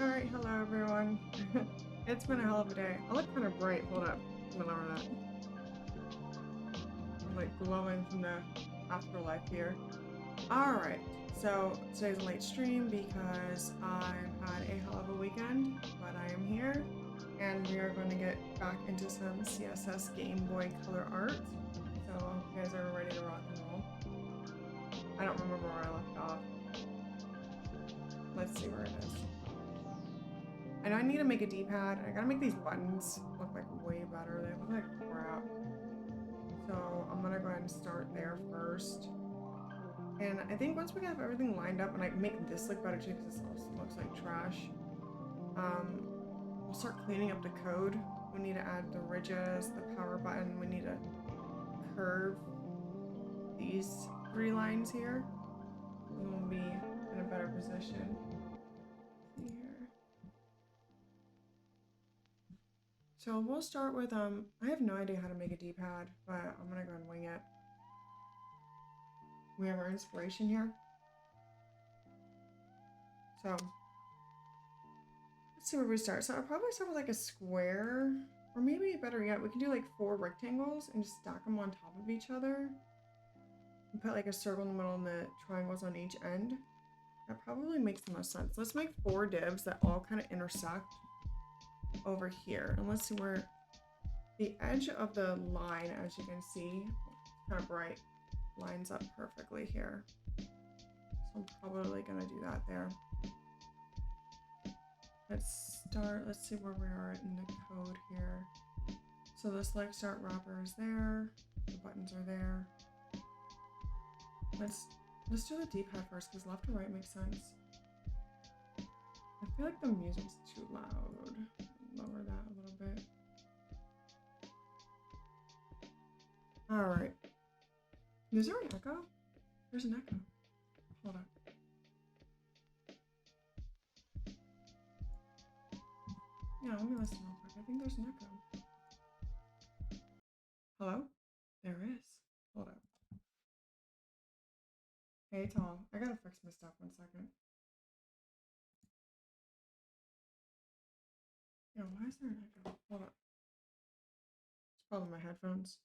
Alright, hello everyone. It's been a hell of a day. I look kind of bright. Hold up. I'm gonna lower that. I'm like glowing from the afterlife here. Alright, so today's a late stream because I've had a hell of a weekend, but I am here and we are going to get back into some CSS Game Boy color art. So I hope you guys are ready to rock and roll. I don't remember where I left off. Let's see where it is. I know I need to make a D-pad. I gotta make these buttons look like way better. They look like crap. So I'm gonna go ahead and start there first. And I think once we have everything lined up, and I make this look better too because this also looks like trash, we'll start cleaning up the code. We need to add the ridges, the power button. We need to curve these 3 lines here. And we'll be in a better position. So we'll start with, I have no idea how to make a D-pad, but I'm gonna go and wing it. We have our inspiration here. So, let's see where we start. So I'll probably start with like a square, or maybe better yet, we can do like 4 rectangles and just stack them on top of each other. And put like a circle in the middle and the triangles on each end. That probably makes the most sense. Let's make 4 divs that all kind of intersect over here, and let's see where the edge of the line, as you can see, kind of bright, lines up perfectly here. So I'm probably gonna do that there. Let's start, let's see where we are in the code here. So the select start wrapper is there, the buttons are there. Let's do the D-pad first because left to right makes sense. I feel like the music's too loud. Lower that a little bit. Alright. Is there an echo? There's an echo. Hold on. Yeah, let me listen real quick. I think there's an echo. Hello? There is. Hold up. Hey, Tom. I gotta fix my stuff 1 second. Yeah, why is there an echo? Hold up. It's probably my headphones.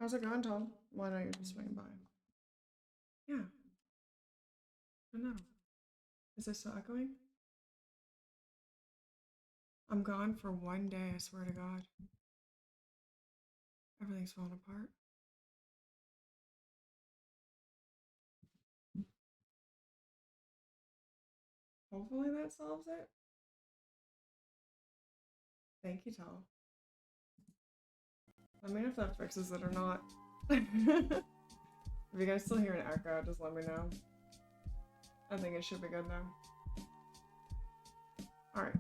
How's it going, Tom? Why don't you just swing by? Yeah. I know. Is this still echoing? I'm gone for 1 day, I swear to God. Everything's falling apart. Hopefully that solves it. Thank you, Tal. Let me know if that fixes it or not. If you guys still hear an echo, just let me know. I think it should be good though. Alright.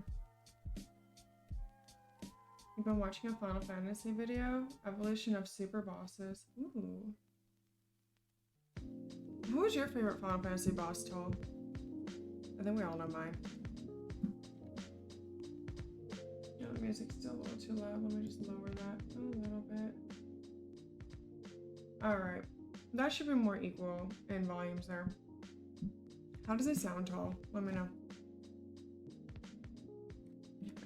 You've been watching a Final Fantasy video? Evolution of Super Bosses. Ooh. Who was your favorite Final Fantasy boss, Tal? I think we all know mine. Yeah, the music's still a little too loud. Let me just lower that a little bit. Alright. That should be more equal in volumes there. How does it sound, Tal? Let me know.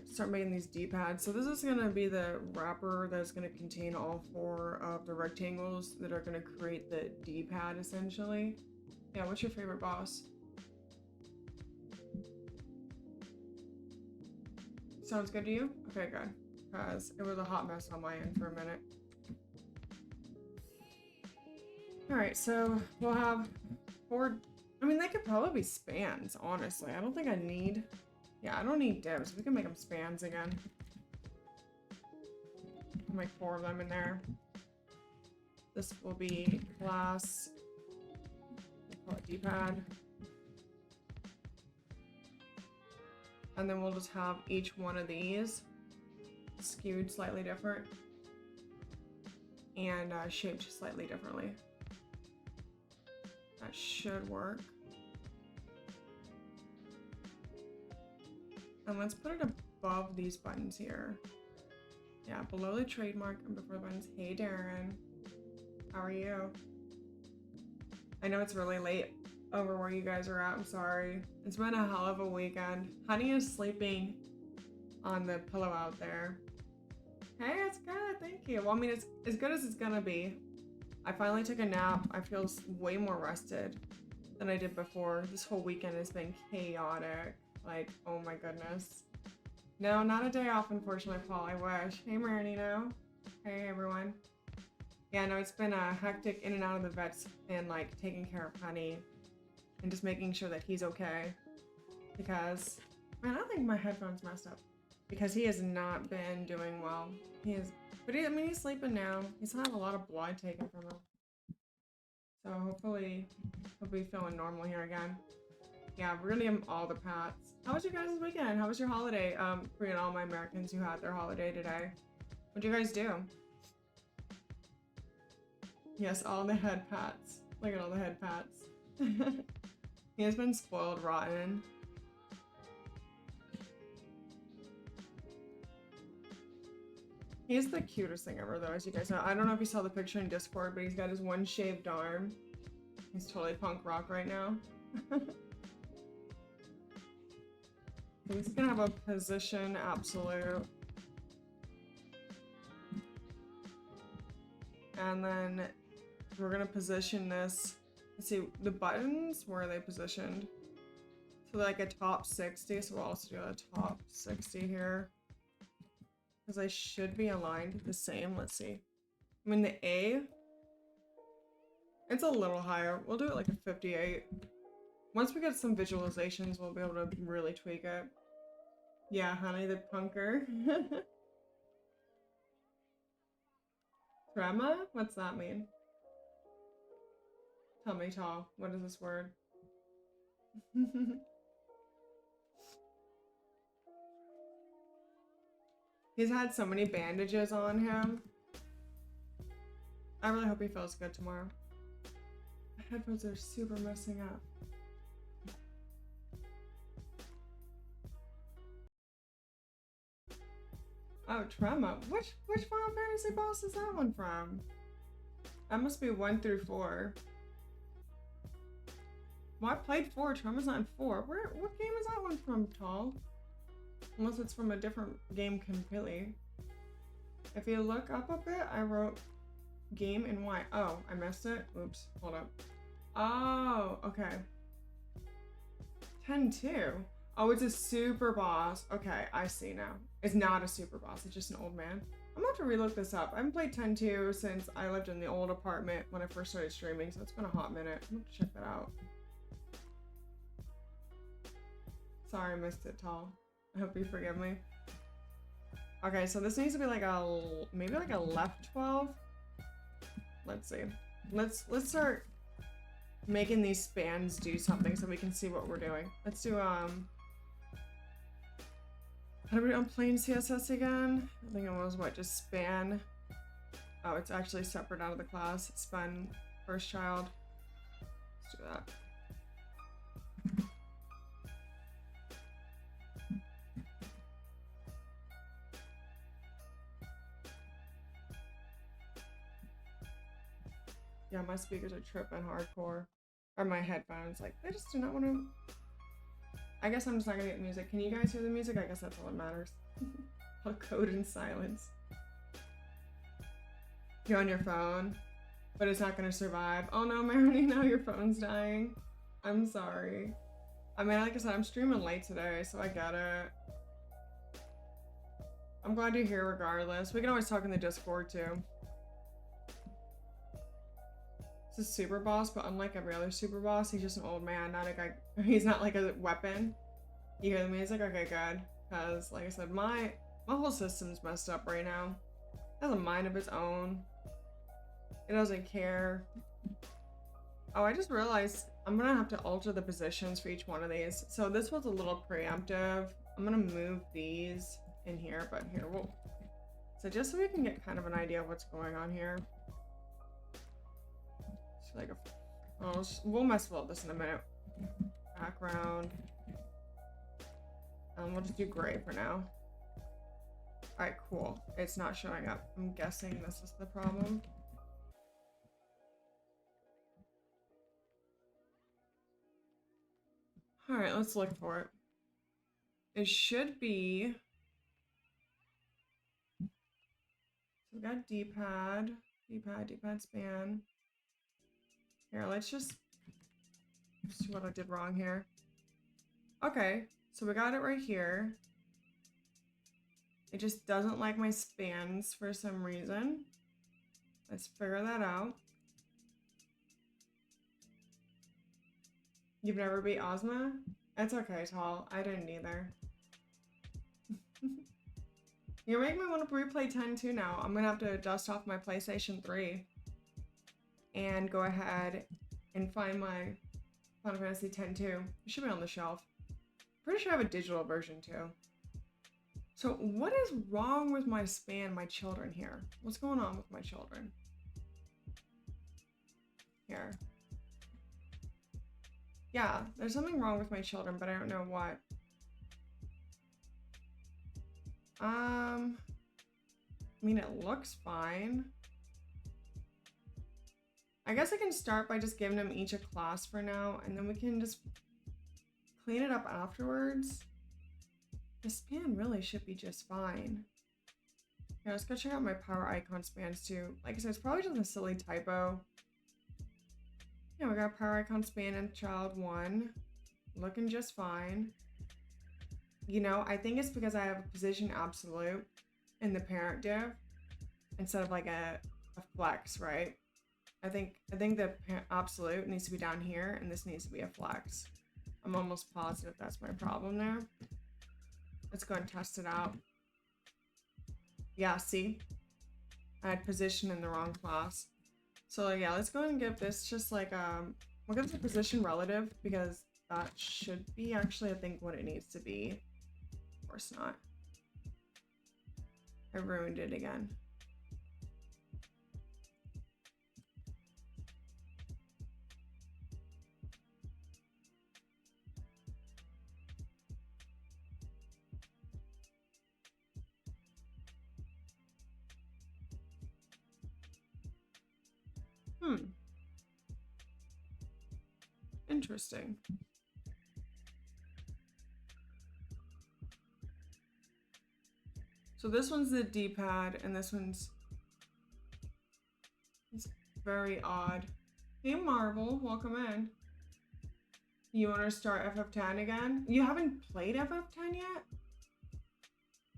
Start making these D-pads. So this is going to be the wrapper that's going to contain all 4 of the rectangles that are going to create the D-pad essentially. Yeah, what's your favorite boss? Sounds good to you? Okay, good. Because it was a hot mess on my end for a minute. Alright, so we'll have 4... I mean, they could probably be spans, honestly. I don't think I need... Yeah, I don't need divs. We can make them spans again. Make 4 of them in there. This will be class. We'll call it D-pad. And then we'll just have each one of these skewed slightly different and shaped slightly differently. That should work. And let's put it above these buttons here. Yeah, below the trademark and before the buttons. Hey, Darren. How are you? I know it's really late over where you guys are at. I'm sorry. It's been a hell of a weekend. Honey is sleeping on the pillow out there. Hey, it's good. Thank you. Well, I mean, it's as good as it's gonna be. I finally took a nap. I feel way more rested than I did before. This whole weekend has been chaotic. Like, oh my goodness. No, not a day off, unfortunately, Paul. I wish. Hey, Marinino. Hey, everyone. Yeah, no, it's been a hectic in and out of the vets and like taking care of Honey and just making sure that he's okay. Because, man, I think my headphones messed up. Because he has not been doing well. He is, but I mean, he's sleeping now. He's had a lot of blood taken from him. So hopefully he'll be feeling normal here again. Yeah, we're gonna give him all the pats. How was your guys' weekend? How was your holiday? For all my Americans who had their holiday today. What'd you guys do? Yes, all the head pats. Look at all the head pats. He has been spoiled rotten. He's the cutest thing ever though, as you guys know. I don't know if you saw the picture in Discord, but he's got his one shaved arm. He's totally punk rock right now. He's gonna have a position absolute. And then we're gonna position this. Let's see, the buttons, where are they positioned? So like a top 60, so we'll also do a top 60 here. Because I should be aligned the same, let's see. I mean the A, it's a little higher. We'll do it like a 58. Once we get some visualizations, we'll be able to really tweak it. Yeah, Honey the punker. Trema? What's that mean? Tell me, Tall. What is this word? He's had so many bandages on him. I really hope he feels good tomorrow. My headphones are super messing up. Oh, Trema. Which Final Fantasy boss is that one from? That must be 1 through 4. Well, I played 4. Trema's not in 4. What game is that one from, Tall? Unless it's from a different game completely. If you look up a bit, I wrote game and why. Oh, I missed it. Oops. Hold up. Oh, okay. 10-2. Oh, it's a super boss. Okay, I see now. It's not a super boss. It's just an old man. I'm about to relook this up. I haven't played 10-2 since I lived in the old apartment when I first started streaming, so it's been a hot minute. I'm gonna check that out. Sorry, I missed it, Tall. I hope you forgive me. Okay, so this needs to be like a, maybe like a left 12. Let's see. Let's start making these spans do something so we can see what we're doing. Let's do, how do we do on plain CSS again? I think it was what, just span. Oh, it's actually separate out of the class. Span first child. Let's do that. Yeah, my speakers are tripping hardcore. Or my headphones, like, they just do not want to... I guess I'm just not gonna get music. Can you guys hear the music? I guess that's all that matters. I'll code in silence. You're on your phone, but it's not gonna survive. Oh no, Marini, now your phone's dying. I'm sorry. I mean, like I said, I'm streaming late today, so I get it. I'm glad you're here regardless. We can always talk in the Discord too. It's a super boss, but unlike every other super boss, he's just an old man, not a guy. He's not like a weapon. You hear the music? Okay, good. Because, like I said, my whole system's messed up right now. It has a mind of its own. It doesn't care. Oh, I just realized I'm gonna have to alter the positions for each one of these. So this was a little preemptive. I'm gonna move these in here, but here we'll. So just so we can get kind of an idea of what's going on here. Like a, oh, we'll mess with this in a minute. Background. We'll just do gray for now. Alright, cool. It's not showing up. I'm guessing this is the problem. Alright, let's look for it. It should be... So we got D-pad, D-pad span. Here, let's just see what I did wrong here. Okay, so we got it right here. It just doesn't like my spans for some reason. Let's figure that out. You've never beat Ozma? That's okay, Tall. I didn't either. You're making me want to replay 10-2 now. I'm gonna have to dust off my PlayStation 3 and go ahead and find my Final Fantasy 10-2. It should be on the shelf. Pretty sure I have a digital version too. So what is wrong with my span, my children here? What's going on with my children? Here. Yeah, there's something wrong with my children, but I don't know what. I mean, it looks fine. I guess I can start by just giving them each a class for now, and then we can just clean it up afterwards. The span really should be just fine. Yeah, let's go check out my power icon spans too. Like I said, it's probably just a silly typo. Yeah, we got power icon span in child 1. Looking just fine. You know, I think it's because I have a position absolute in the parent div instead of like a flex, right? I think the absolute needs to be down here and this needs to be a flex. I'm almost positive that's my problem there. Let's go and test it out. Yeah, see? I had position in the wrong class. So yeah, let's go ahead and give this just like, we'll give this a position relative because that should be actually, I think, what it needs to be. Of course not. I ruined it again. Interesting. So this one's the D-pad and this one's... It's very odd. Hey Marvel, welcome in. You want to start FF10 again? You haven't played FF10 yet?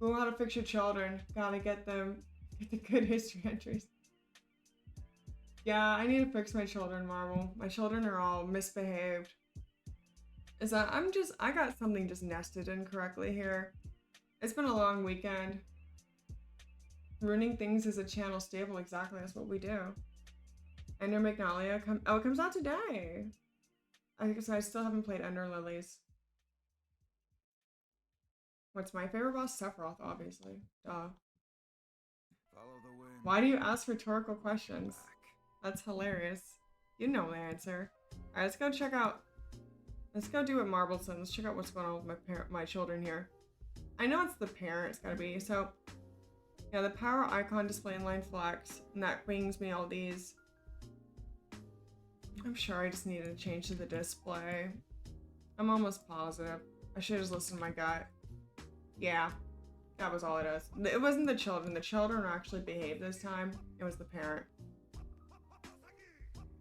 Ooh, how to fix your children. Gotta get the good history entries. Yeah, I need to fix my children, Marvel. My children are all misbehaved. Is that I got something just nested incorrectly here. It's been a long weekend. Ruining things is a channel staple, exactly, that's what we do. Ender Magnolia it comes out today. I guess I still haven't played Ender Lilies. What's my favorite boss? Sephiroth, obviously. Duh. Why do you ask rhetorical questions? That's hilarious. You know the answer. Alright, let's go check out. Let's go do what Marble said. Let's check out what's going on with my children here. I know it's the parent, it's gotta be. So, yeah, the power icon display inline flex, and that wings me all these. I'm sure I just needed to change to the display. I'm almost positive. I should have just listened to my gut. Yeah, that was all it is. It wasn't the children. The children actually behaved this time. It was the parent.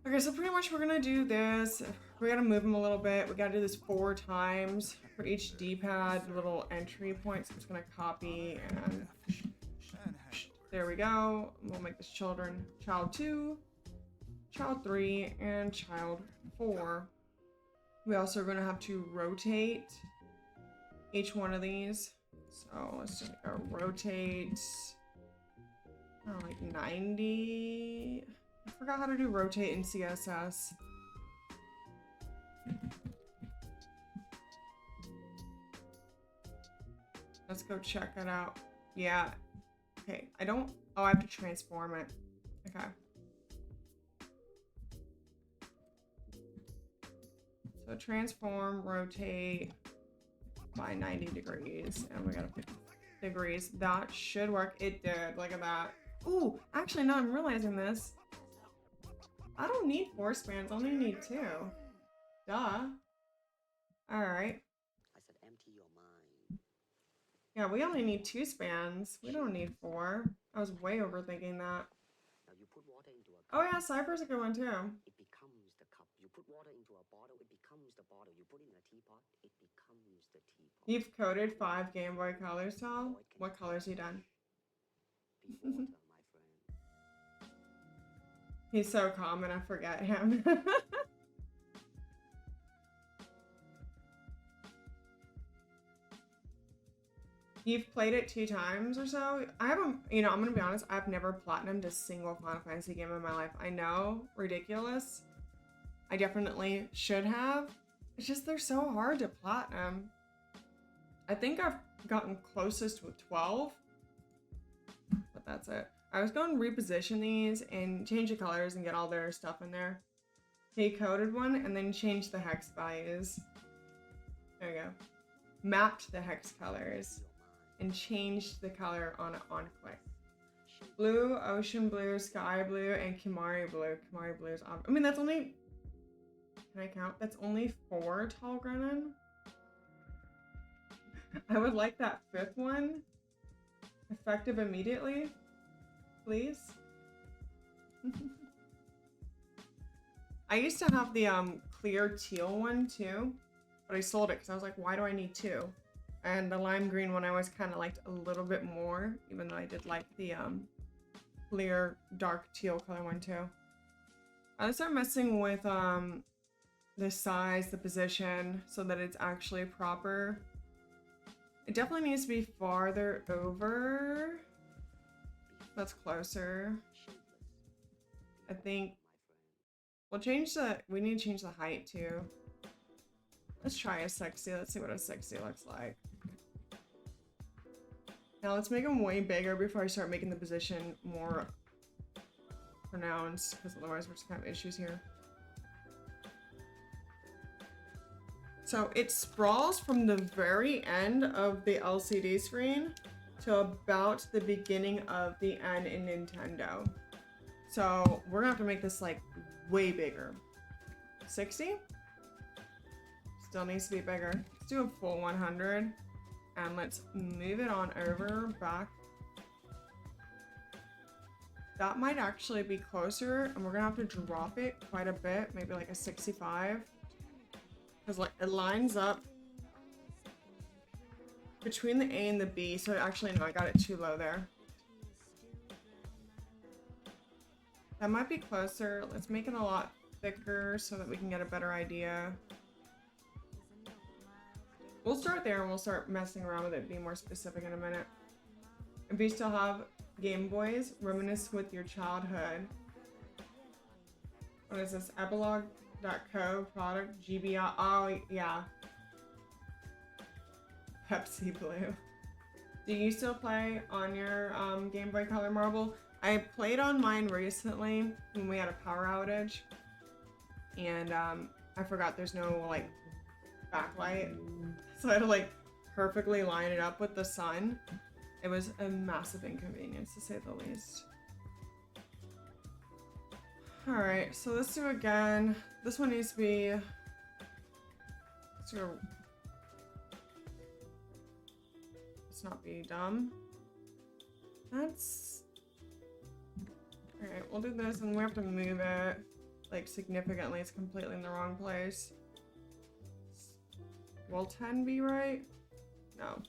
Okay, so pretty much we're gonna do this. We gotta move them a little bit. We gotta do this 4 times for each D-pad little entry point. So I'm just gonna copy and there we go. We'll make this child 2, child 3, and child 4. We also are gonna have to rotate each one of these. So let's just rotate, like 90. I forgot how to do rotate in CSS. Let's go check it out. Yeah. Okay, oh, I have to transform it. Okay. So transform, rotate by 90 degrees, and we gotta pick degrees. That should work. It did. Look at that. Ooh, actually, now I'm realizing this. I don't need 4 spans. I only need 2. Duh. Alright. I said empty your mind. Yeah, we only need 2 spans. We don't need 4. I was way overthinking that. Now you put water into a cup. Oh yeah, Cypher's a good one too. It becomes the cup. You put water into a bottle, it becomes the bottle. You put it in a teapot, it becomes the teapot. You've coded 5 Game Boy colors, Tal. What colors you done? Be water, my friend. He's so calm and I forget him. You've played it 2 times or so. I haven't, you know, I'm gonna be honest, I've never platinumed a single Final Fantasy game in my life. I know, ridiculous. I definitely should have. It's just they're so hard to platinum. I think I've gotten closest with 12, but that's it. I was going to reposition these and change the colors and get all their stuff in there. He coded one and then changed the hex values. There we go. Mapped the hex colors and changed the color on quick. Blue, ocean blue, sky blue, and Kimari blue. Kimari blue is I mean, that's only, can I count? That's only 4 tall Grenin. I would like that 5th one. Effective immediately, please. I used to have the clear teal one too, but I sold it because I was like, why do I need 2? And the lime green one I always kind of liked a little bit more, even though I did like the clear dark teal color one too. I start messing with the size, the position, so that it's actually proper. It definitely needs to be farther over. That's closer. I think we'll change we need to change the height too. Let's try a sexy. Let's see what a sexy looks like. Now let's make them way bigger before I start making the position more pronounced, because otherwise we're just gonna have issues here. So it sprawls from the very end of the LCD screen to about the beginning of the N in Nintendo. So we're gonna have to make this like way bigger. 60? Still needs to be bigger. Let's do a full 100 and let's move it on over back. That might actually be closer, and we're gonna have to drop it quite a bit, maybe like a 65. Because like it lines up between the A and the B, so actually no, I got it too low there. That might be closer. Let's make it a lot thicker so that we can get a better idea. We'll start there and we'll start messing around with it, be more specific in a minute. If you still have Game Boys, reminisce with your childhood. What is this? Epilogue.co product GBI. Oh, yeah. Pepsi Blue. Do you still play on your Game Boy Color Marble? I played on mine recently when we had a power outage. And I forgot there's no like backlight. So I had to like perfectly line it up with the sun. It was a massive inconvenience to say the least. Alright, so let's do again. This one needs to be, let's not be dumb. That's, alright, we'll do this and we have to move it like significantly. It's completely in the wrong place. Will 10 be right? No.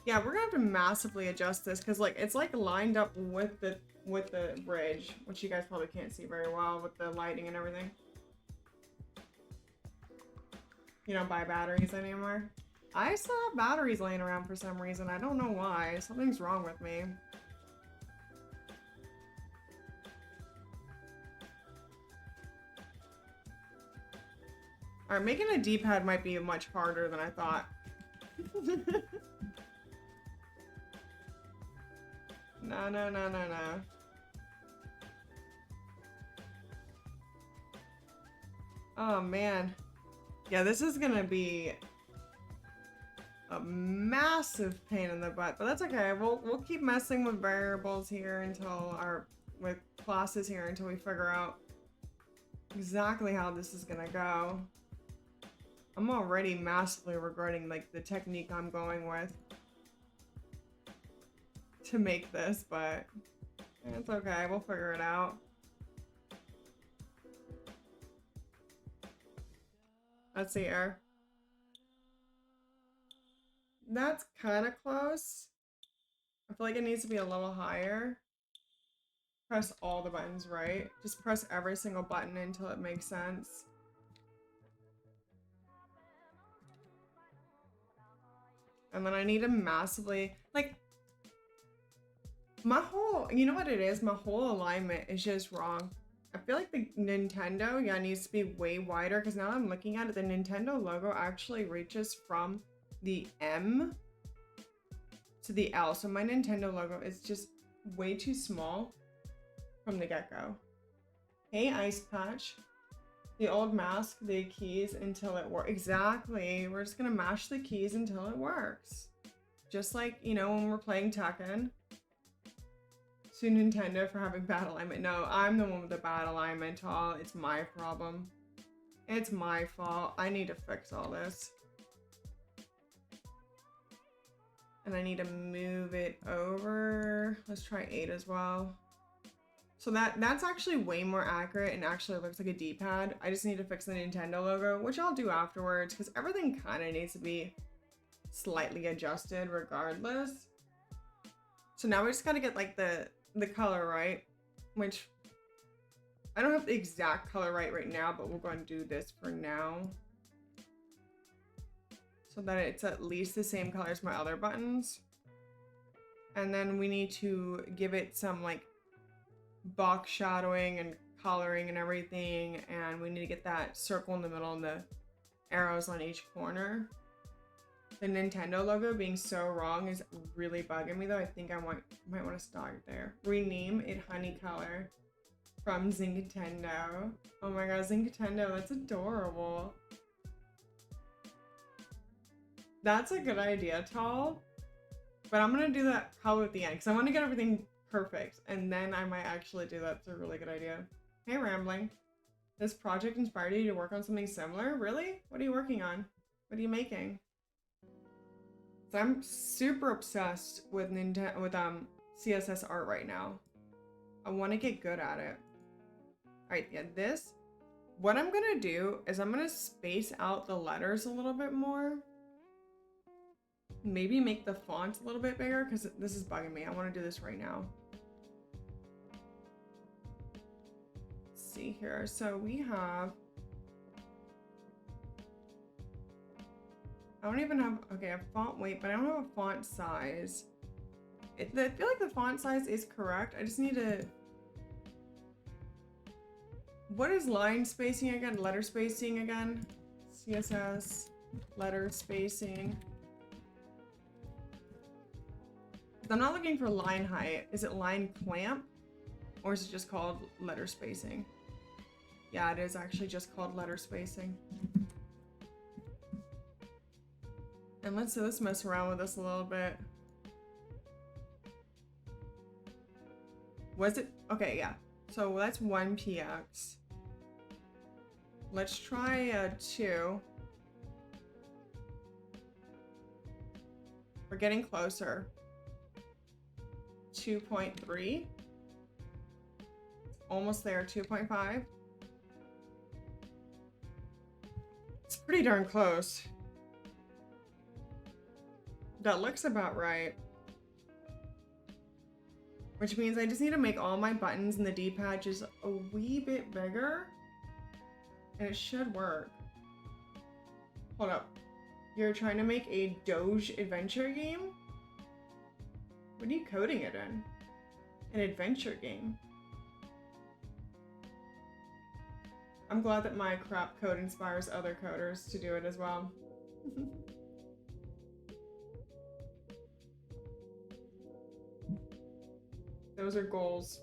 Yeah, we're gonna have to massively adjust this because like it's like lined up with the bridge, which you guys probably can't see very well with the lighting and everything. You don't buy batteries anymore? I still have batteries laying around for some reason. I don't know why. Something's wrong with me. Alright, making a D-pad might be much harder than I thought. No, no, no, no, no. Oh man. Yeah, this is gonna be a massive pain in the butt, but that's okay. We'll keep messing with variables here until with classes here until we figure out exactly how this is gonna go. I'm already massively regretting like the technique I'm going with to make this, but it's okay. We'll figure it out. Let's see here. That's kind of close. I feel like it needs to be a little higher. Press all the buttons, right? Just press every single button until it makes sense. And then I need to massively, like, my whole, you know what it is? My whole alignment is just wrong. I feel like the Nintendo, yeah, needs to be way wider because now I'm looking at it, the Nintendo logo actually reaches from the M to the L. So my Nintendo logo is just way too small from the get-go. Hey, Ice Patch. The old mask the keys until it works. Exactly. We're just gonna mash the keys until it works. Just like, you know, when we're playing Tekken. Sue Nintendo for having bad alignment. No, I'm the one with the bad alignment, all. It's my problem. It's my fault. I need to fix all this. And I need to move it over. Let's try 8 as well. So that's actually way more accurate and actually looks like a D-pad. I just need to fix the Nintendo logo, which I'll do afterwards because everything kind of needs to be slightly adjusted regardless. So now we just got to get like the color right, which I don't have the exact color right now, but we're going to do this for now. So that it's at least the same color as my other buttons. And then we need to give it some like box shadowing and coloring and everything, and we need to get that circle in the middle and the arrows on each corner. The Nintendo logo being so wrong is really bugging me though. I think I might want to start there. Rename it Honey Color from Zingatendo. Oh my god, Zingatendo, that's adorable. That's a good idea, Tall. But I'm gonna do that probably at the end because I want to get everything perfect, and then I might actually do that. It's a really good idea. Hey, Rambling. This project inspired you to work on something similar? Really? What are you working on? What are you making? So I'm super obsessed with CSS art right now. I want to get good at it. Alright, yeah, this. What I'm gonna do is I'm gonna space out the letters a little bit more. Maybe make the font a little bit bigger because this is bugging me. I want to do this right now. See here, so we have, I don't even have, okay, a font weight, but I don't have a font size. I feel like the font size is correct. I just need to, what is line spacing again? Letter spacing again? CSS, letter spacing. I'm not looking for line height. Is it line clamp? Or is it just called letter spacing? Yeah, it is actually just called letter spacing. And let's mess around with this a little bit. Was it? Okay, yeah. So that's 1px. Let's try 2. We're getting closer. 2.3. Almost there, 2.5. It's pretty darn close. That looks about right. Which means I just need to make all my buttons in the D-pad just a wee bit bigger. And it should work. Hold up. You're trying to make a Doge adventure game? What are you coding it in? An adventure game. I'm glad that my crap code inspires other coders to do it as well. Those are goals.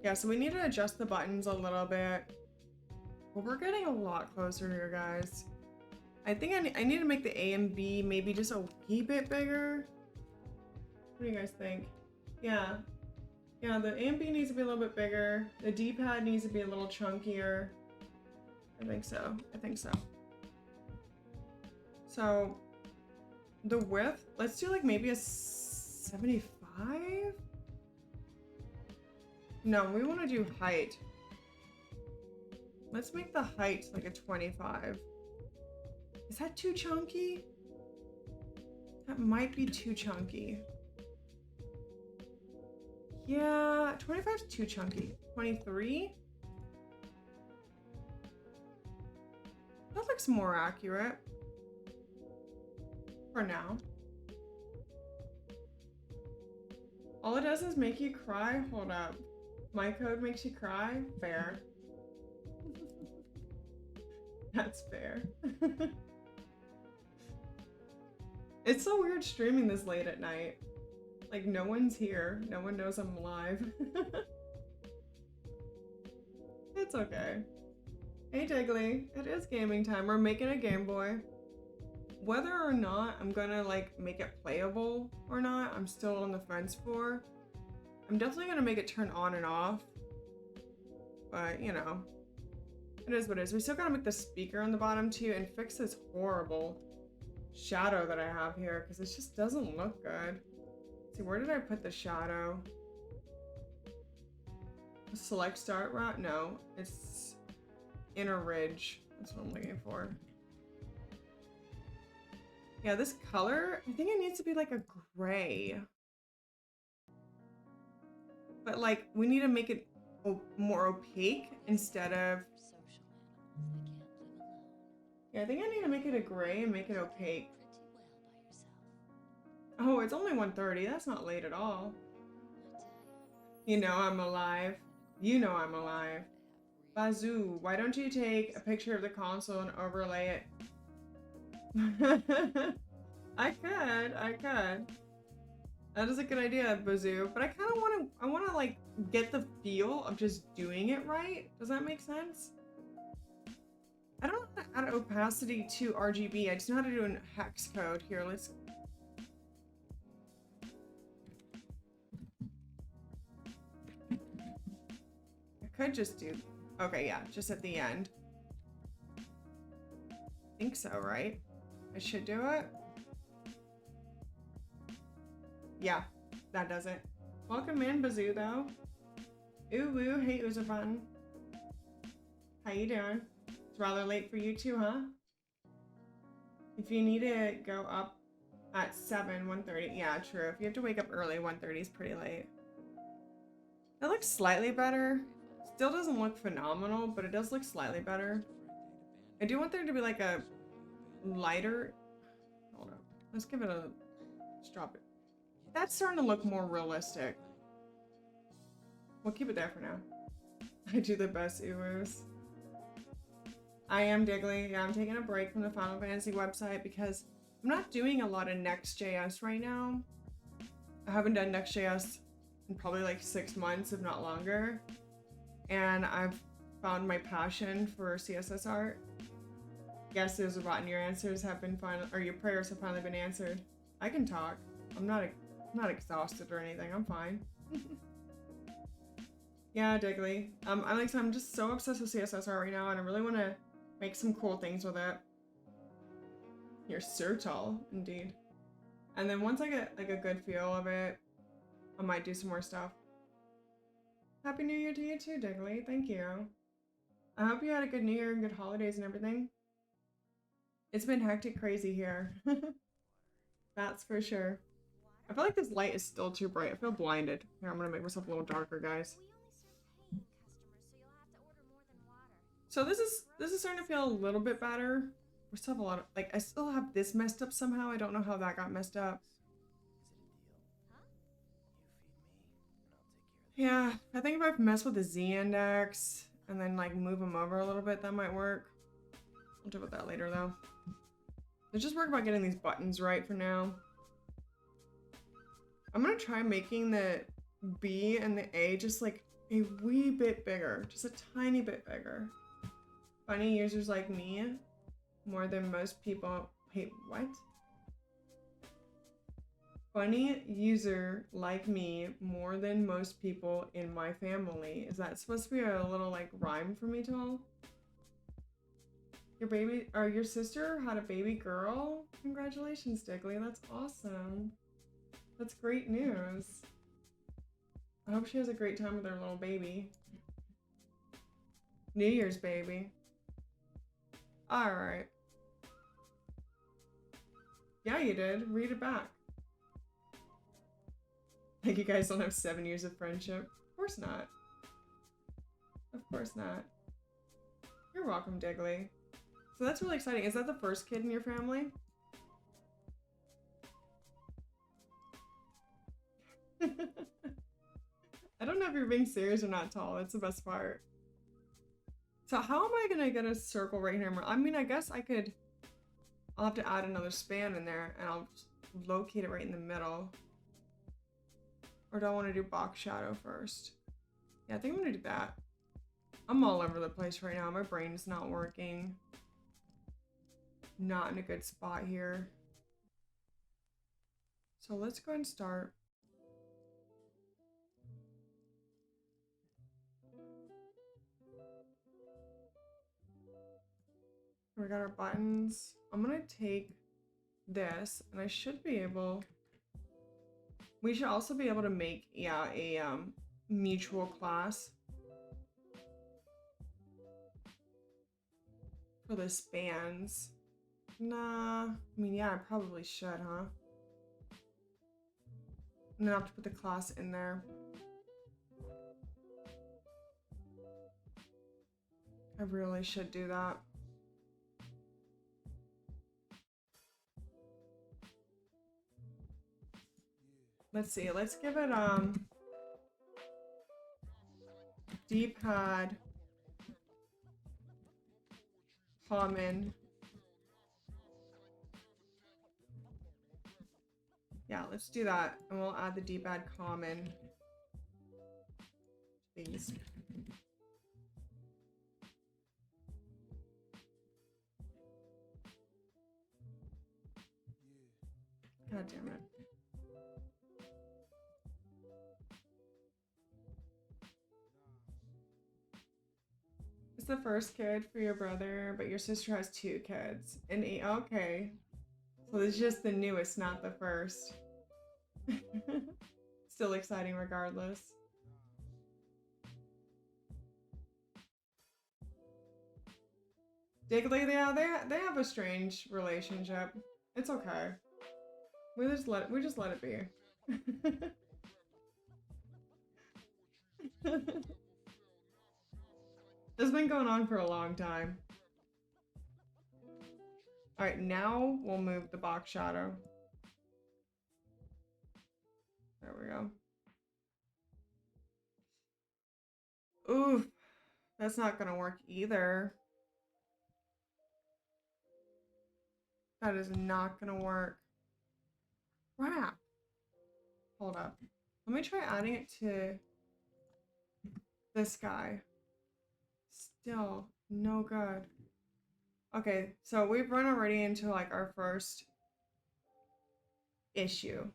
Yeah, so we need to adjust the buttons a little bit. But we're getting a lot closer here, guys. I think I need to make the A and B maybe just a wee bit bigger. What do you guys think? Yeah. Yeah, the A and B needs to be a little bit bigger. The D-pad needs to be a little chunkier. I think so. I think so. So, the width, let's do like maybe a 75? No, we want to do height. Let's make the height like a 25. Is that too chunky? That might be too chunky. Yeah, 25 is too chunky. 23? That looks more accurate. For now. All it does is make you cry? Hold up. My code makes you cry? Fair. That's fair. It's so weird streaming this late at night. Like, no one's here. No one knows I'm live. It's okay. Hey, Diggly. It is gaming time. We're making a Game Boy. Whether or not I'm gonna, like, make it playable or not, I'm still on the fence for. I'm definitely gonna make it turn on and off. But, you know. It is what it is. We still gotta make the speaker on the bottom, too, and fix this horrible shadow that I have here, because it just doesn't look good. Let's see, where did I put the shadow? Select start route? No, it's inner ridge. That's what I'm looking for. Yeah, this color, I think it needs to be like a gray. But like, we need to make it more opaque instead of... Yeah, I think I need to make it a gray and make it opaque. Oh, it's only 1:30. That's not late at all. You know I'm alive. You know I'm alive. Bazoo, why don't you take a picture of the console and overlay it? I could. That is a good idea, Bazoo. But I kind of want to like get the feel of just doing it right. Does that make sense? I don't know how to add opacity to RGB. I just know how to do a hex code. Here, let's... I could just do... Okay, yeah, just at the end. I think so, right? I should do it. Yeah, that does it. Welcome in, Bazoo, though. Ooh, woo, hey, Uzafun. How you doing? It's rather late for you too, huh? If you need to go up at 1:30, yeah, true. If you have to wake up early, 1:30 is pretty late. That looks slightly better. Still doesn't look phenomenal, but it does look slightly better. I do want there to be like a lighter... Hold on. Let's give it a... Let's drop it. That's starting to look more realistic. We'll keep it there for now. I do the best uwus. I am Diggly. Yeah, I'm taking a break from the Final Fantasy website because I'm not doing a lot of Next.js right now. I haven't done Next.js in probably like 6 months, if not longer. And I've found my passion for CSS art. Yes, there's a button. Your answers have been final, or your prayers have finally been answered. I can talk. I'm not exhausted or anything. I'm fine. Yeah, Diggly. I'm just so obsessed with CSS art right now, and I really want to make some cool things with it. You're so tall, indeed. And then once I get like a good feel of it, I might do some more stuff. Happy New Year to you too, Diggly. Thank you. I hope you had a good New Year and good holidays and everything. It's been hectic crazy here. That's for sure. I feel like this light is still too bright. I feel blinded. Here, I'm gonna make myself a little darker, guys. So this is starting to feel a little bit better. We still have a lot of, like, I still have this messed up somehow. I don't know how that got messed up. Yeah, I think if I mess with the z-index and then like move them over a little bit, that might work. We'll deal with that later though. Let's just work about getting these buttons right for now. I'm gonna try making the B and the A just like a wee bit bigger, just a tiny bit bigger. Funny users like me more than most people. Wait, what? Funny user like me more than most people in my family. Is that supposed to be a little like rhyme for me to all? Your baby or your sister had a baby girl? Congratulations, Digley. That's awesome. That's great news. I hope she has a great time with her little baby. New Year's baby. Alright. Yeah, you did. Read it back. Like you guys don't have 7 years of friendship. Of course not. Of course not. You're welcome, Digley. So that's really exciting. Is that the first kid in your family? I don't know if you're being serious or not, Tall. That's the best part. So how am I gonna get a circle right here? I mean, I guess I'll have to add another span in there and I'll locate it right in the middle. Or do I want to do box shadow first? Yeah, I think I'm gonna do that. I'm all over the place right now. My brain's not working. Not in a good spot here. So let's go ahead and start. We got our buttons. I'm gonna take this and I should be able, we should also be able to make, yeah, a mutual class for the spans. Nah, I mean, yeah, I probably should, huh? I'm gonna have to put the class in there. I really should do that. Let's see, let's give it D-pad common. Yeah, let's do that. And we'll add the D-pad common. Please. God damn it. It's the first kid for your brother, but your sister has 2 kids. And okay. So this is just the newest, not the first. Still exciting regardless. Digley, yeah, they have a strange relationship. It's okay. We just let it be. It's been going on for a long time. Alright, now we'll move the box shadow. There we go. Oof, that's not gonna work either. That is not gonna work. Crap. Hold up. Let me try adding it to this guy. Still no good. Okay, so we've run already into like our first issue.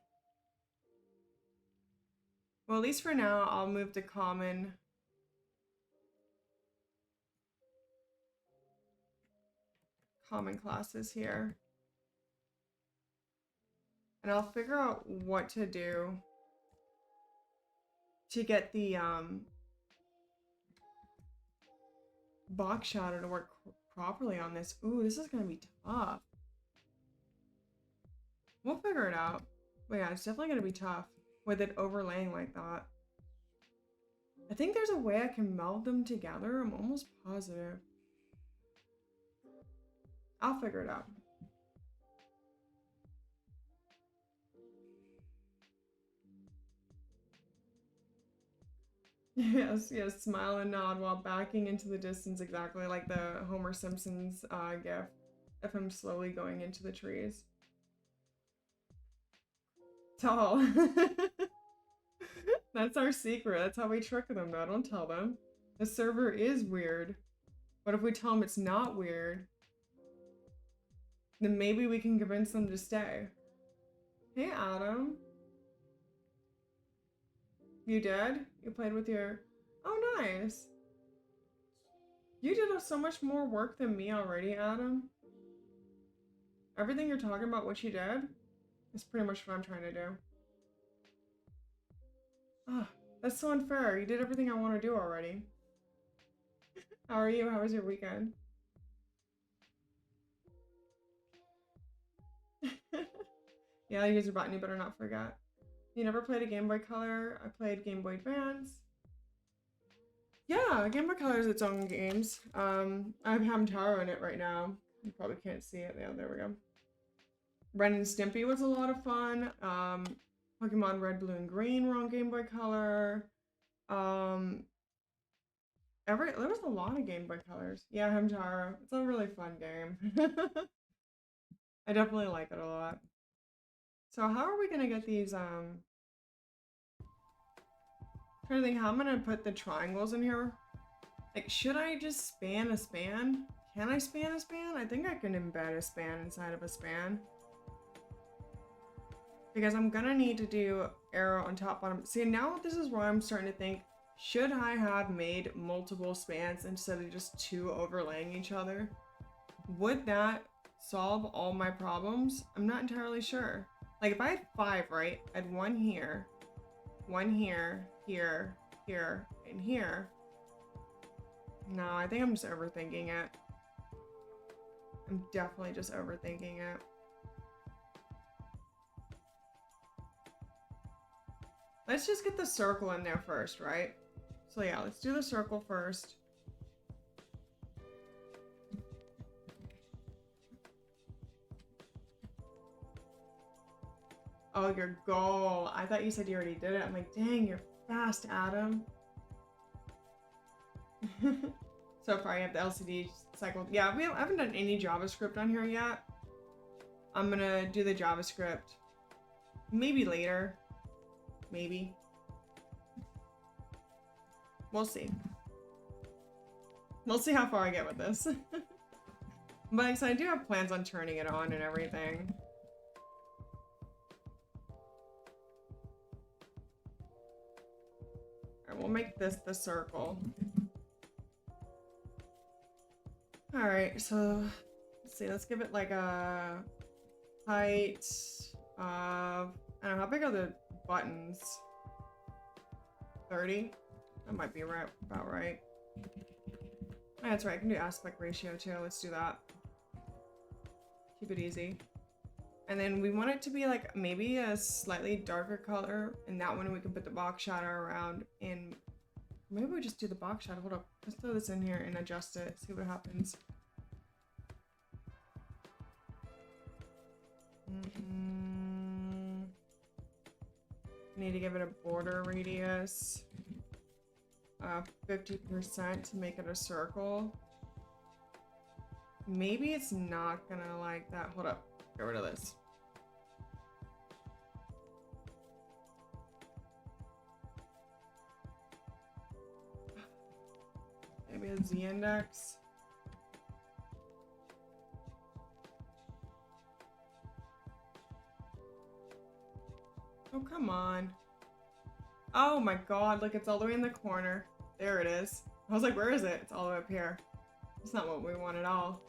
Well, at least for now, I'll move to common. Common classes here. And I'll figure out what to do to get the box shadow to work properly on this. Ooh, this is gonna be tough. We'll figure it out. But yeah, it's definitely gonna be tough with it overlaying like that. I think there's a way I can meld them together. I'm almost positive. I'll figure it out. Yes, yes, smile and nod while backing into the distance, exactly like the Homer Simpson's gif of him slowly going into the trees. Tall. That's our secret. That's how we trick them. No, don't tell them. The server is weird. But if we tell them it's not weird, then maybe we can convince them to stay. Hey, Adam. You did? You played with your... Oh, nice. You did so much more work than me already, Adam. Everything you're talking about, what you did, is pretty much what I'm trying to do. Ah, that's so unfair. You did everything I want to do already. How are you? How was your weekend? Yeah, user button, you better not forget. You never played a Game Boy Color? I played Game Boy Advance. Yeah, Game Boy Color is its own games. I have Hamtaro in it right now. You probably can't see it. Yeah, there we go. Ren and Stimpy was a lot of fun. Pokemon Red, Blue, and Green were on Game Boy Color. There was a lot of Game Boy Colors. Yeah, Hamtaro. It's a really fun game. I definitely like it a lot. So how are we gonna get these, trying to think how I'm gonna put the triangles in here. Like, should I just span a span? Can I span a span? I think I can embed a span inside of a span. Because I'm gonna need to do arrow on top, bottom. See, now this is where I'm starting to think, should I have made multiple spans instead of just two overlaying each other? Would that solve all my problems? I'm not entirely sure. Like, if I had 5, right? I had one here, here, here, and here. No, I think I'm just overthinking it. I'm definitely just overthinking it. Let's just get the circle in there first, right? So yeah, let's do the circle first. Oh, your goal. I thought you said you already did it. I'm like, dang, you're fast, Adam. So far, I have the LCD cycle. Yeah, I haven't done any JavaScript on here yet. I'm gonna do the JavaScript maybe later. Maybe. We'll see. We'll see how far I get with this. But I do have plans on turning it on and everything. Alright, we'll make this the circle. Alright, so let's see, let's give it like a height of, I don't know, how big are the buttons? 30? That might be right, about right. Oh, that's right, I can do aspect ratio too. Let's do that. Keep it easy. And then we want it to be like maybe a slightly darker color, and that one we can put the box shadow around, and maybe we just do the box shadow. Hold up, let's throw this in here and adjust it, see what happens. Need to give it a border radius of 50% to make it a circle. Maybe it's not gonna like that. Hold up, get rid of this. Maybe a Z index. Oh, come on. Oh my god, look, it's all the way in the corner. There it is. I was like, where is it? It's all the way up here. It's not what we want at all.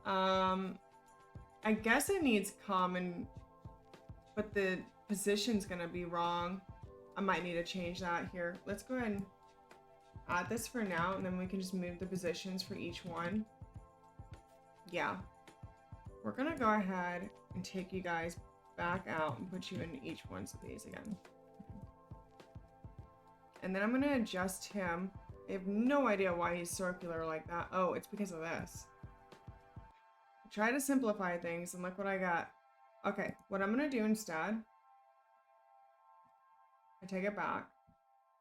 I guess it needs common, but the position's gonna be wrong. I might need to change that here. Let's go ahead and add this for now, and then we can just move the positions for each one. Yeah. We're gonna go ahead and take you guys back out and put you in each one of these again. And then I'm gonna adjust him. I have no idea why he's circular like that. Oh, it's because of this. I try to simplify things and look what I got. Okay, what I'm gonna do instead, I take it back,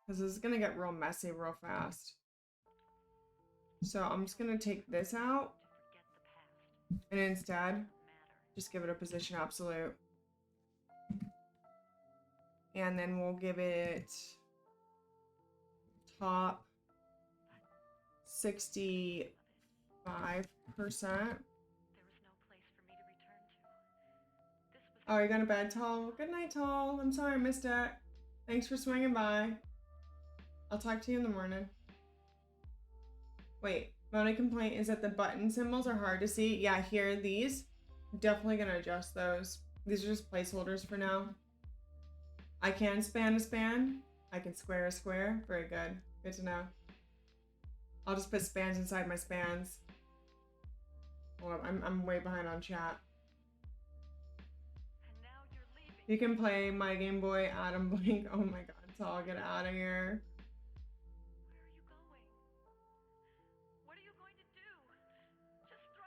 because this is gonna get real messy real fast. So I'm just gonna take this out, and instead, just give it a position absolute. And then we'll give it top 65%. Oh, you're going to bed, Tall? Good night, Tall. I'm sorry I missed it. Thanks for swinging by. I'll talk to you in the morning. Wait, my only complaint is that the button symbols are hard to see. Yeah, here, these. Definitely going to adjust those. These are just placeholders for now. I can span a span. I can square a square. Very good. Good to know. I'll just put spans inside my spans. Hold up, I'm way behind on chat. You can play my Game Boy Adam Blink. Oh my god, so I'll get out of here.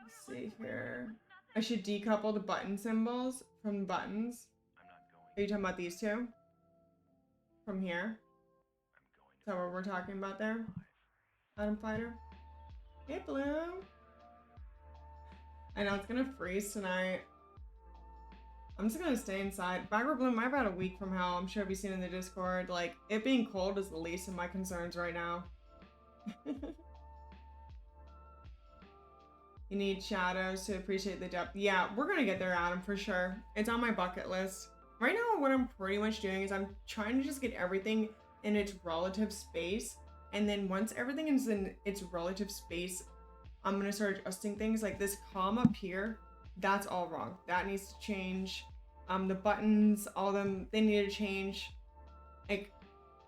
Let's see here. I should decouple the button symbols from the buttons. Are you talking about these two? From here? Is that what we're talking about there? Atom Fighter? Hey, Bloom! I know it's gonna freeze tonight. I'm just gonna stay inside. Bagger Bloom, I've had a week from hell. I'm sure if you've seen in the Discord. Like, it being cold is the least of my concerns right now. You need shadows to appreciate the depth. Yeah, we're gonna get there, Adam, for sure. It's on my bucket list. Right now, what I'm pretty much doing is I'm trying to just get everything in its relative space. And then once everything is in its relative space, I'm gonna start adjusting things. Like this comma up here, that's all wrong. That needs to change. The buttons, all of them, they need to change. Like,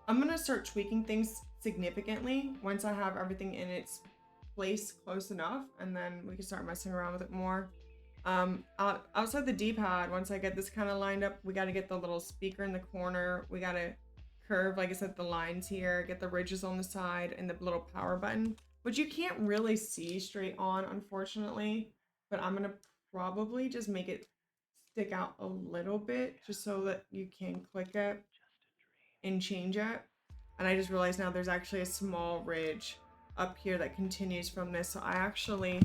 I'm gonna start tweaking things significantly once I have everything in its place close enough, and then we can start messing around with it more. Outside the D-pad, once I get this kind of lined up, we got to get the little speaker in the corner. We got to curve, like I said, the lines here, get the ridges on the side, and the little power button, which you can't really see straight on, unfortunately, but I'm gonna probably just make it stick out a little bit just so that you can click it and change it. And I just realized now there's actually a small ridge up here that continues from this, so I actually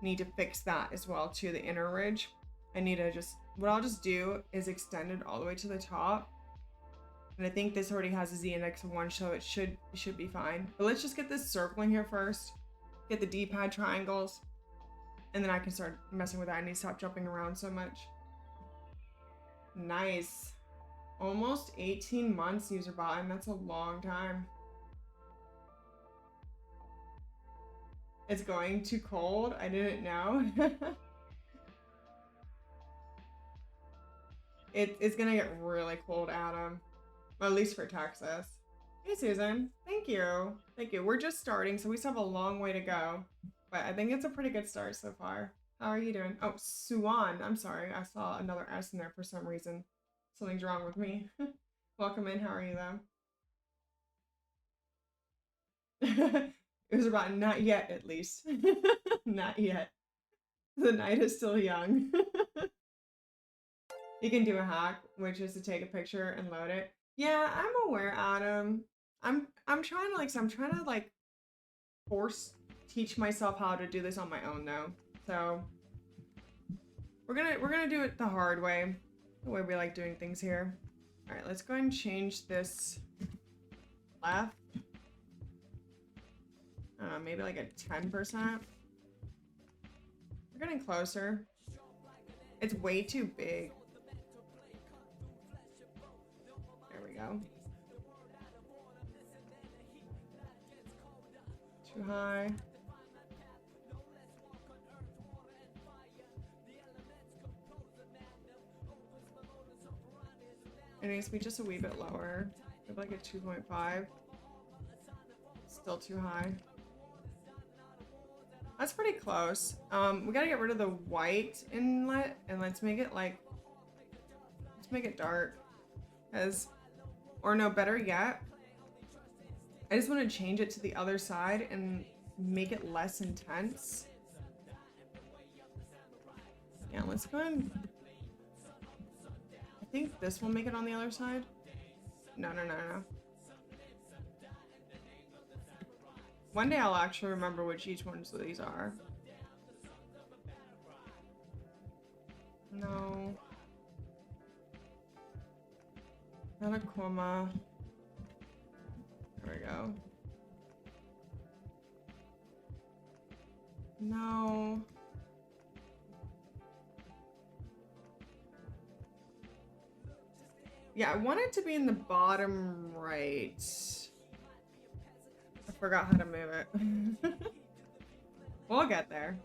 need to fix that as well too, the inner ridge. I need to just, what I'll just do is extend it all the way to the top. And I think this already has a Z index of 1, so it should be fine. But let's just get this circling here first. Get the D-pad triangles. And then I can start messing with that. I need to stop jumping around so much. Nice. Almost 18 months user bot, and that's a long time. It's going too cold? I didn't know. It's gonna get really cold, Adam. Well, at least for Texas. Hey, Susan. Thank you. Thank you. We're just starting, so we still have a long way to go. But I think it's a pretty good start so far. How are you doing? Oh, Suwan. I'm sorry. I saw another S in there for some reason. Something's wrong with me. Welcome in. How are you, though? It was about not yet, at least. Not yet. The night is still young. You can do a hack, which is to take a picture and load it. Yeah, I'm aware, Adam. I'm trying to like teach myself how to do this on my own though. So we're gonna do it the hard way. The way we like doing things here. Alright, let's go ahead and change this left. Maybe like a 10%. We're getting closer. It's way too big. There we go. Too high. It needs to be just a wee bit lower. Maybe like a 2.5. Still too high. That's pretty close. We gotta get rid of the white inlet and let's make it dark. Or no, better yet, I just want to change it to the other side and make it less intense. Yeah, let's go ahead. I think this will make it on the other side. No. One day I'll actually remember which each ones of these are. No. Another comma. There we go. No. Yeah, I want it to be in the bottom right. I forgot how to move it. We'll get there.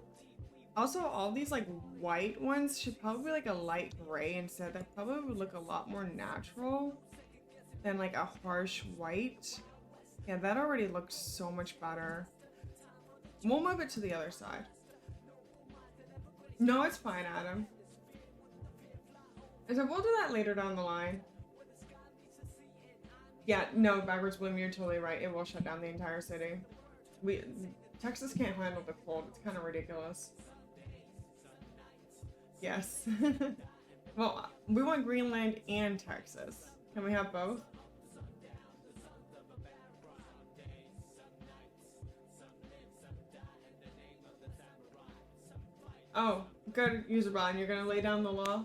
Also, all these like white ones should probably be like a light gray instead. That probably would look a lot more natural than like a harsh white. Yeah, that already looks so much better. We'll move it to the other side. No, it's fine, Adam. I said we'll do that later down the line. Yeah, no, backwards bloom, you're totally right. It will shut down the entire city. Texas can't handle the cold. It's kind of ridiculous. Yes. Well, we want Greenland and Texas. Can we have both? Oh, good, user bot. You're gonna lay down the law?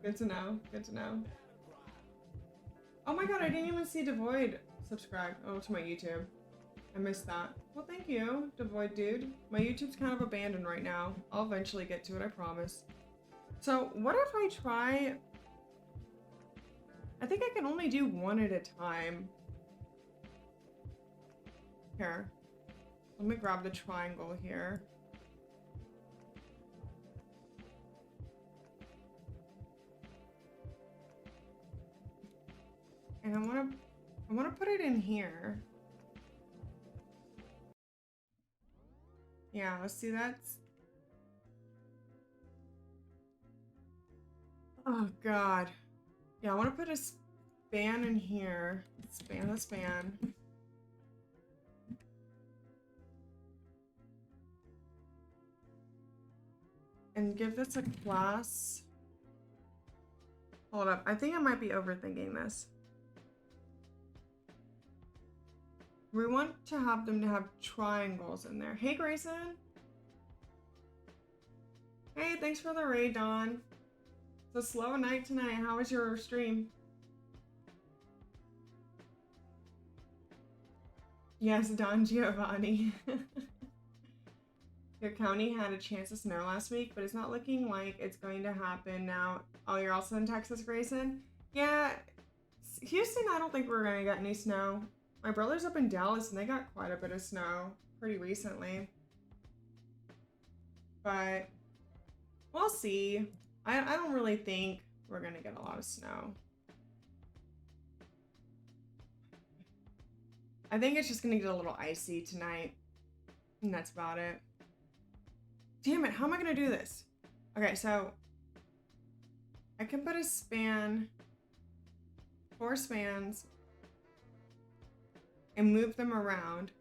Good to know. Good to know. Oh my god, I didn't even see Devoid subscribe. Oh, to my YouTube. I missed that. Well, thank you, Devoid dude. My YouTube's kind of abandoned right now. I'll eventually get to it, I promise. So, what if I try... I think I can only do one at a time. Here. Let me grab the triangle here. And I wanna put it in here. Yeah, let's see, that's... Oh god. Yeah, I wanna put a span in here. Span the span. And give this a class. Hold up, I think I might be overthinking this. We want to have them to have triangles in there. Hey, Grayson. Hey, thanks for the raid, Dawn. It's a slow night tonight. How was your stream? Yes, Don Giovanni. Your county had a chance of snow last week, but it's not looking like it's going to happen now. Oh, you're also in Texas, Grayson? Yeah, Houston, I don't think we're gonna get any snow. My brother's up in Dallas and they got quite a bit of snow pretty recently. But we'll see. I don't really think we're gonna get a lot of snow. I think it's just gonna get a little icy tonight. And that's about it. Damn it, how am I gonna do this? Okay, so I can put a span, 4 spans, and move them around.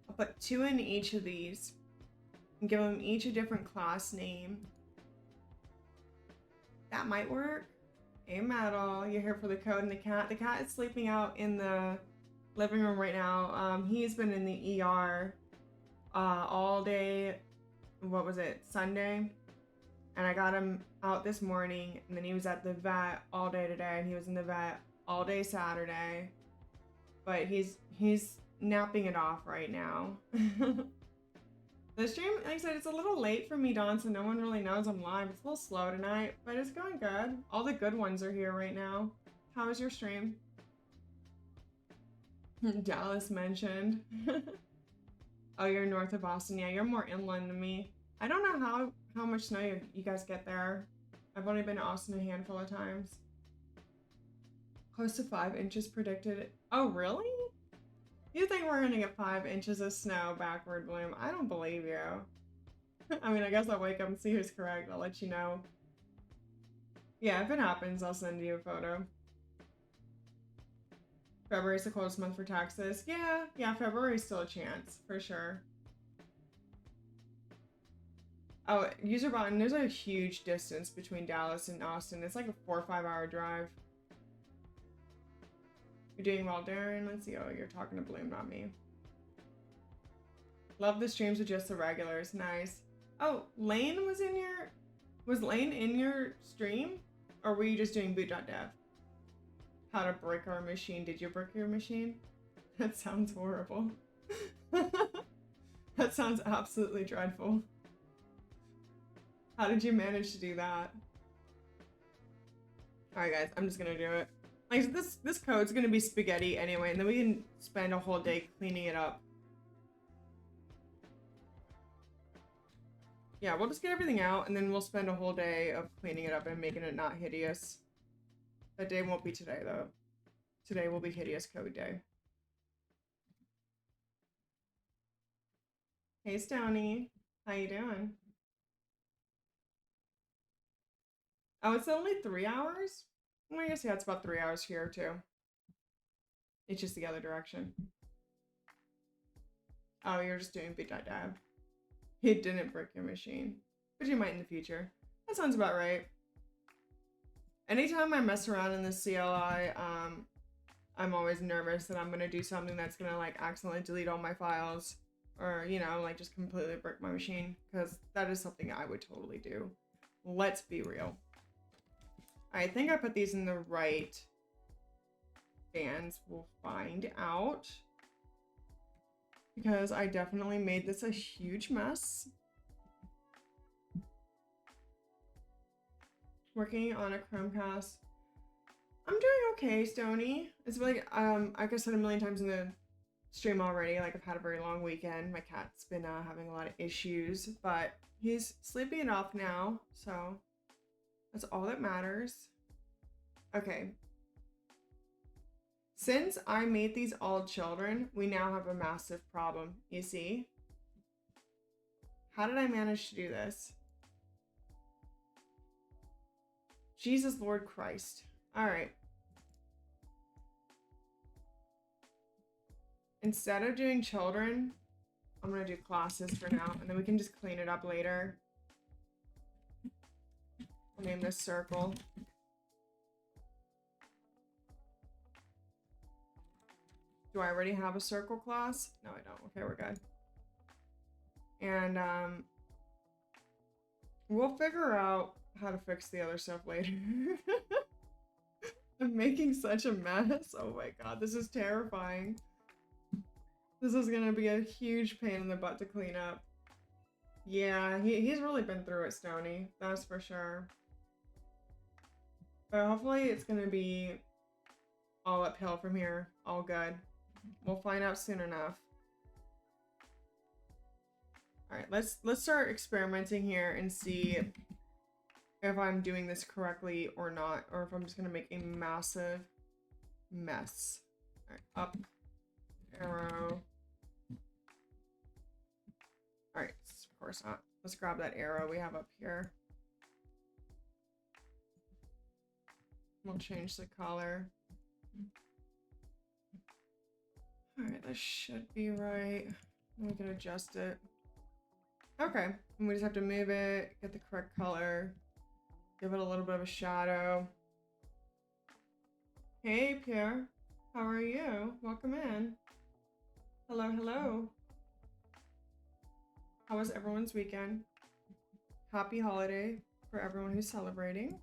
I'll put 2 in each of these and give them each a different class name. That might work. Hey, Metal, you're here for the code and the cat. The cat is sleeping out in the living room right now. He's been in the ER all day. What was it? Sunday? And I got him out this morning, and then he was at the vet all day today, and he was in the vet all day Saturday. But he's napping it off right now. The stream, like I said, it's a little late for me, Dawn, so no one really knows I'm live. It's a little slow tonight, but it's going good. All the good ones are here right now. How was your stream? Dallas mentioned. Oh, you're north of Boston. Yeah, you're more inland than me. I don't know how much snow you guys get there. I've only been to Austin a handful of times. Close to 5 inches predicted. Oh, really? You think we're gonna get 5 inches of snow backward bloom? I don't believe you. I mean, I guess I'll wake up and see who's correct. I'll let you know. Yeah, if it happens, I'll send you a photo. February's the coldest month for Texas. Yeah, February's still a chance, for sure. Oh, user bot, and there's a huge distance between Dallas and Austin. It's like a 4 or 5 hour drive. You're doing well, Darren. Let's see. Oh, you're talking to Bloom, not me. Love the streams with just the regulars. Nice. Oh, Lane was in your... Was Lane in your stream? Or were you just doing boot.dev? How to break our machine. Did you break your machine? That sounds horrible. That sounds absolutely dreadful. How did you manage to do that? Alright guys, I'm just gonna do it. Like this code's gonna be spaghetti anyway, and then we can spend a whole day cleaning it up. Yeah, we'll just get everything out and then we'll spend a whole day of cleaning it up and making it not hideous. That day won't be today though. Today will be hideous code day. Hey Stony, how you doing? Oh, it's only 3 hours? Well, I guess yeah, it's about 3 hours here too. It's just the other direction. Oh, you're just doing bit.dab. He didn't break your machine, but you might in the future. That sounds about right. Anytime I mess around in the CLI, I'm always nervous that I'm gonna do something that's gonna like accidentally delete all my files, or you know, like just completely break my machine, because that is something I would totally do. Let's be real. I think I put these in the right bands. We'll find out. Because I definitely made this a huge mess. Working on a Chromecast. I'm doing okay, Stony. It's like, like I said a million times in the stream already, like I've had a very long weekend. My cat's been having a lot of issues, but he's sleeping enough now, so that's all that matters. Okay. Since I made these all children, we now have a massive problem, you see? How did I manage to do this? Jesus Lord Christ. Alright. Instead of doing children, I'm gonna do classes for now, and then we can just clean it up later. I'll name this circle. Do I already have a circle class? No, I don't. Okay, we're good. And we'll figure out how to fix the other stuff later. I'm making such a mess. Oh my god, this is terrifying. This is gonna be a huge pain in the butt to clean up. Yeah, he's really been through it, Stony. That's for sure. But hopefully it's gonna be all uphill from here. All good. We'll find out soon enough. Alright, let's start experimenting here and see if I'm doing this correctly or not, or if I'm just gonna make a massive mess. Alright, up, arrow. Alright, of course not. Let's grab that arrow we have up here. We'll change the color. Alright, that should be right. We can adjust it. Okay, and we just have to move it, get the correct color, give it a little bit of a shadow. Hey, Pierre. How are you? Welcome in. Hello, hello. How was everyone's weekend? Happy holiday for everyone who's celebrating.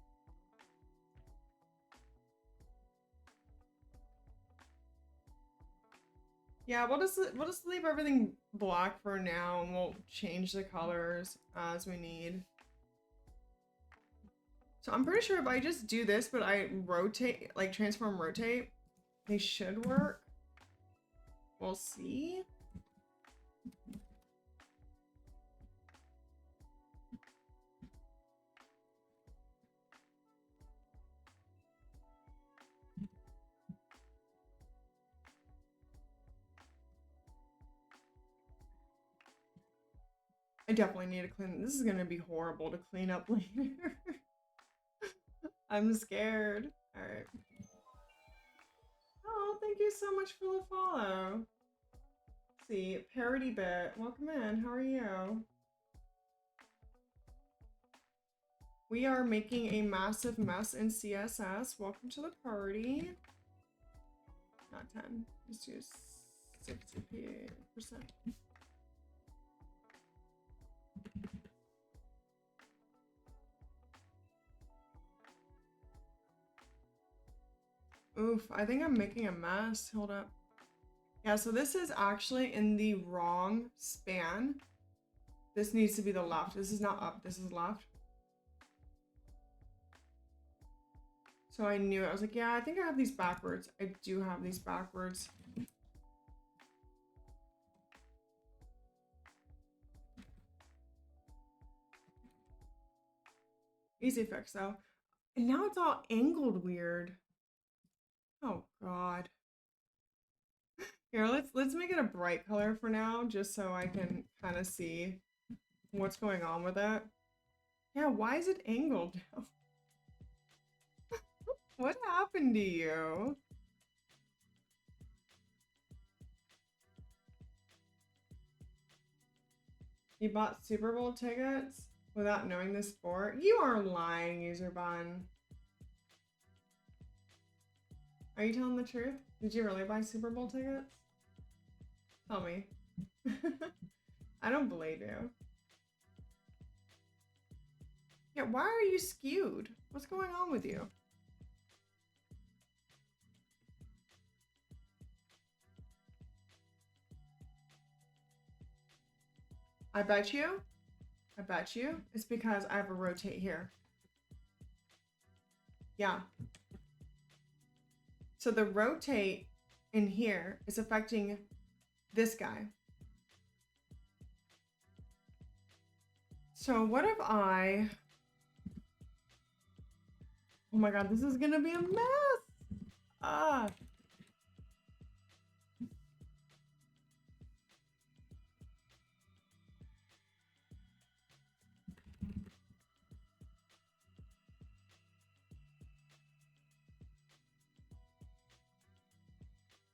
Yeah, we'll just leave everything black for now, and we'll change the colors as we need. So I'm pretty sure if I just do this, but I rotate, like transform rotate, they should work. We'll see. I definitely need to clean. This is gonna be horrible to clean up later. I'm scared. Alright. Oh, thank you so much for the follow. Let's see, Parody Bit. Welcome in. How are you? We are making a massive mess in CSS. Welcome to the party. Not 10. Let's do 60%. Oof, I think I'm making a mess. Hold up. Yeah, so this is actually in the wrong span. This needs to be the left. This is not up, this is left. So I knew it. I was like, yeah, I think I have these backwards. I do have these backwards. Easy fix though. And now it's all angled weird. Oh God. Here, let's make it a bright color for now, just so I can kind of see what's going on with it. Yeah, why is it angled now? What happened to you? You bought Super Bowl tickets without knowing the sport? You are lying, user bun. Are you telling the truth? Did you really buy Super Bowl tickets? Tell me. I don't believe you. Yeah, why are you skewed? What's going on with you? I bet you it's because I have a rotate here. Yeah. So the rotate in here is affecting this guy. So what if I... Oh my God, this is gonna be a mess. Ah.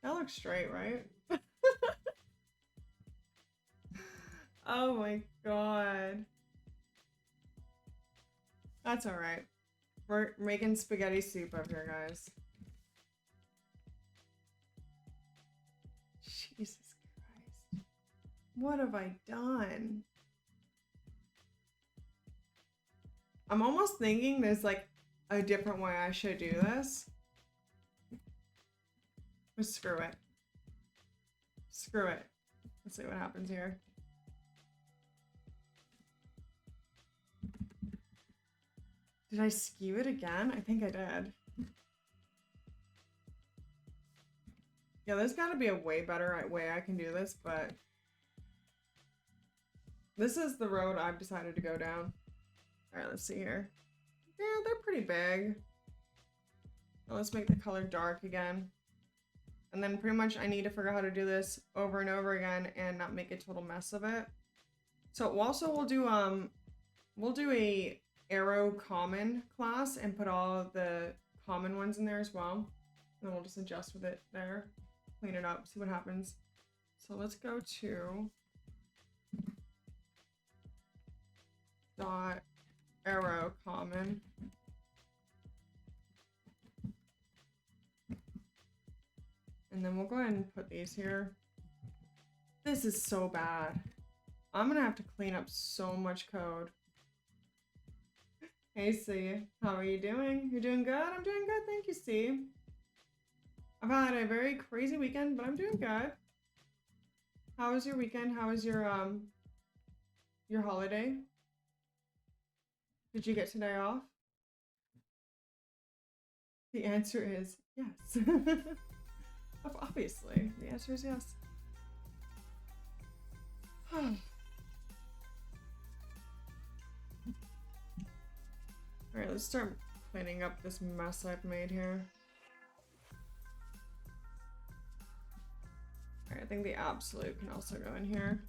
That looks straight, right? Oh my God. That's all right. We're making spaghetti soup up here, guys. Jesus Christ. What have I done? I'm almost thinking there's like a different way I should do this. But screw it. Screw it. Let's see what happens here. Did I skew it again? I think I did. Yeah, there's got to be a way better way I can do this, but this is the road I've decided to go down. All right, let's see here. Yeah, they're pretty big. Now let's make the color dark again. And then pretty much I need to figure out how to do this over and over again and not make a total mess of it. So also we'll do a arrow common class and put all the common ones in there as well. And then we'll just adjust with it there, clean it up, see what happens. So let's go to dot arrow common. And then we'll go ahead and put these here. This is so bad. I'm gonna have to clean up so much code. Hey C, how are you doing? You're doing good? I'm doing good, thank you C. I've had a very crazy weekend, but I'm doing good. How was your weekend? How was your holiday? Did you get today off? The answer is yes. Obviously, the answer is yes. Alright, let's start cleaning up this mess I've made here. Alright, I think the absolute can also go in here.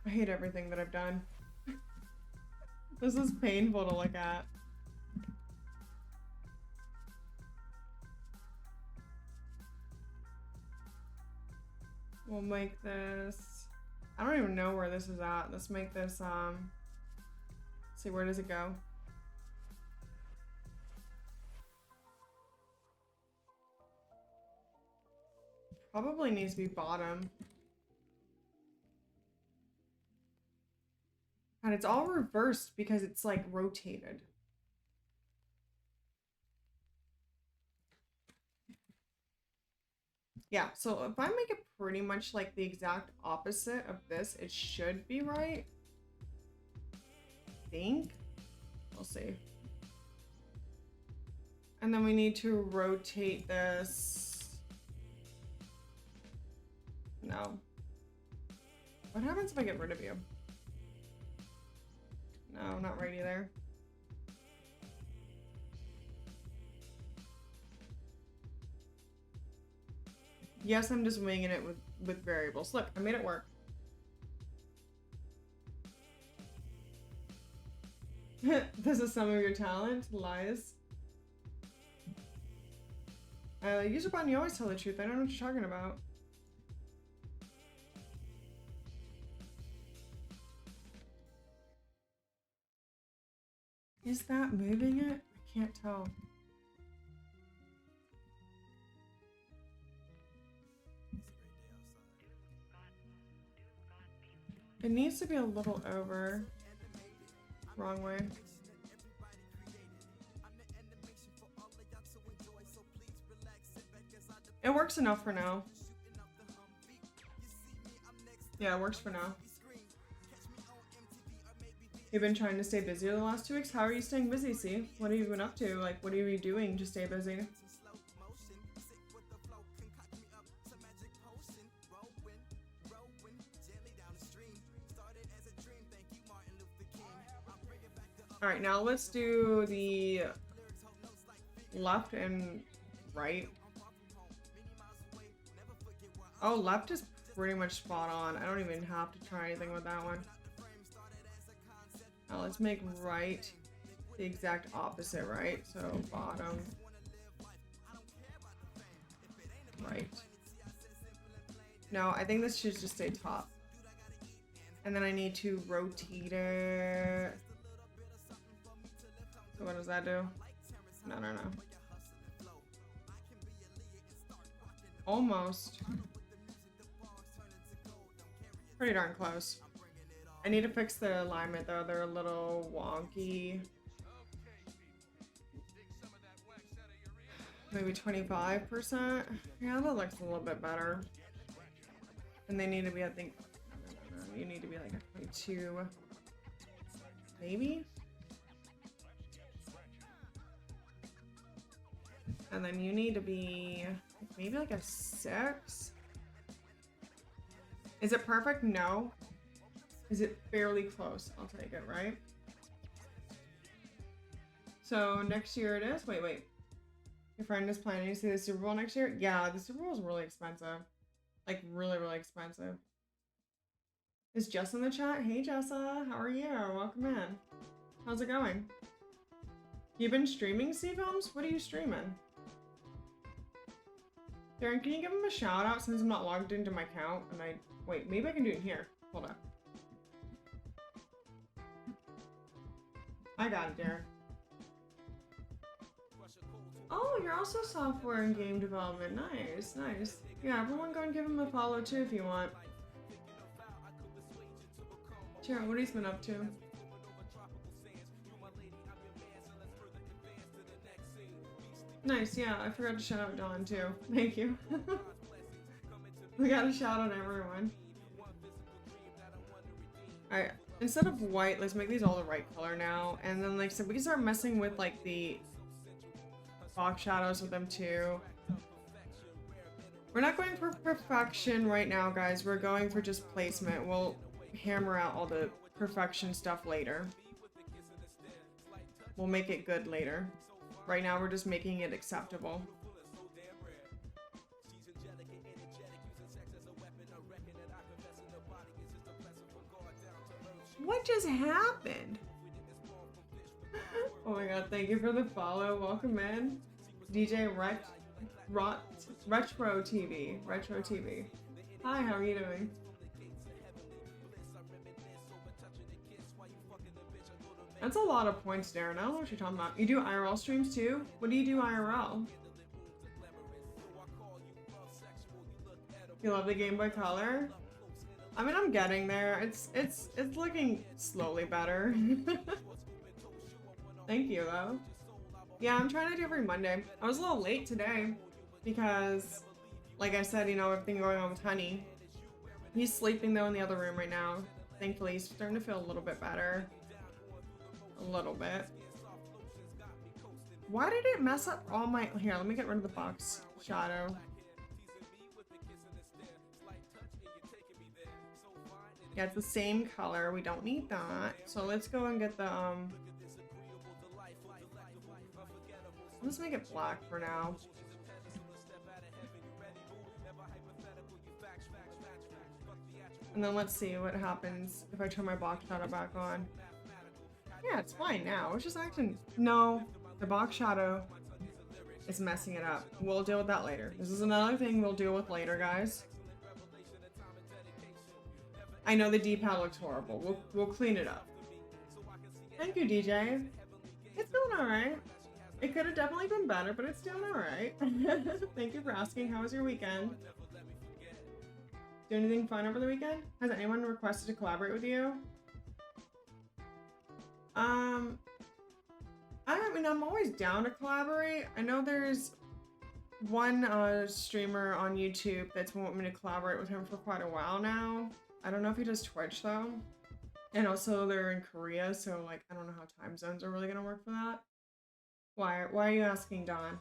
I hate everything that I've done. This is painful to look at. We'll make this... I don't even know where this is at. Let's make this, let's see, where does it go? Probably needs to be bottom. And it's all reversed because it's like rotated. Yeah, so if I make it pretty much like the exact opposite of this, it should be right. I think. We'll see. And then we need to rotate this. No. What happens if I get rid of you? No, not right either. Yes, I'm just winging it with variables. Look, I made it work. This is some of your talent. Lies. User button, you always tell the truth. I don't know what you're talking about. Is that moving it? I can't tell. It needs to be a little over. Wrong way. It works enough for now. Yeah, it works for now. You've been trying to stay busy the last 2 weeks? How are you staying busy, C? What have you been up to? Like, what are you doing to stay busy? Alright, now let's do the left and right. Oh, left is pretty much spot on. I don't even have to try anything with that one. Now let's make right the exact opposite, right? So bottom, right. No, I think this should just stay top. And then I need to rotate it. So what does that do? No. Almost. Pretty darn close. I need to fix the alignment though, they're a little wonky. Maybe 25%. Yeah, that looks a little bit better. And they need to be, I think, no, you need to be like a 22. Maybe? And then you need to be maybe like a 6. Is it perfect? No. Is it fairly close? I'll take it, right? So next year it is? Wait. Your friend is planning to see the Super Bowl next year? Yeah, the Super Bowl is really expensive. Like really, really expensive. Is Jess in the chat? Hey Jessa, how are you? Welcome in. How's it going? You've been streaming C-Films? What are you streaming? Darren, can you give him a shout out since I'm not logged into my account? And wait, maybe I can do it here. Hold on. I got it, Darren. Oh, you're also software and game development. Nice. Yeah, everyone go and give him a follow too if you want. Sure, what he's been up to. Nice, yeah, I forgot to shout out Dawn too. Thank you. We gotta shout out everyone. Alright, instead of white, let's make these all the right color now. And then like I said, we can start messing with like the box shadows with them too. We're not going for perfection right now, guys. We're going for just placement. We'll hammer out all the perfection stuff later. We'll make it good later. Right now, we're just making it acceptable. What just happened? Oh my god, thank you for the follow. Welcome in. DJ Retro TV. Hi, how are you doing? That's a lot of points, Darren. I don't know what you're talking about. You do IRL streams too? What do you do IRL? You love the Game Boy Color? I mean, I'm getting there. It's looking slowly better. Thank you, though. Yeah, I'm trying to do every Monday. I was a little late today because, like I said, you know, everything going on with Honey. He's sleeping, though, in the other room right now. Thankfully, he's starting to feel a little bit better. A little bit. Why did it mess up all my... Here, let me get rid of the box shadow. Yeah, it's the same color. We don't need that. So let's go and get the, let's make it black for now. And then let's see what happens if I turn my box shadow back on. Yeah, it's fine now. It's just acting... No, the box shadow is messing it up. We'll deal with that later. This is another thing we'll deal with later, guys. I know the D-pad looks horrible. We'll clean it up. Thank you, DJ. It's doing alright. It could have definitely been better, but it's doing alright. Thank you for asking. How was your weekend? Do anything fun over the weekend? Has anyone requested to collaborate with you? I mean, I'm always down to collaborate. I know there's one streamer on YouTube that's been wanting me to collaborate with him for quite a while now. I don't know if he does Twitch though. And also they're in Korea, so like I don't know how time zones are really gonna work for that. Why are you asking, Don?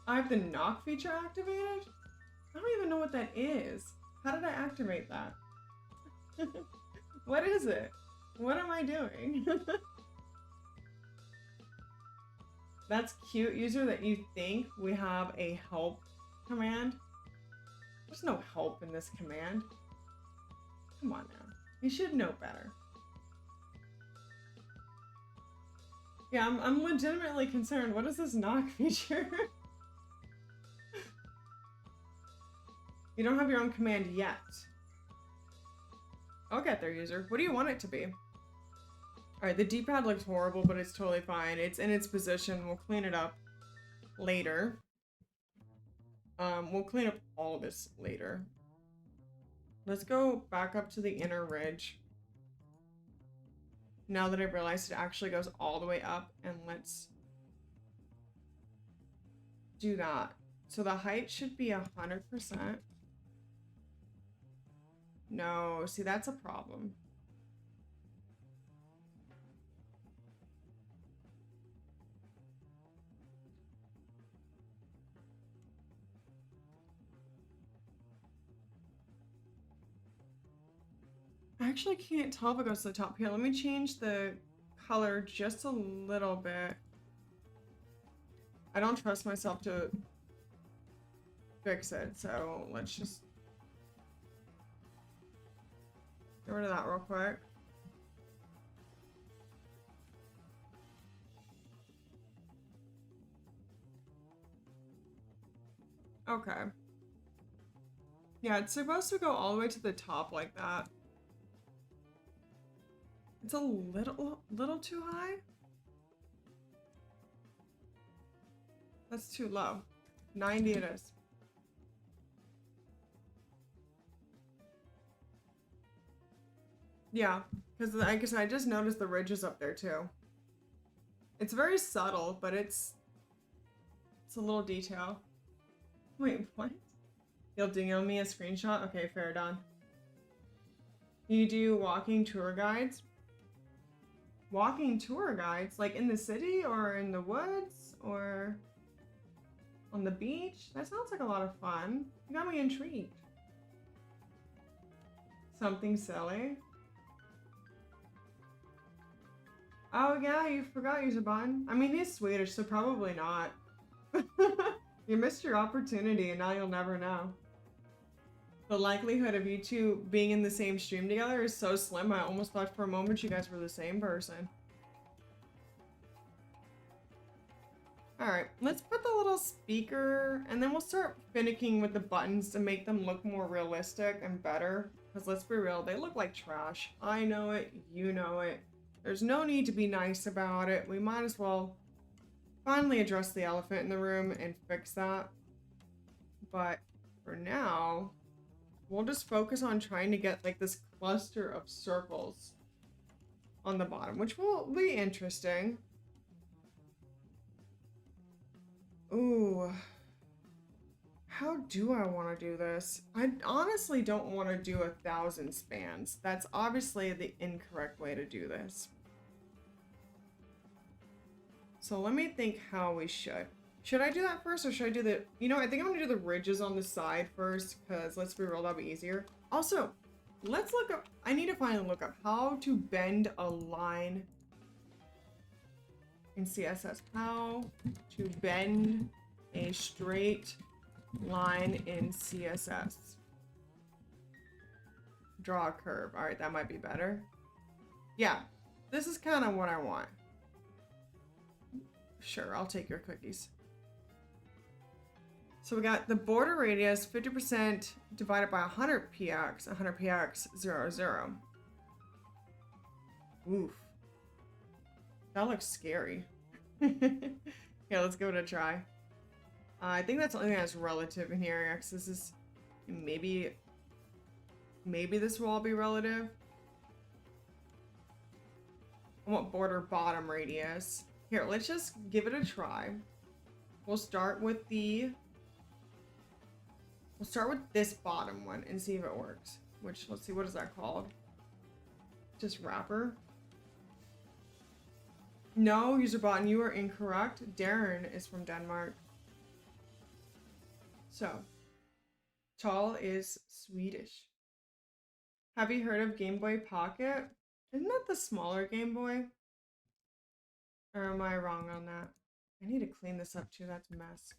I have the knock feature activated? I don't even know what that is. How did I activate that? What is it? What am I doing? That's cute, user, that you think we have a help command. There's no help in this command. Come on now. You should know better. Yeah, I'm legitimately concerned. What is this knock feature? You don't have your own command yet. I'll get there, user. What do you want it to be? Alright, the D-pad looks horrible, but it's totally fine. It's in its position. We'll clean it up later. We'll clean up all this later. Let's go back up to the inner ridge. Now that I've realized it actually goes all the way up, and let's do that. So the height should be 100%. No, see, that's a problem. I actually can't tell if it goes to the top. Here, let me change the color just a little bit. I don't trust myself to fix it, so let's just get rid of that real quick. Okay. Yeah, it's supposed to go all the way to the top like that. It's a little too high. That's too low. 90 it is. Yeah, because I guess I just noticed the ridges up there too. It's very subtle, but it's a little detail. Wait, what? You'll dingo me a screenshot? Okay, fair, Don. You do walking tour guides? Walking tour guides? Like in the city or in the woods or on the beach? That sounds like a lot of fun. You got me intrigued. Something silly. Oh yeah, you forgot Yuzabun. I mean, he's Swedish, so probably not. You missed your opportunity and now you'll never know. The likelihood of you two being in the same stream together is so slim, I almost thought for a moment you guys were the same person. Alright, let's put the little speaker, and then we'll start finicking with the buttons to make them look more realistic and better. Because let's be real, they look like trash. I know it, you know it. There's no need to be nice about it. We might as well finally address the elephant in the room and fix that. But for now, we'll just focus on trying to get like this cluster of circles on the bottom, which will be interesting. Ooh. How do I want to do this? I honestly don't want to do 1,000 spans. That's obviously the incorrect way to do this. So let me think how we should. Should I do that first or should I do the... You know, I think I'm going to do the ridges on the side first because let's be real, that'll be easier. Also, let's look up... I need to finally look up how to bend a line in CSS. How to bend a straight line in CSS. Draw a curve. All right, that might be better. Yeah, this is kind of what I want. Sure, I'll take your cookies. So we got the border radius 50% divided by 100 px, 100 px, 0, 0. Oof. That looks scary. Yeah, let's give it a try. I think that's the only thing that's relative in here. Because this is maybe this will all be relative. I want border bottom radius. Here, let's just give it a try. We'll start with this bottom one and see if it works. Which, let's see, what is that called? Just wrapper. No, user bot, you are incorrect. Darren is from Denmark. So, Tall is Swedish. Have you heard of Game Boy Pocket? Isn't that the smaller Game Boy? Or am I wrong on that? I need to clean this up too, that's a mess.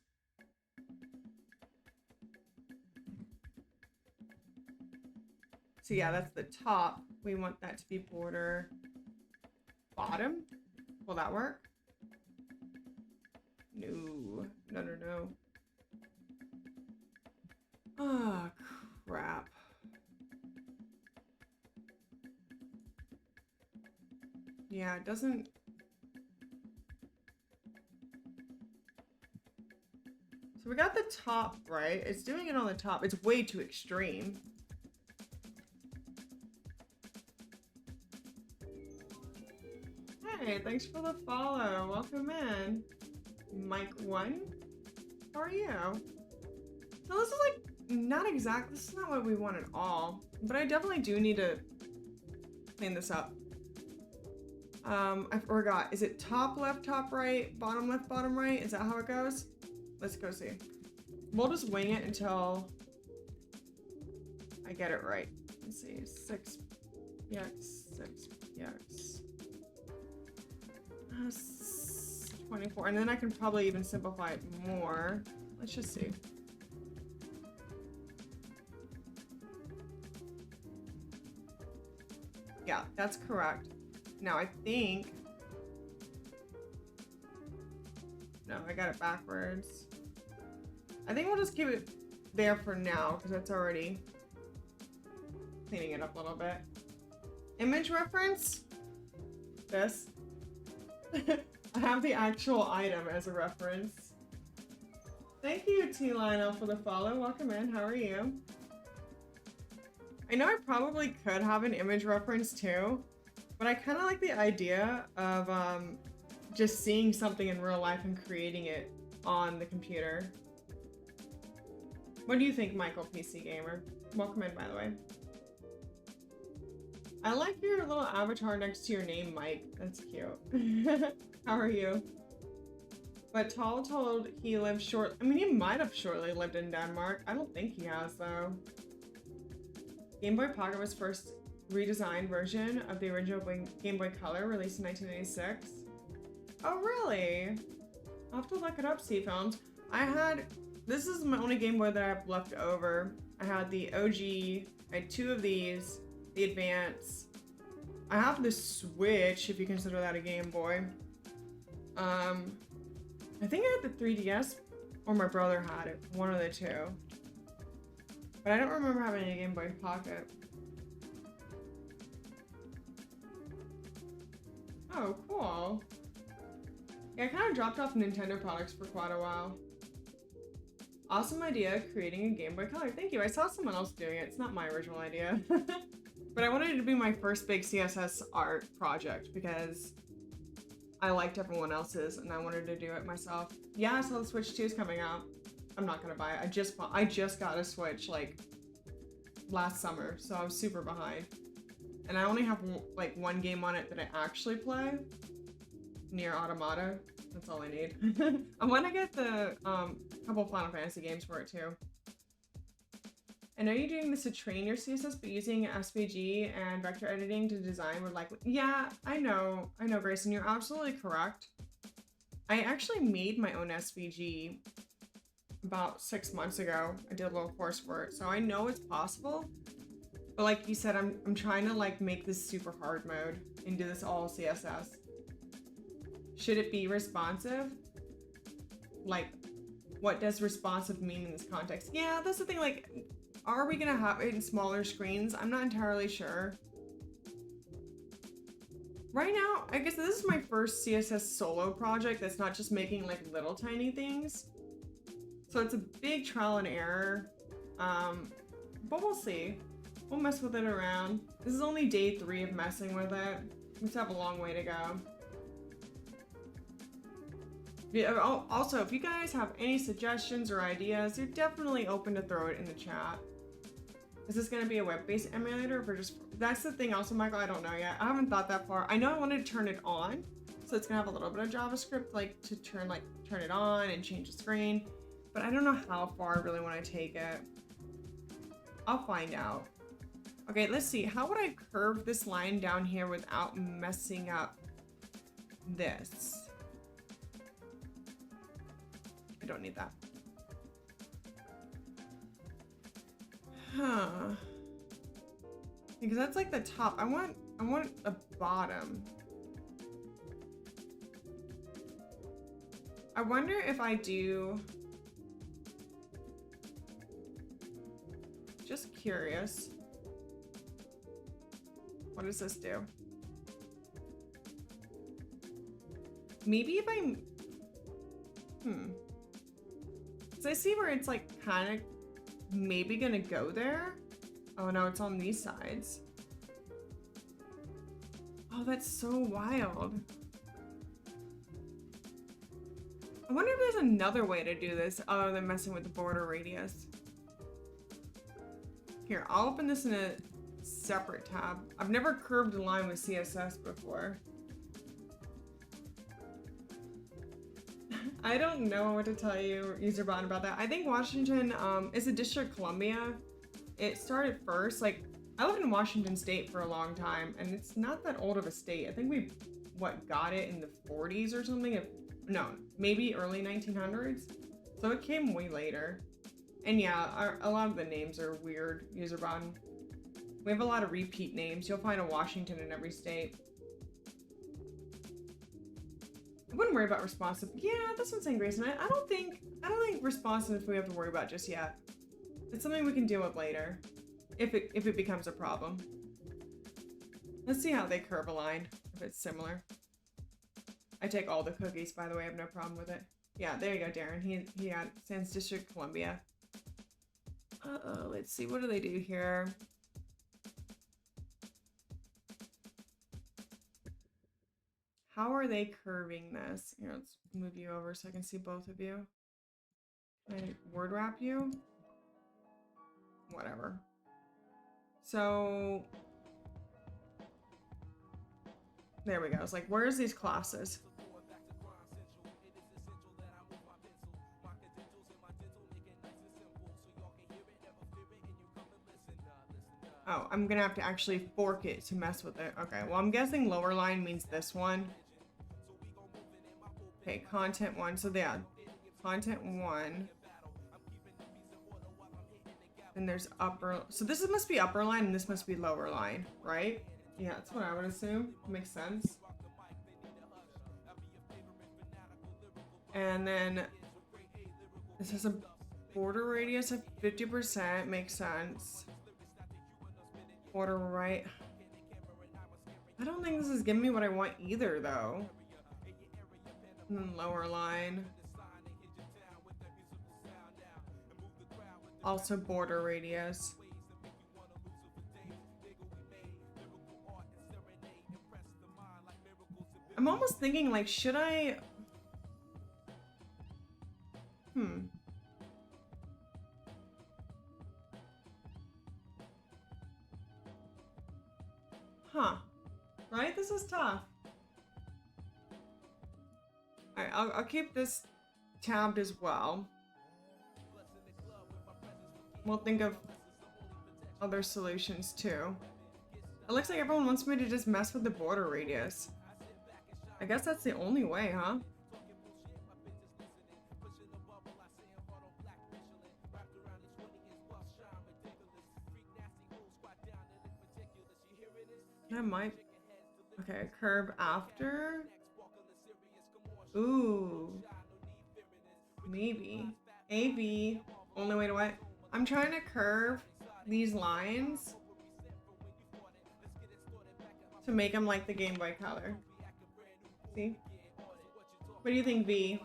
So yeah, that's the top. We want that to be border bottom. Will that work? No. No, no, no. Oh, crap. Yeah, it doesn't... So we got the top right. It's doing it on the top. It's way too extreme. Hey, thanks for the follow. Welcome in. Mike1. How are you? So this is like not exact. This is not what we want at all. But I definitely do need to clean this up. I forgot. Is it top left, top right, bottom left, bottom right? Is that how it goes? Let's go see. We'll just wing it until I get it right. Let's see. 6 px, 6 px. 24. And then I can probably even simplify it more. Let's just see. Yeah, that's correct. Now I think... No, I got it backwards. I think we'll just keep it there for now because that's already cleaning it up a little bit. Image reference? This. I have the actual item as a reference. Thank you, T. Lionel, for the follow. Welcome in. How are you? I know I probably could have an image reference too, but I kind of like the idea of just seeing something in real life and creating it on the computer. What do you think, Michael PC Gamer? Welcome in, by the way. I like your little avatar next to your name, Mike. That's cute. How are you? But Tall told he lived short. I mean, he might have shortly lived in Denmark. I don't think he has, though. Game Boy Pocket was first redesigned version of the original Game Boy Color, released in 1986. Oh, really? I'll have to look it up, C-Films. This is my only Game Boy that I have left over. I had the OG, I had 2 of these, the Advance. I have the Switch, if you consider that a Game Boy. I think I had the 3DS, or my brother had it, one of the two. But I don't remember having a Game Boy Pocket. Oh, cool. Yeah, I kind of dropped off Nintendo products for quite a while. Awesome idea, creating a Game Boy Color. Thank you. I saw someone else doing it. It's not my original idea. But I wanted it to be my first big CSS art project because I liked everyone else's and I wanted to do it myself. Yeah, I saw the Switch 2 is coming out. I'm not gonna buy it. I just got a Switch like last summer, so I was super behind. And I only have like one game on it that I actually play. Near Automata. That's all I need. I want to get the couple Final Fantasy games for it too. I know you're doing this to train your CSS, but using SVG and vector editing to design would likely... Yeah, I know, Grayson, you're absolutely correct. I actually made my own SVG about 6 months ago. I did a little course for it, so I know it's possible. But like you said, I'm trying to like make this super hard mode and do this all CSS. Should it be responsive? Like, what does responsive mean in this context? Yeah, that's the thing, like, are we gonna have it in smaller screens? I'm not entirely sure. Right now, I guess this is my first CSS solo project that's not just making like little tiny things. So it's a big trial and error. But we'll see. We'll mess with it around. This is only day 3 of messing with it. We still have a long way to go. Yeah, also, if you guys have any suggestions or ideas, you're definitely open to throw it in the chat. Is this going to be a web-based emulator or just... That's the thing also, Michael, I don't know yet. I haven't thought that far. I know I wanted to turn it on, so it's going to have a little bit of JavaScript, like, to turn it on and change the screen. But I don't know how far I really want to take it. I'll find out. Okay, let's see. How would I curve this line down here without messing up this? I don't need that. Huh. Because that's like the top. I want a bottom. I wonder if I do... Just curious. What does this do? Maybe if I'm... So I see where it's like kind of maybe gonna go there. Oh no, it's on these sides. Oh, that's so wild. I wonder if there's another way to do this other than messing with the border radius. Here, I'll open this in a separate tab. I've never curved a line with CSS before. I don't know what to tell you, Userbot, about that. I think Washington is a District of Columbia. It started first. Like, I lived in Washington State for a long time, and it's not that old of a state. I think we, got it in the 40s or something? No, maybe early 1900s. So it came way later. And yeah, a lot of the names are weird, Userbot. We have a lot of repeat names. You'll find a Washington in every state. I wouldn't worry about responsive. Yeah, that's what I'm saying, Grayson. I don't think responsive we have to worry about just yet. It's something we can deal with later, if it becomes a problem. Let's see how they curve a line, if it's similar. I take all the cookies, by the way. I have no problem with it. Yeah, there you go, Darren. He stands District of Columbia. Uh-oh, let's see. What do they do here? How are they curving this? Here, let's move you over so I can see both of you. Can I word wrap you? Whatever. So, there we go. It's like, where's these classes? Oh, I'm gonna have to actually fork it to mess with it. Okay, well, I'm guessing lower line means this one. Okay, content 1. So yeah, content 1. And there's upper. So this must be upper line and this must be lower line, right? Yeah, that's what I would assume. Makes sense. And then this has a border radius of 50%. Makes sense. Border right. I don't think this is giving me what I want either, though. And then lower line. Also border radius. I'm almost thinking like, should I... Huh. Right? This is tough. Alright, I'll keep this tabbed as well. We'll think of other solutions too. It looks like everyone wants me to just mess with the border radius. I guess that's the only way, huh? That might... Okay, curve after? Ooh. Maybe. AB. Only way to what? I'm trying to curve these lines to make them like the Game Boy color. See? What do you think, V?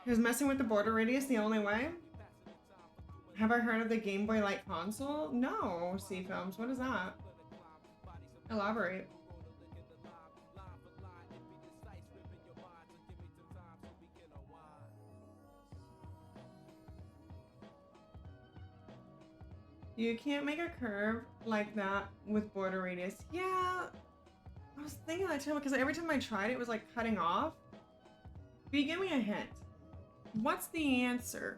Is messing with the border radius the only way? Have I heard of the Game Boy Light console? No, C-Films. What is that? Elaborate. You can't make a curve like that with border radius. Yeah, I was thinking that too because every time I tried it was like cutting off. But you give me a hint. What's the answer?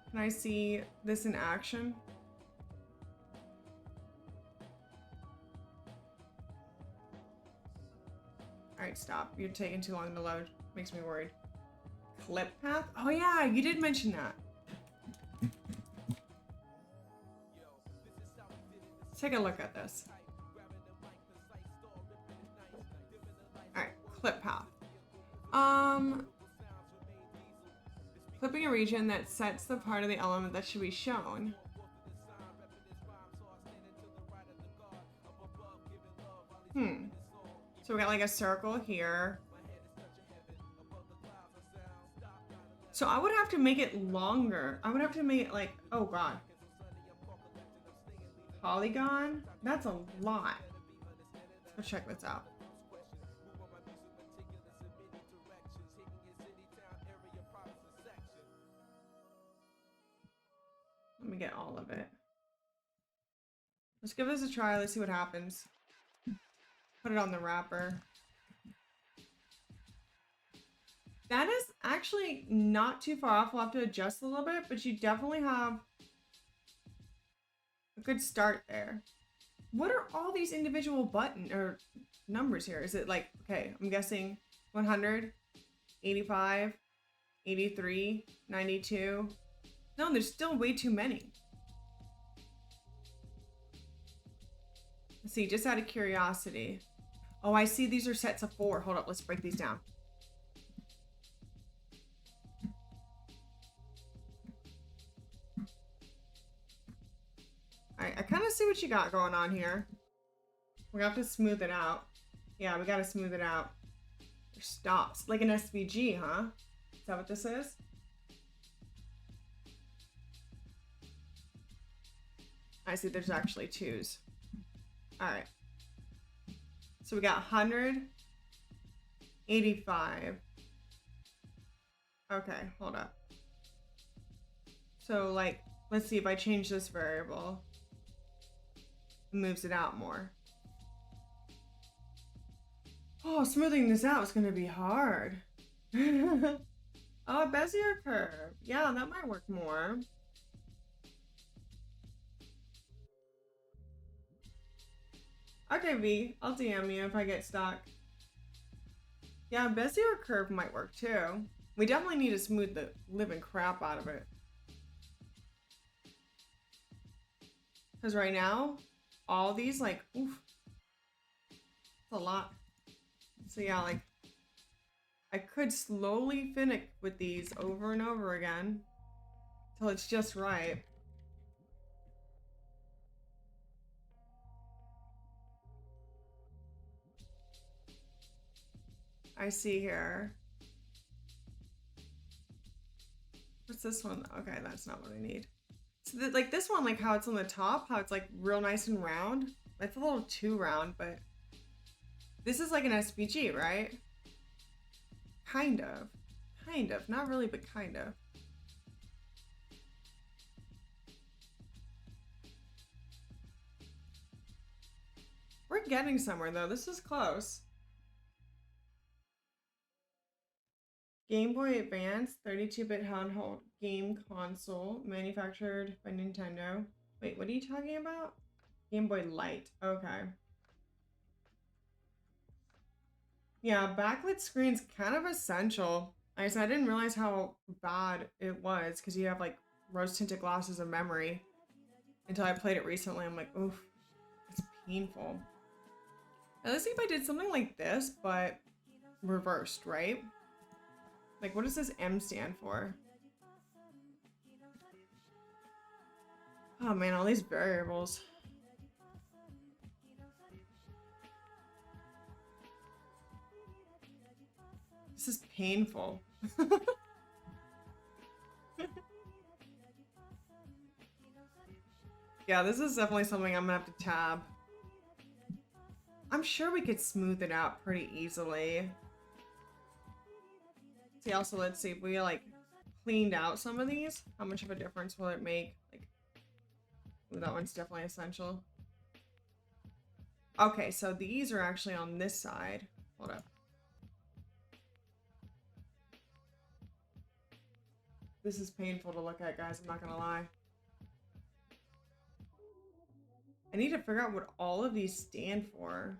Can I see this in action? Alright, stop. You're taking too long to load. Makes me worried. Clip path? Oh yeah, you did mention that. Let's take a look at this. Alright, clip path. Clipping a region that sets the part of the element that should be shown. So we got like a circle here. So I would have to make it longer. I would have to make it like, oh god. Polygon? That's a lot. Let's go check this out. Let me get all of it. Let's give this a try. Let's see what happens. Put it on the wrapper. That is actually not too far off. We'll have to adjust a little bit, but you definitely have a good start there. What are all these individual button or numbers here? Is it like, okay, I'm guessing 100, 85, 83, 92. No, there's still way too many. Let's see, just out of curiosity. Oh, I see these are sets of 4. Hold up, let's break these down. Alright, I kind of see what you got going on here. We have to smooth it out. Yeah, we gotta smooth it out. There's stops. Like an SVG, huh? Is that what this is? I see there's actually 2s. Alright. So we got 100, 85. Okay, hold up. So like, let's see if I change this variable. It moves it out more. Oh, smoothing this out is gonna be hard. Oh, a Bezier curve. Yeah, that might work more. Okay, V, I'll DM you if I get stuck. Yeah, Bezier curve might work too. We definitely need to smooth the living crap out of it. Because right now, all these, like, oof, it's a lot. So yeah, like, I could slowly finick with these over and over again. Till it's just right. I see here. What's this one? Okay, that's not what I need. So like this one, like how it's on the top, how it's like real nice and round. It's a little too round, but this is like an SVG, right? Kind of. Kind of. Not really, but kind of. We're getting somewhere though. This is close. Game Boy Advance, 32-bit handheld game console, manufactured by Nintendo. Wait, what are you talking about? Game Boy Light. Okay. Yeah, backlit screen's kind of essential. I guess I didn't realize how bad it was because you have like rose-tinted glasses of memory. Until I played it recently, I'm like, oof, it's painful. Now let's see if I did something like this, but reversed, right? Like, what does this M stand for? Oh man, all these variables. This is painful. Yeah, this is definitely something I'm gonna have to tab. I'm sure we could smooth it out pretty easily. See, also, let's see if we like cleaned out some of these. How much of a difference will it make? Like, ooh, that one's definitely essential. Okay, so these are actually on this side. Hold up. This is painful to look at, guys. I'm not gonna lie. I need to figure out what all of these stand for.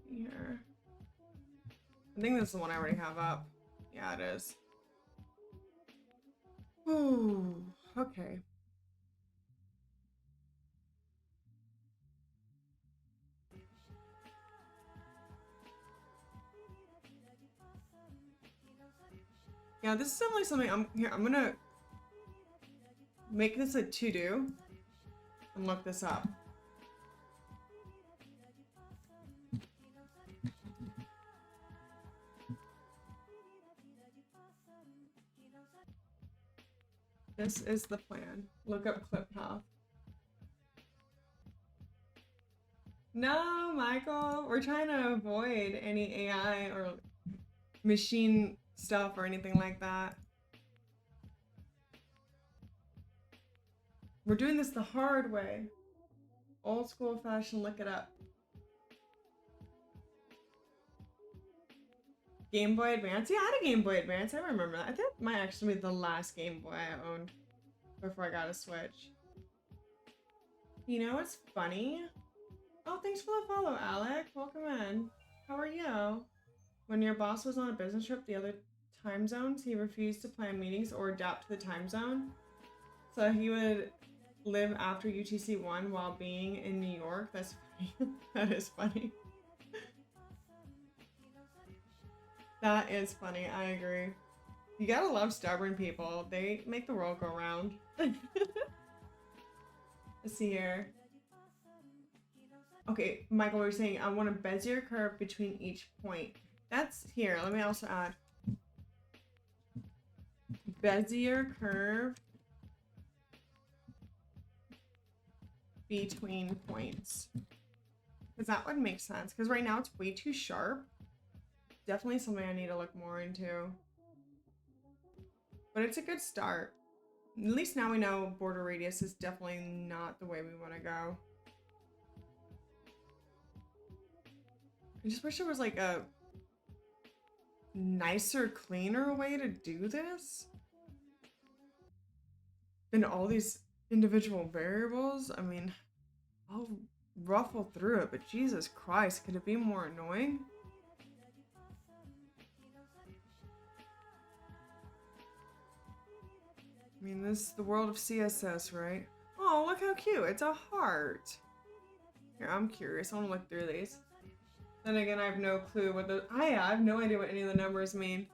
Here. I think this is the one I already have up. Yeah, it is. Ooh, okay. Yeah, this is definitely something I'm gonna make this a to-do and look this up. This is the plan. Look up clip path. No, Michael, we're trying to avoid any AI or machine stuff or anything like that. We're doing this the hard way. Old school fashion, look it up. Game Boy Advance? Yeah, I had a Game Boy Advance. I remember that. I think that might actually be the last Game Boy I owned before I got a Switch. You know what's funny? Oh, thanks for the follow, Alec. Welcome in. How are you? When your boss was on a business trip the other time zones, he refused to plan meetings or adapt to the time zone. So he would live after UTC1 while being in New York. That's funny. That is funny. That is funny. I agree. You gotta love stubborn people. They make the world go round. Let's see here. Okay, Michael, we were saying I want a Bezier curve between each point. That's here. Let me also add Bezier curve between points. Because that would make sense. Because right now it's way too sharp. Definitely something I need to look more into. But it's a good start. At least now we know border radius is definitely not the way we want to go. I just wish there was like a nicer, cleaner way to do this than all these individual variables. I mean, I'll ruffle through it, but Jesus Christ, could it be more annoying? I mean, this is the world of CSS, right? Oh, look how cute. It's a heart. Here, I'm curious. I want to look through these. Then again, I have no clue what the... I have no idea what any of the numbers mean.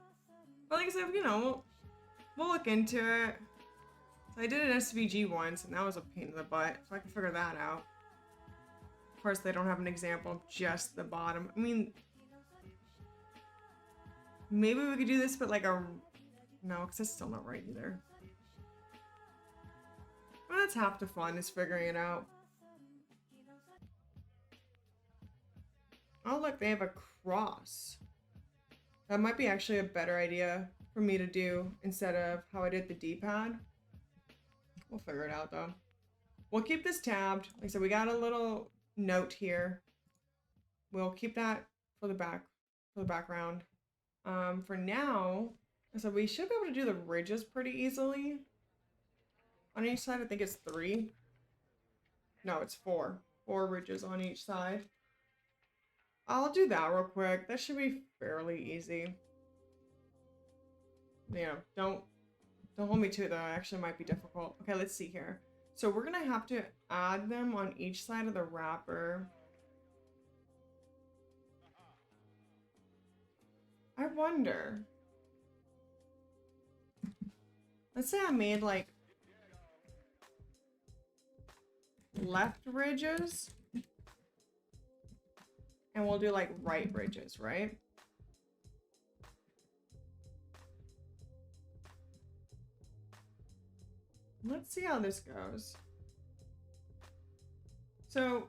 But like I said, you know, we'll look into it. So I did an SVG once, and that was a pain in the butt, so I can figure that out. Of course, they don't have an example of just the bottom. I mean, maybe we could do this, but like a... No, because that's still not right either. Well, that's half the fun, is figuring it out. Oh, look, they have a cross. That might be actually a better idea for me to do instead of how I did the D-pad. We'll figure it out, though. We'll keep this tabbed. Like I said, we got a little note here. We'll keep that for the background. For now, so we should be able to do the ridges pretty easily. On each side, I think it's 3. No, it's 4. 4 ridges on each side. I'll do that real quick. That should be fairly easy. Yeah, don't hold me to it though. It actually might be difficult. Okay, let's see here. So we're gonna have to add them on each side of the wrapper. I wonder. Let's say I made like left ridges. And we'll do like right ridges, right? Let's see how this goes. So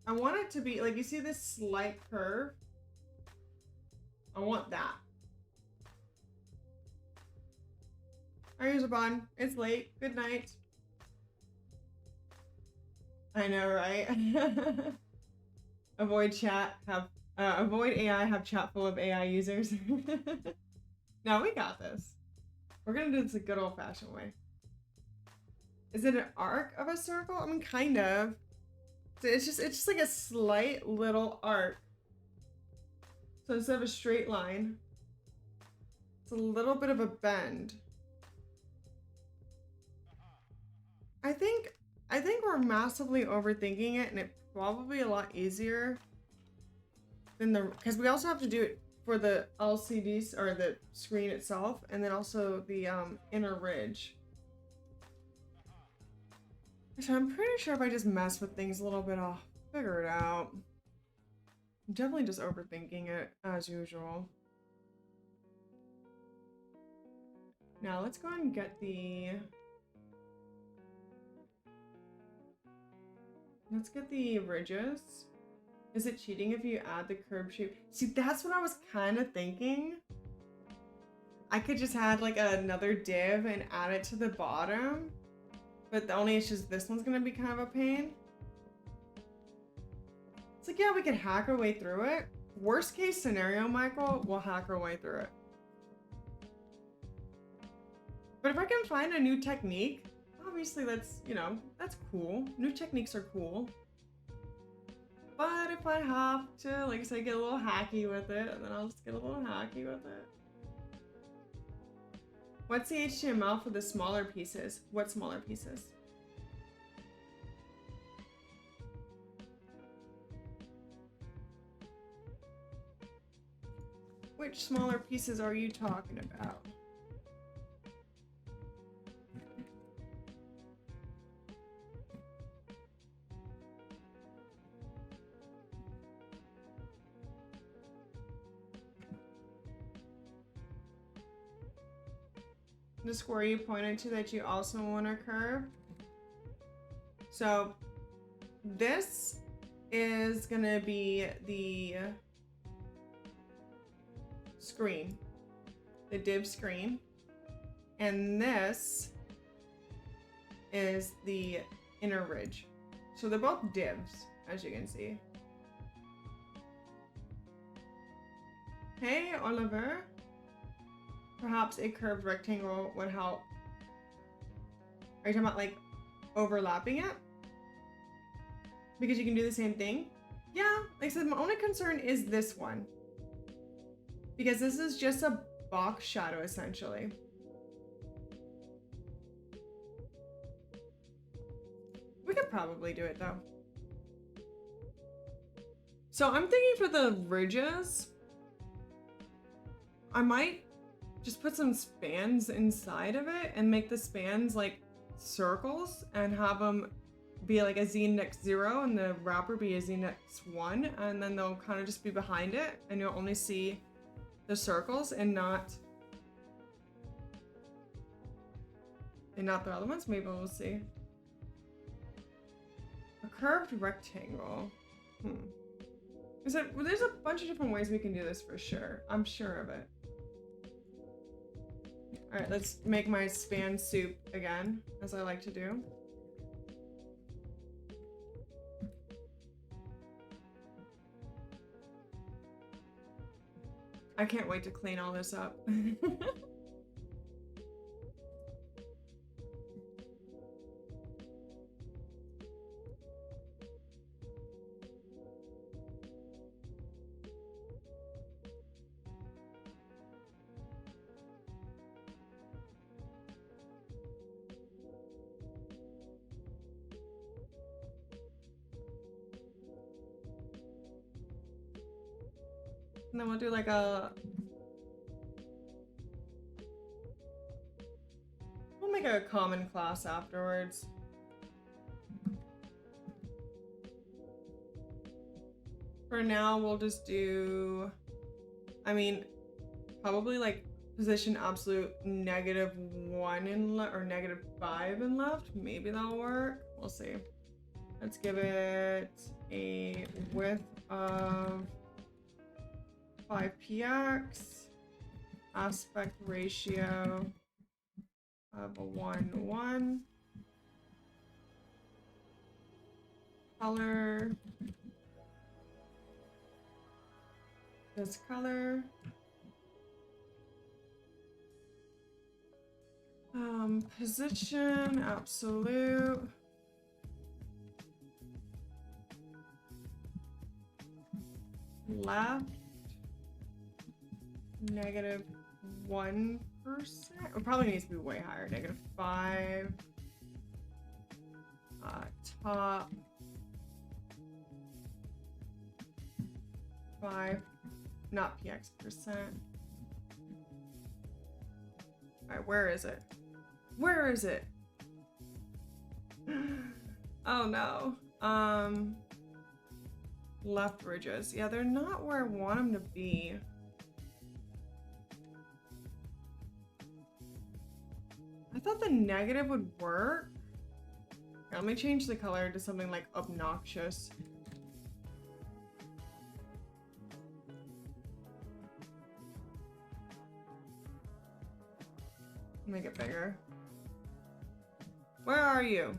I want it to be like, you see this slight curve? I want that. Alright, here's a bun. It's late. Good night. I know, right? Avoid AI, have chat full of AI users. No, we got this. We're gonna do this a good old-fashioned way. Is it an arc of a circle? I mean, kind of. So it's just like a slight little arc. So instead of a straight line, it's a little bit of a bend. I think we're massively overthinking it, and it's probably a lot easier than because we also have to do it for the LCDs or the screen itself, and then also the inner ridge. So I'm pretty sure if I just mess with things a little bit, I'll figure it out. I'm definitely just overthinking it as usual. Now let's go ahead and get the... Let's get the ridges. Is it cheating if you add the curb shape? See, that's what I was kind of thinking. I could just add like another div and add it to the bottom. But the only issue is this one's gonna be kind of a pain. It's like, yeah, we could hack our way through it. Worst case scenario, Michael, we'll hack our way through it. But if I can find a new technique, obviously that's, you know, that's cool. New techniques are cool. But if I have to, like I said, get a little hacky with it, then I'll just get a little hacky with it. What's the HTML for the smaller pieces? What smaller pieces? Which smaller pieces are you talking about? The square you pointed to that you also want to curve. So this is gonna be the screen, the div screen, and this is the inner ridge. So they're both divs, as you can see. Hey, Oliver. Perhaps a curved rectangle would help. Are you talking about like overlapping it? Because you can do the same thing? Yeah, like I said, my only concern is this one. Because this is just a box shadow essentially. We could probably do it though. So I'm thinking for the ridges, I might just put some spans inside of it and make the spans like circles and have them be like a Z index 0 and the wrapper be a Z index 1, and then they'll kind of just be behind it and you'll only see the circles and not the other ones. Maybe we'll see. A curved rectangle. There's a bunch of different ways we can do this for sure. I'm sure of it. All right, let's make my span soup again, as I like to do. I can't wait to clean all this up. And then we'll do like we'll make a common class afterwards. For now, we'll just do, I mean, probably like position absolute -1 in left or -5 in left. Maybe that'll work. We'll see. Let's give it a width of 5px, aspect ratio of a 1:1, color, this color, position absolute, left, -1%. It probably needs to be way higher. -5. Top 5, not px%. All right, where is it? Where is it? Oh no. Left ridges. Yeah, they're not where I want them to be. I thought the negative would work. Here, let me change the color to something like obnoxious. Make it bigger. Where are you?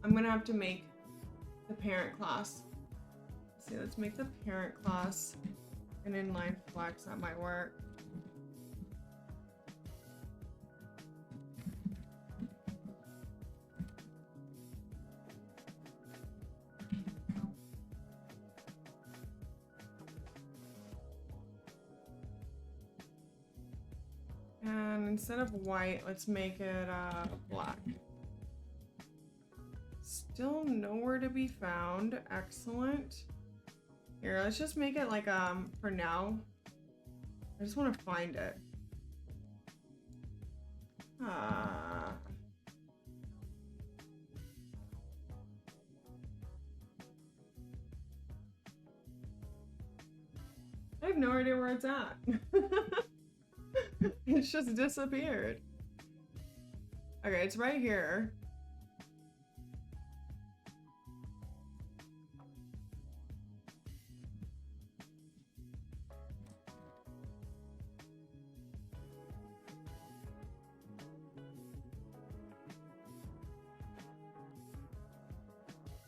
I'm gonna have to make the parent class. Let's see, let's make the parent class an inline flex. That might work. And instead of white, let's make it black. Still nowhere to be found. Excellent. Here, let's just make it like, for now, I just want to find it. I have no idea where it's at. It's just disappeared. Okay, it's right here.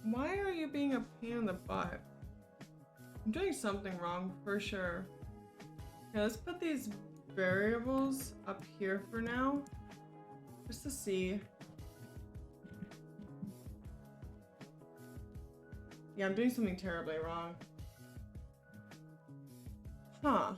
Why are you being a pain in the butt? I'm doing something wrong for sure. Okay, let's put these variables up here for now, just to see. Yeah, I'm doing something terribly wrong. Huh.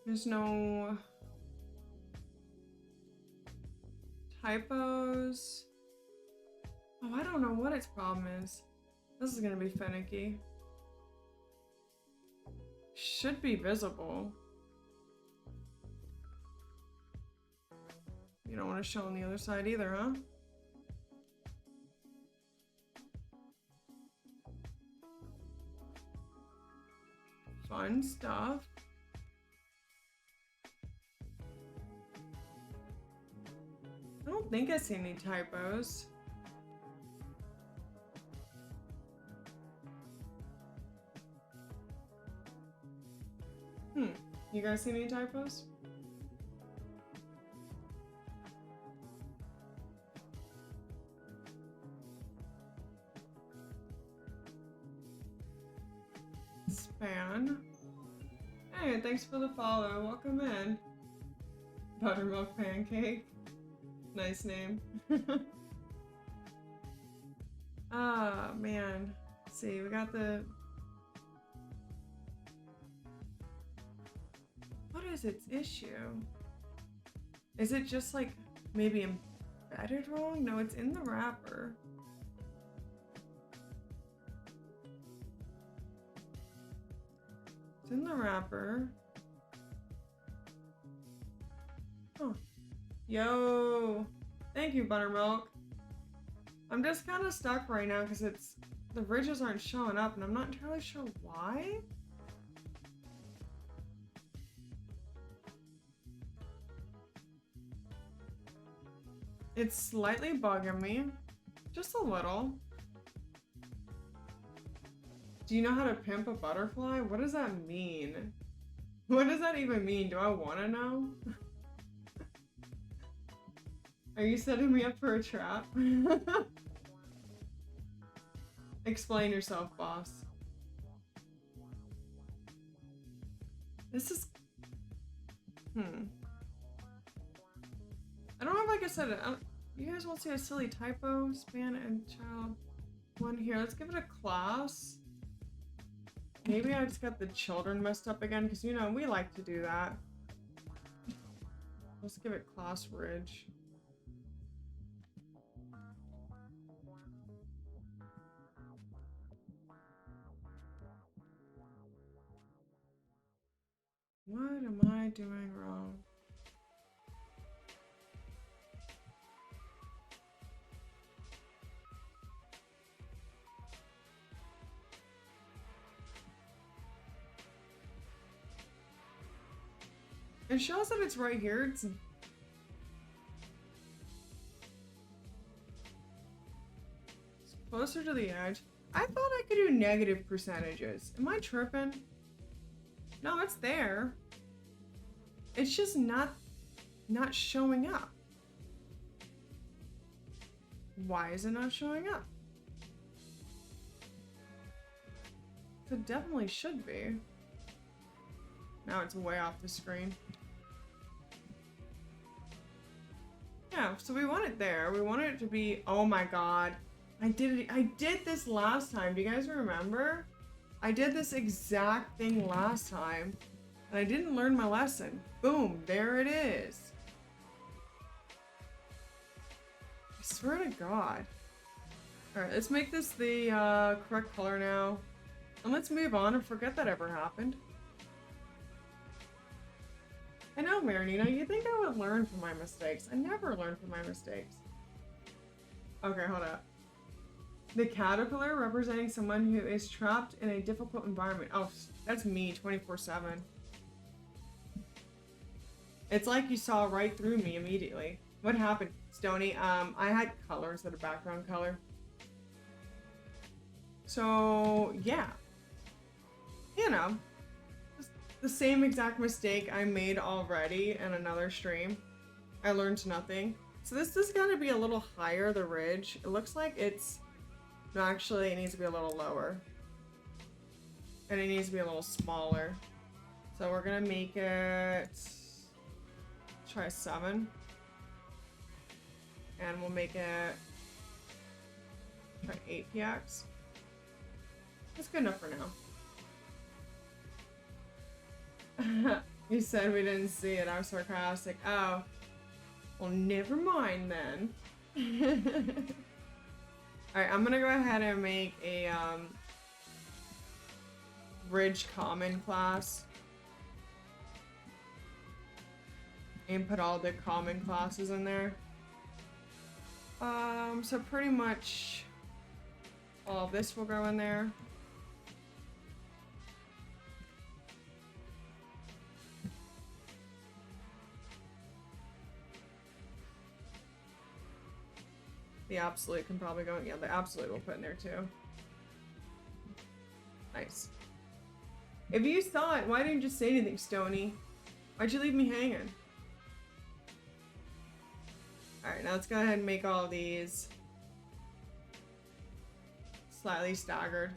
There's no typos. Oh, I don't know what its problem is. This is gonna be finicky. Should be visible. You don't want to show on the other side either, huh? Fun stuff. I don't think I see any typos. You guys see any typos? Span. Hey, thanks for the follow. Welcome in. Buttermilk Pancake. Nice name. Ah, man. Let's see, we got the... What is its issue? Is it just like maybe embedded wrong? No, it's in the wrapper. It's in the wrapper. Oh. Yo! Thank you, Buttermilk. I'm just kind of stuck right now because the ridges aren't showing up and I'm not entirely sure why. It's slightly bugging me. Just a little. Do you know how to pimp a butterfly? What does that mean? What does that even mean? Do I want to know? Are you setting me up for a trap? Explain yourself, boss. This is... I don't know if like I said it. You guys won't see a silly typo. Span and child. One here. Let's give it a class. Maybe I just got the children messed up again because, you know, we like to do that. Let's give it class ridge. What am I doing wrong? It shows that it's right here. It's closer to the edge. I thought I could do negative percentages. Am I tripping? No, it's there. It's just not showing up. Why is it not showing up? It definitely should be. Now it's way off the screen. Yeah, so we want it there. We want it to be, oh my god. I did this last time. Do you guys remember? I did this exact thing last time. And I didn't learn my lesson. Boom, there it is. I swear to god. Alright, let's make this the correct color now. And let's move on and forget that ever happened. I know, Marinina, you think I would learn from my mistakes. I never learn from my mistakes. Okay, hold up. The caterpillar representing someone who is trapped in a difficult environment. Oh, that's me 24/7. It's like you saw right through me immediately. What happened, Stony? I had color instead of background color. So, yeah. You know. The same exact mistake I made already in another stream. I learned nothing. So this is gonna be a little higher, the ridge. It looks like it's... No, actually, it needs to be a little lower. And it needs to be a little smaller. So we're gonna make it... Try 7. And we'll make it... Try 8px. That's good enough for now. You said we didn't see it. I was sarcastic. Oh. Well, never mind then. Alright, I'm gonna go ahead and make a bridge common class. And put all the common classes in there. So pretty much all of this will go in there. The absolute can probably go in. Yeah, the absolute we'll put in there too. Nice. If you saw it, why didn't you just say anything, Stony? Why'd you leave me hanging? Alright, now let's go ahead and make all of these slightly staggered.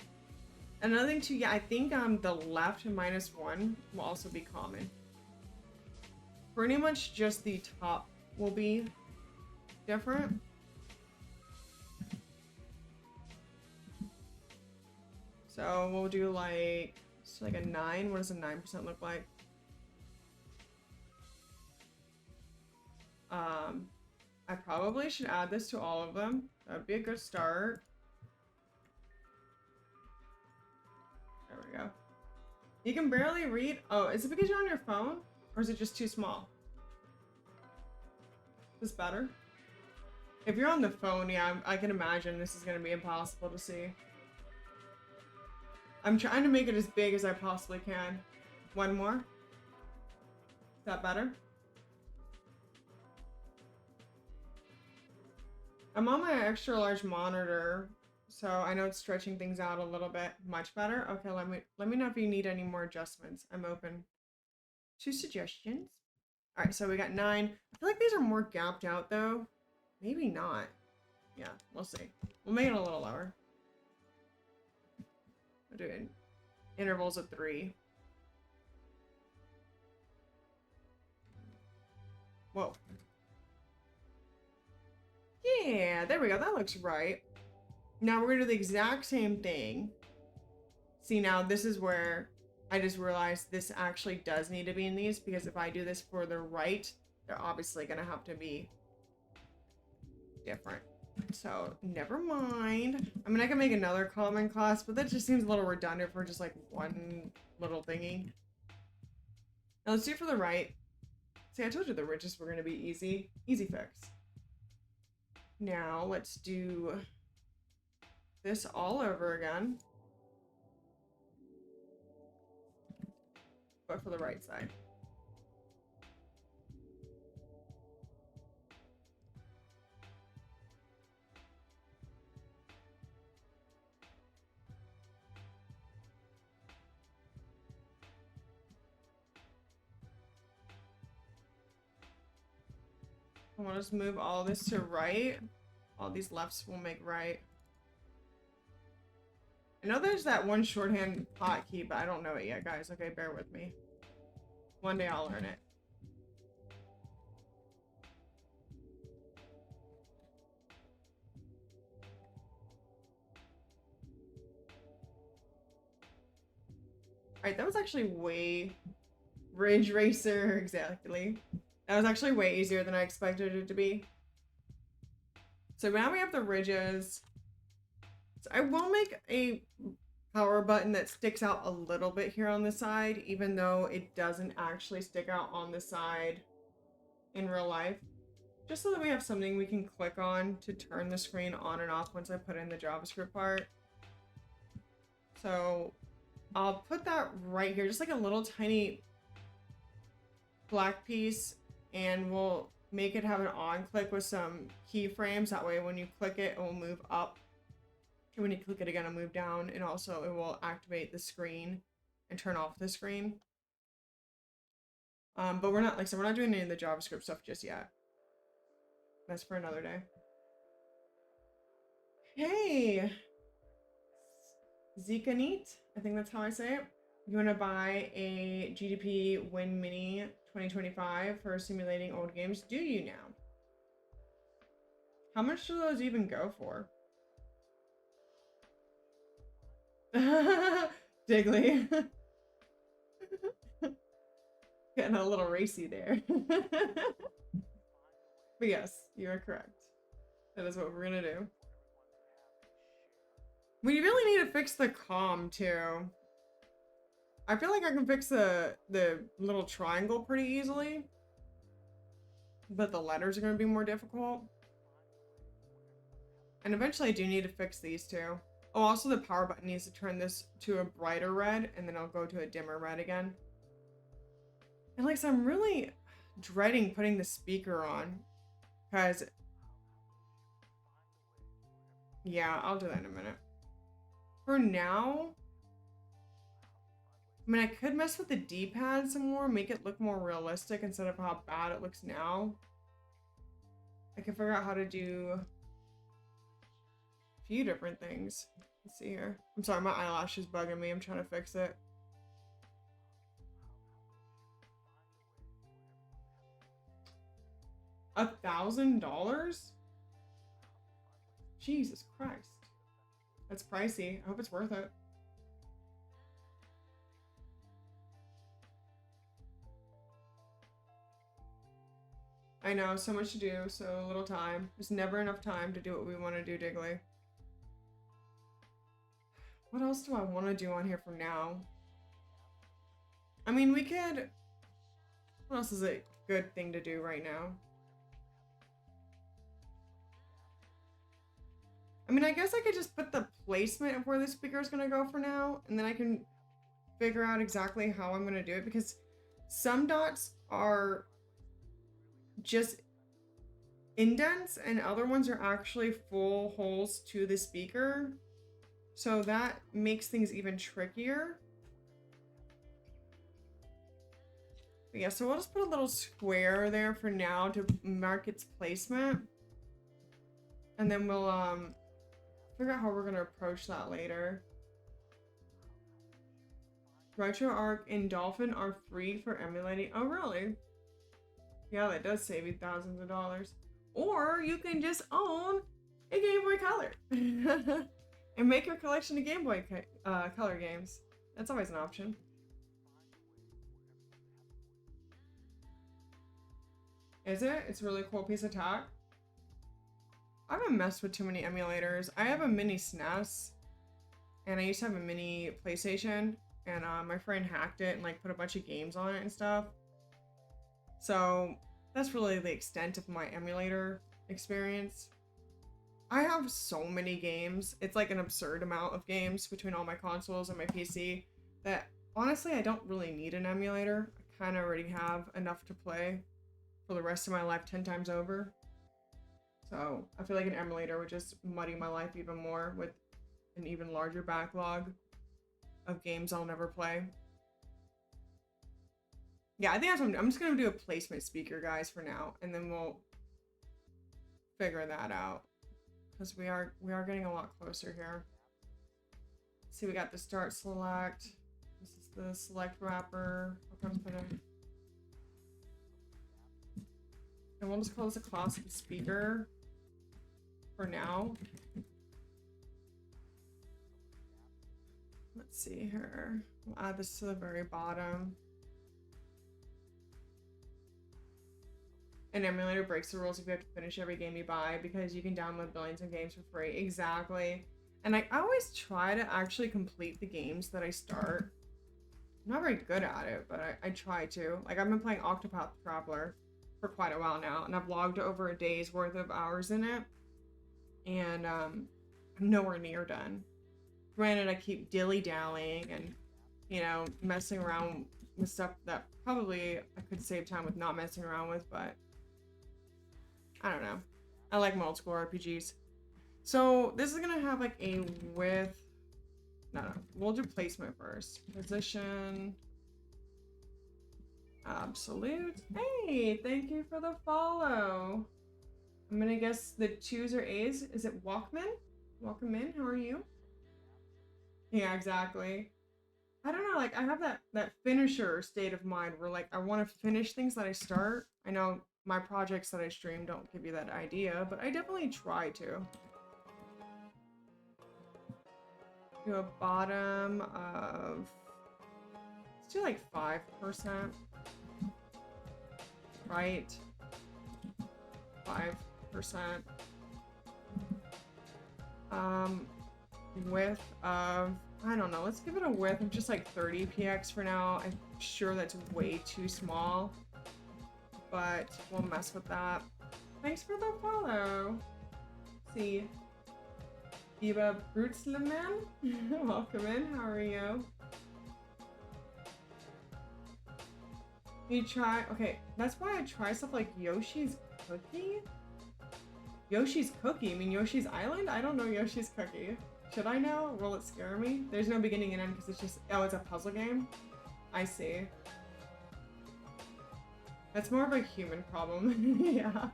Another thing too, yeah, I think the left -1 will also be common. Pretty much just the top will be different. So we'll do like, it's like a 9. What does a 9% look like? I probably should add this to all of them. That would be a good start. There we go. You can barely read. Oh, is it because you're on your phone? Or is it just too small? Is this better? If you're on the phone, yeah, I can imagine this is going to be impossible to see. I'm trying to make it as big as I possibly can. One more. Is that better? I'm on my extra large monitor, so I know it's stretching things out a little bit. Much better? Okay, let me know if you need any more adjustments. I'm open to suggestions. Alright, so we got 9. I feel like these are more gapped out though. Maybe not. Yeah, we'll see. We'll make it a little lower. We'll do it in intervals of 3. Whoa. Yeah, there we go. That looks right. Now we're gonna do the exact same thing. See, now this is where I just realized this actually does need to be in these, because if I do this for the right, they're obviously gonna have to be different. So never mind. I mean, I can make another common class, but that just seems a little redundant for just like one little thingy. Now let's do it for the right. See, I told you the ridges were gonna be easy. Easy fix. Now let's do this all over again, but for the right side. I want to just move all this to right. All these lefts will make right. I know there's that one shorthand hotkey, but I don't know it yet, guys. Okay, bear with me. One day I'll learn it. Alright, that was actually way... Ridge Racer, exactly. That was actually way easier than I expected it to be. So now we have the ridges. So I will make a power button that sticks out a little bit here on the side, even though it doesn't actually stick out on the side in real life. Just so that we have something we can click on to turn the screen on and off once I put in the JavaScript part. So I'll put that right here, just like a little tiny black piece, and we'll make it have an on click with some keyframes. That way when you click it, it will move up. And when you click it again, it'll move down, and also it will activate the screen and turn off the screen. But we're not, like I said, we're not doing any of the JavaScript stuff just yet. That's for another day. Hey! Zikanit, I think that's how I say it. You want to buy a GDP Win Mini 2025 for simulating old games? Do you now? How much do those even go for? Diggly. Getting a little racy there. But yes, you are correct. That is what we're gonna do. We really need to fix the comm too. I feel like I can fix the little triangle pretty easily, but the letters are gonna be more difficult. And eventually I do need to fix these two. Oh, also the power button needs to turn this to a brighter red, and then I'll go to a dimmer red again. And like, so I'm really dreading putting the speaker on, because yeah, I'll do that in a minute. For now, I mean, I could mess with the D-pad some more, make it look more realistic instead of how bad it looks now. I can figure out how to do a few different things. Let's see here. I'm sorry, my eyelash is bugging me. I'm trying to fix it. $1,000? Jesus Christ. That's pricey. I hope it's worth it. I know, so much to do, so little time. There's never enough time to do what we want to do, Diggly. What else do I want to do on here for now? I mean, we could... What else is a good thing to do right now? I mean, I guess I could just put the placement of where the speaker is going to go for now, and then I can figure out exactly how I'm going to do it, because some dots are just indents and other ones are actually full holes to the speaker. So that makes things even trickier. But yeah, so we'll just put a little square there for now to mark its placement. And then we'll figure out how we're gonna approach that later. RetroArch and Dolphin are free for emulating. Oh, really? Yeah, that does save you thousands of dollars. Or you can just own a Game Boy Color and make your collection of Game Boy Color games. That's always an option. Is it? It's a really cool piece of tech. I haven't messed with too many emulators. I have a mini SNES, and I used to have a mini PlayStation, and my friend hacked it and like put a bunch of games on it and stuff. So that's really the extent of my emulator experience. I have so many games. It's like an absurd amount of games between all my consoles and my PC that honestly I don't really need an emulator. I kind of already have enough to play for the rest of my life 10 times over. So I feel like an emulator would just muddy my life even more with an even larger backlog of games I'll never play. Yeah, I think that's what I'm just gonna do a placement speaker, guys, for now, and then we'll figure that out, because we are getting a lot closer here. See, we got the start select. This is the select wrapper. And we'll just call this a classic speaker for now. Let's see here. We'll add this to the very bottom. An emulator breaks the rules if you have to finish every game you buy, because you can download billions of games for free. Exactly. And I always try to actually complete the games that I start. I'm not very good at it, but I try to. Like, I've been playing Octopath Traveler for quite a while now, and I've logged over a day's worth of hours in it. And I'm nowhere near done. Granted, I keep dilly-dallying and, you know, messing around with stuff that probably I could save time with not messing around with, but I don't know. I like my old school RPGs. So this is gonna have like a width. No, we'll do placement first. Position. Absolute. Hey, thank you for the follow. I'm gonna guess the 2's or A's. Is it Walkman? Welcome in. How are you? Yeah, exactly. I don't know, like I have that finisher state of mind where like I want to finish things that I start. I know my projects that I stream don't give you that idea, but I definitely try to. Do a bottom of, let's do like 5%. Right. 5%. Width of, I don't know, let's give it a width of just like 30 px for now. I'm sure that's way too small, but we'll mess with that. Thanks for the follow. See, Eva Brutzleman, welcome in. How are you? You try, okay, that's why I try stuff like Yoshi's Cookie. Yoshi's Cookie? I mean Yoshi's Island? I don't know Yoshi's Cookie. Should I know? Will it scare me? There's no beginning and end because it's just, oh, it's a puzzle game? I see. That's more of a human problem. Yeah.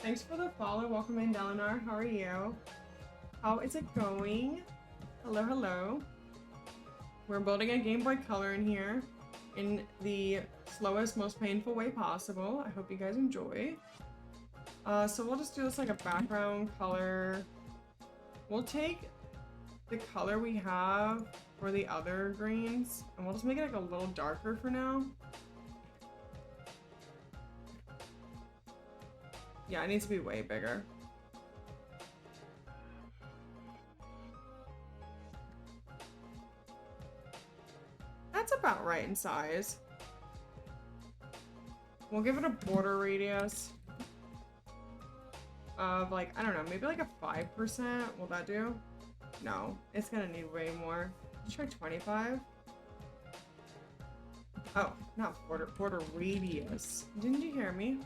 Thanks for the follow. Welcome in, Delinar. How are you? How is it going? Hello, hello. We're building a Game Boy Color in here in the slowest, most painful way possible. I hope you guys enjoy. So we'll just do this like a background color. We'll take the color we have for the other greens and we'll just make it like a little darker for now. Yeah, it needs to be way bigger. That's about right in size. We'll give it a border radius of like, I don't know, maybe like a 5%. Will that do? No, it's gonna need way more. Let's try 25. Oh, not border radius. Didn't you hear me?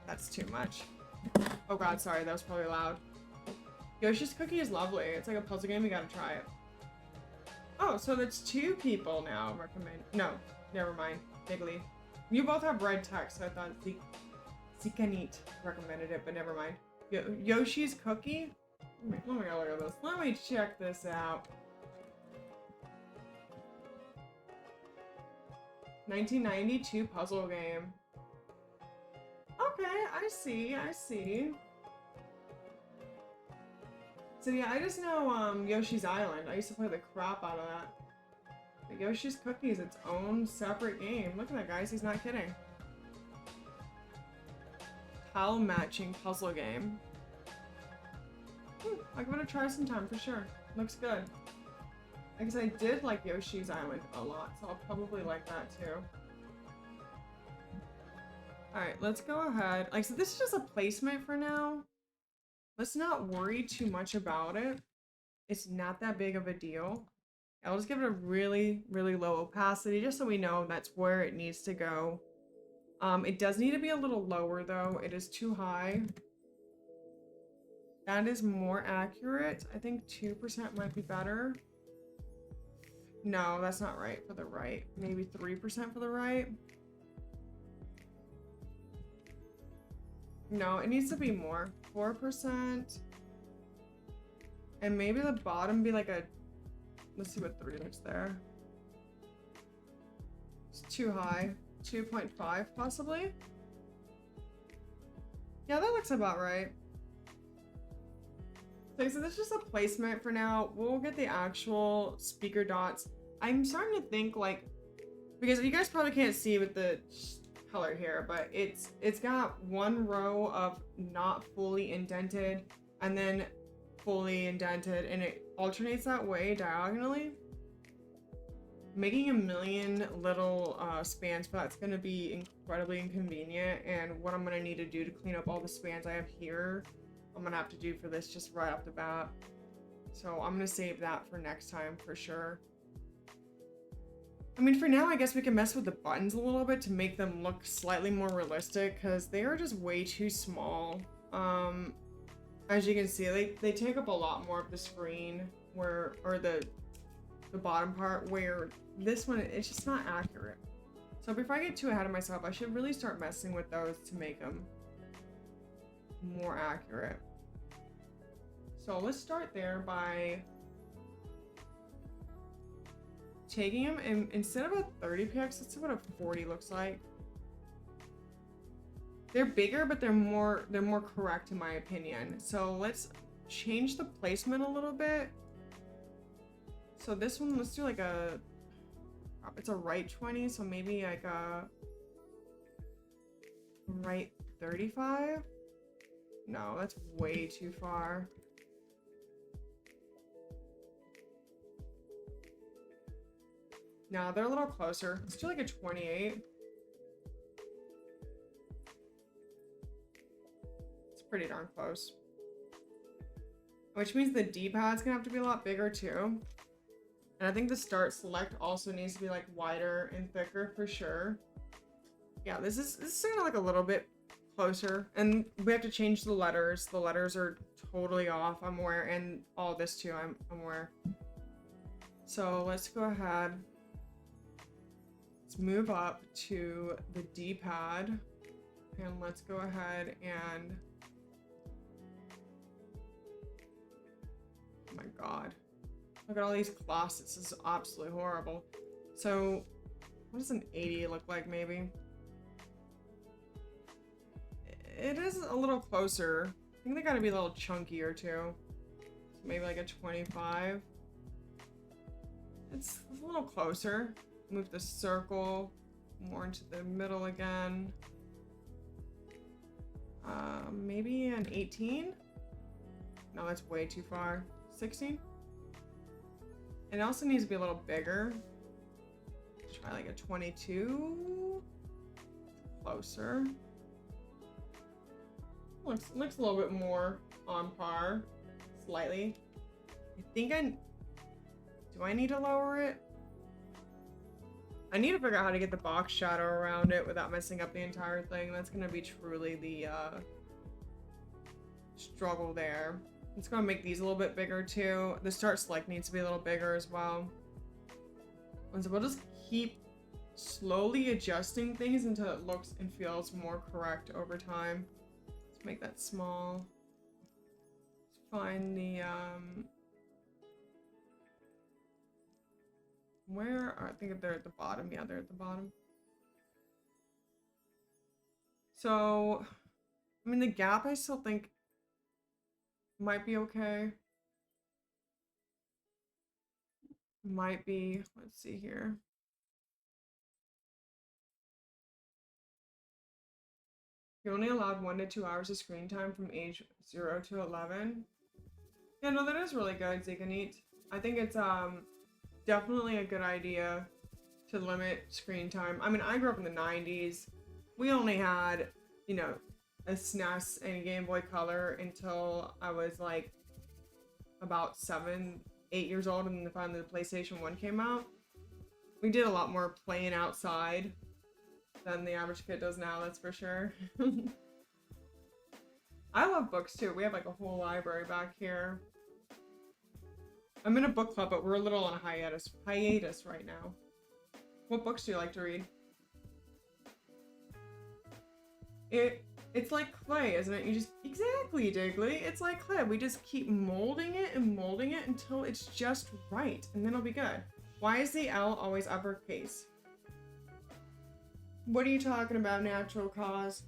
That's too much. Oh god, sorry, that was probably loud. Yoshi's Cookie is lovely. It's like a puzzle game, you gotta try it. Oh, so that's 2 people now recommend. No, never mind. Niggly. You both have red text, so I thought Zikanit recommended it, but never mind. Yoshi's Cookie? Let me go look at this. Let me check this out. 1992 puzzle game. Okay, I see, I see. So yeah, I just know Yoshi's Island. I used to play the crap out of that. But Yoshi's Cookie is its own separate game. Look at that, guys, he's not kidding. Tile matching puzzle game. I'm gonna try sometime for sure. Looks good. I guess I did like Yoshi's Island a lot, so I'll probably like that too. Alright, let's go ahead. Like, so this is just a placement for now. Let's not worry too much about it. It's not that big of a deal. I'll just give it a really, really low opacity just so we know that's where it needs to go. It does need to be a little lower though. It is too high. That is more accurate. I think 2% might be better. No, that's not right for the right. Maybe 3% for the right. No, it needs to be more. 4%. And maybe the bottom be like a... Let's see what 3 looks there. It's too high. 2.5 possibly? Yeah, that looks about right. So this is just a placement for now. We'll get the actual speaker dots. I'm starting to think like, because you guys probably can't see with the color here, but it's got one row of not fully indented and then fully indented, and it alternates that way diagonally. Making a million little spans for that's going to be incredibly inconvenient, and what I'm going to need to do to clean up all the spans I have here, I'm going to have to do for this just right off the bat. So I'm going to save that for next time for sure. I mean, for now, I guess we can mess with the buttons a little bit to make them look slightly more realistic, because they are just way too small. As you can see, they take up a lot more of the screen, or the bottom part, where this one, it's just not accurate. So before I get too ahead of myself, I should really start messing with those to make them more accurate. So let's start there by taking them, and instead of a 30 px, let's see what a 40 looks like. They're bigger, but they're more correct in my opinion. So let's change the placement a little bit. So this one, let's do like a, it's a right 20, so maybe like a right 35? No, that's way too far. No, they're a little closer. Let's do like a 28. It's pretty darn close. Which means the D-pad's gonna have to be a lot bigger too. And I think the start select also needs to be like wider and thicker for sure. Yeah, this is gonna look a little bit closer. And we have to change the letters. The letters are totally off, I'm aware, and all this too, I'm aware. So let's go ahead. Let's move up to the D-pad. And let's go ahead and... Oh my god. Look at all these classes. This is absolutely horrible. So, what does an 80 look like, maybe? It is a little closer. I think they gotta be a little chunkier, too. So maybe like a 25. It's a little closer. Move the circle more into the middle again. Maybe an 18? No, that's way too far. 16? It also needs to be a little bigger. Try like a 22. Closer. Looks a little bit more on par. Slightly. Do I need to lower it? I need to figure out how to get the box shadow around it without messing up the entire thing. That's gonna be truly the struggle there. It's gonna make these a little bit bigger too. The start select needs to be a little bigger as well. And so we'll just keep slowly adjusting things until it looks and feels more correct over time. Let's make that small. Let's find the where are, I think if they're at the bottom. Yeah, they're at the bottom. So, I mean, the gap I still think might be okay. Might be. Let's see here. You're only allowed 1 to 2 hours of screen time from age 0 to 11. Yeah, no, that is really good, Ziganit. I think it's definitely a good idea to limit screen time. I mean, I grew up in the 90s. We only had, you know, a SNES and Game Boy Color until I was like about 7, 8 years old, and then finally the PlayStation 1 came out. We did a lot more playing outside than the average kid does now, that's for sure. I love books too. We have like a whole library back here. I'm in a book club, but we're a little on a hiatus right now. What books do you like to read? It's like clay, isn't it? You just, exactly, Diggly. It's like clay. We just keep molding it until it's just right, and then it'll be good. Why is the L always uppercase? What are you talking about, natural cause?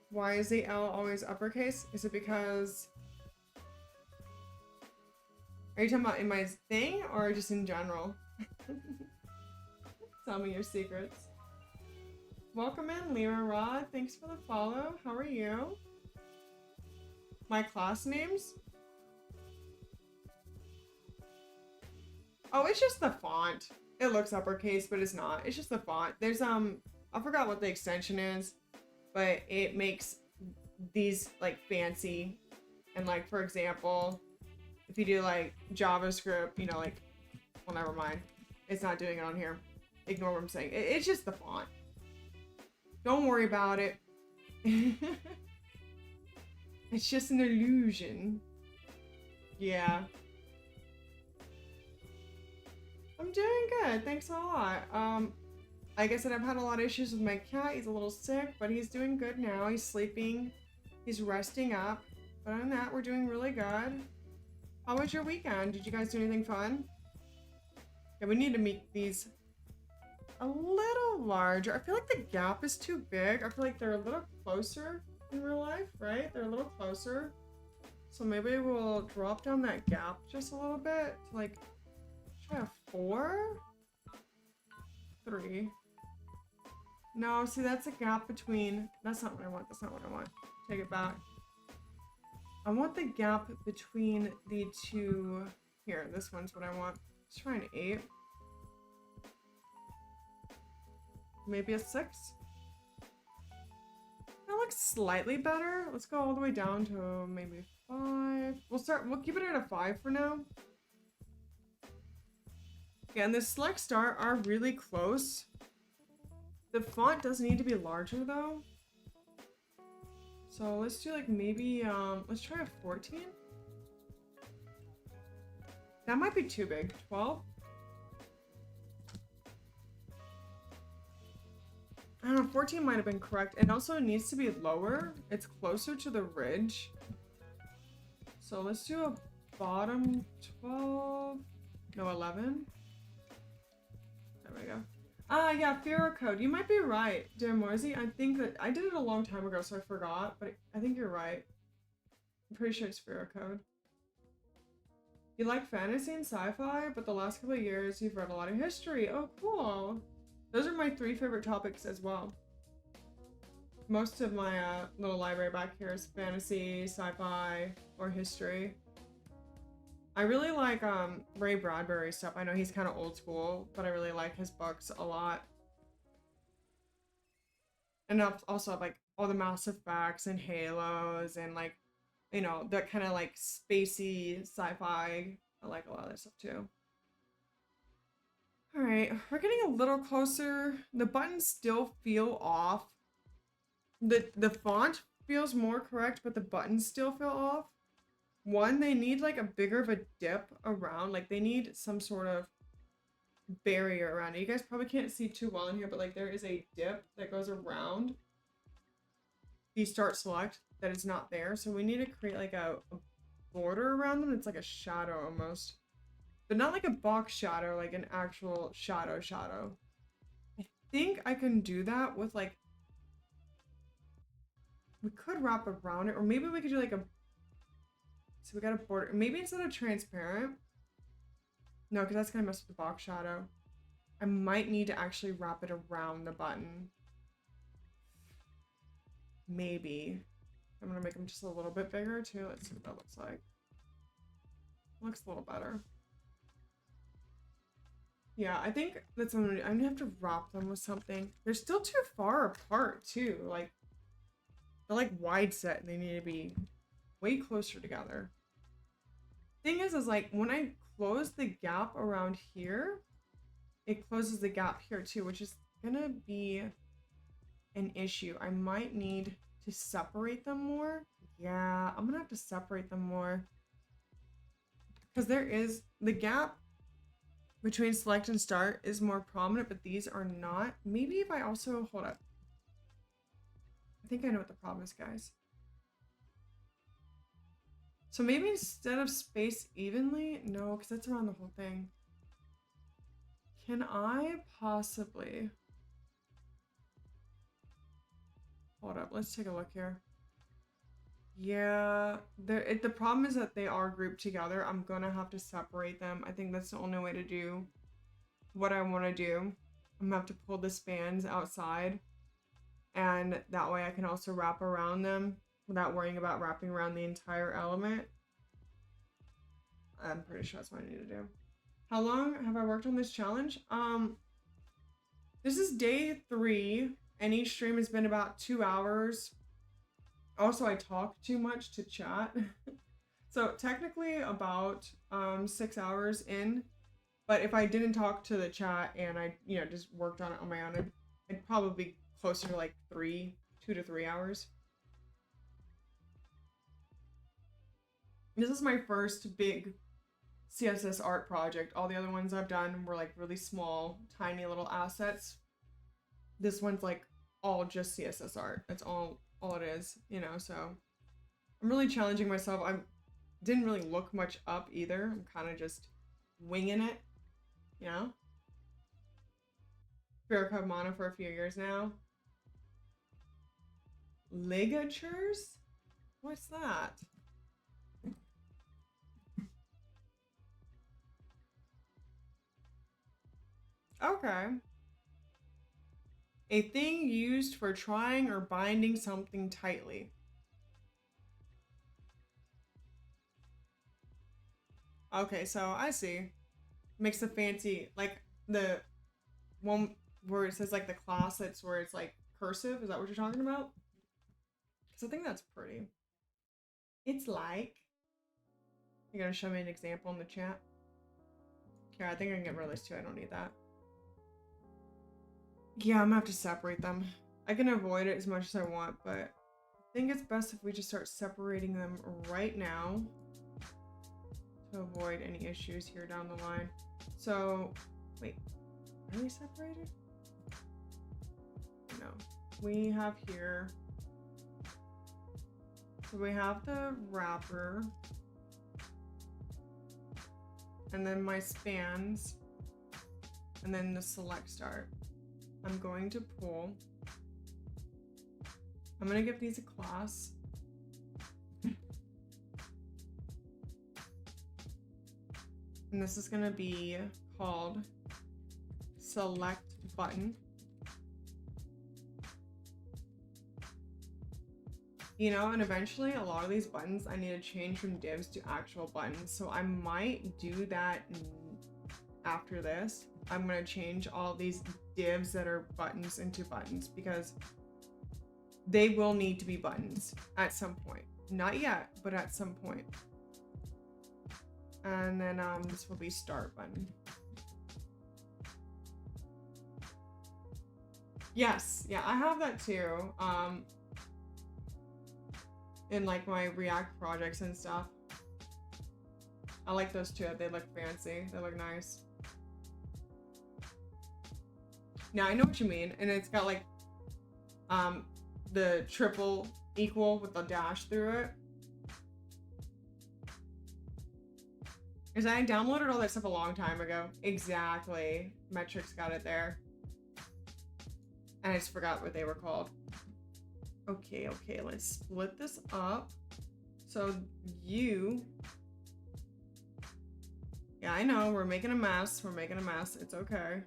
Why is the L always uppercase? Is it because... Are you talking about in my thing or just in general? Tell me your secrets. Welcome in, Lyra Rod. Thanks for the follow. How are you? My class names? Oh, it's just the font. It looks uppercase, but it's not. It's just the font. There's, I forgot what the extension is, but it makes these, like, fancy. And, like, for example... If you do like JavaScript, you know, like, well, never mind. It's not doing it on here. Ignore what I'm saying. It's just the font. Don't worry about it. It's just an illusion. Yeah. I'm doing good. Thanks a lot. Like I said, I've had a lot of issues with my cat. He's a little sick, but he's doing good now. He's sleeping. He's resting up. But other than that, we're doing really good. How was your weekend? Did you guys do anything fun? Yeah, we need to make these a little larger. I feel like the gap is too big. I feel like they're a little closer in real life, right? They're a little closer. So maybe we'll drop down that gap just a little bit to like, try a 4? 3. No, see, that's a gap between... That's not what I want. That's not what I want. Take it back. I want the gap between the two... Here, this one's what I want. Let's try an 8. Maybe a 6. That looks slightly better. Let's go all the way down to maybe 5. We'll keep it at a 5 for now. Yeah, and the select start are really close. The font does need to be larger though. So let's do like maybe, let's try a 14. That might be too big. 12? I don't know, 14 might have been correct. It also needs to be lower. It's closer to the ridge. So let's do a bottom 12. No, 11. There we go. Yeah, Pharaoh code. You might be right, dear Morzy. I think that I did it a long time ago, so I forgot, but I think you're right. I'm pretty sure it's Pharaoh code. You like fantasy and sci-fi, but the last couple of years you've read a lot of history. Oh, cool. Those are my 3 favorite topics as well. Most of my little library back here is fantasy, sci-fi, or history. I really like Ray Bradbury stuff. I know he's kind of old school, but I really like his books a lot. And I also have like all the Mass Effects and Halos and like, you know, that kind of like spacey sci-fi. I like a lot of that stuff too. All right, we're getting a little closer. The buttons still feel off. The font feels more correct, but the buttons still feel off. One, they need like a bigger of a dip around, like they need some sort of barrier around it. You guys probably can't see too well in here, but like there is a dip that goes around the start select that is not there. So we need to create like a border around them. It's like a shadow almost, but not like a box shadow, like an actual shadow. I think I can do that with like, we could wrap around it, or maybe we could do like a, so we got a border, maybe instead of transparent, no, because that's gonna mess with the box shadow. I might need to actually wrap it around the button. Maybe. I'm gonna make them just a little bit bigger too. Let's see what that looks like. Looks a little better. Yeah, I think that's what I'm gonna have to wrap them with something. They're still too far apart too. Like, they're like wide set and they need to be way closer together. Thing is like when I close the gap around here, it closes the gap here too, which is gonna be an issue. I might need to separate them more. Yeah, I'm gonna have to separate them more. Because there is, the gap between select and start is more prominent, but these are not. Maybe if I also, hold up. I think I know what the problem is, guys. So maybe instead of space evenly, no, because that's around the whole thing. Can I possibly, hold up, let's take a look here. Yeah, the problem is that they are grouped together. I'm gonna have to separate them. I think that's the only way to do what I want to do. I'm gonna have to pull the spans outside, and that way I can also wrap around them without worrying about wrapping around the entire element. I'm pretty sure that's what I need to do. How long have I worked on this challenge? This is day 3, and each stream has been about 2 hours. Also, I talk too much to chat. So technically about 6 hours in, but if I didn't talk to the chat and I, you know, just worked on it on my own, I'd probably be closer to like 2 to 3 hours. This is my first big CSS art project. All the other ones I've done were like really small, tiny little assets. This one's like all just CSS art. That's all it is, you know, so I'm really challenging myself. I didn't really look much up either. I'm kind of just winging it, you know? Veracruz Mono for a few years now. Ligatures? What's that? Okay. A thing used for trying or binding something tightly. Okay, so I see. Makes the fancy, like the one where it says like the class that's where it's like cursive. Is that what you're talking about? Because I think that's pretty. It's like. You're gonna show me an example in the chat? Here, I think I can get rid of this too. I don't need that. Yeah, I'm gonna have to separate them. I can avoid it as much as I want, but I think it's best if we just start separating them right now to avoid any issues here down the line. So, wait, are they separated? No. We have here, so we have the wrapper, and then my spans, and then the select start. I'm going to pull. I'm gonna give these a class. And this is gonna be called select button. You know, and eventually a lot of these buttons I need to change from divs to actual buttons. So I might do that after this. I'm gonna change all these divs that are buttons into buttons because they will need to be buttons at some point. Not yet, but at some point. And then this will be start button. Yes, yeah, I have that too. In like my React projects and stuff. I like those too. They look fancy. They look nice. Now I know what you mean, and it's got like the triple equal with the dash through it. Because I downloaded all that stuff a long time ago. Exactly. Metrics got it there. And I just forgot what they were called. Okay, let's split this up. So you... Yeah, I know, we're making a mess. It's okay.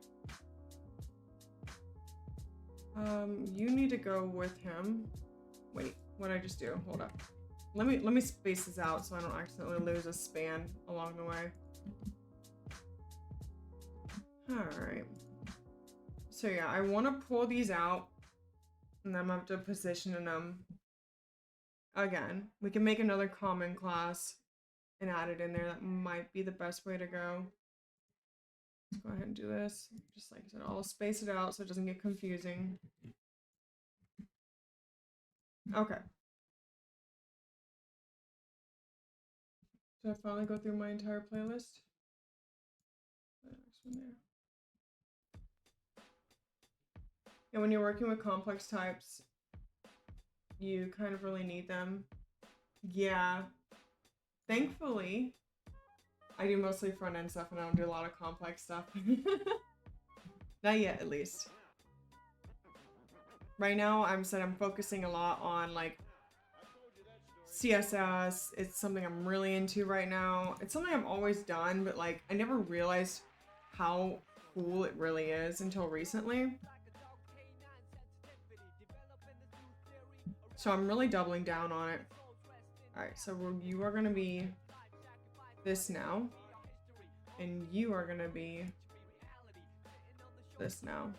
You need to go with him. Wait, what'd I just do? Hold up. Let me space this out so I don't accidentally lose a span along the way. Alright. So yeah, I want to pull these out. And then I'm gonna have to position them again. We can make another common class and add it in there. That might be the best way to go. Let's go ahead and do this. Just like I said, I'll space it out so it doesn't get confusing. Okay. Did I finally go through my entire playlist? Next one there. And when you're working with complex types, you kind of really need them. Yeah. Thankfully, I do mostly front-end stuff and I don't do a lot of complex stuff. Not yet, at least. Right now, I'm focusing a lot on like CSS. It's something I'm really into right now. It's something I've always done, but like I never realized how cool it really is until recently. So I'm really doubling down on it. Alright, so you are going to be this now. And you are going to be this now.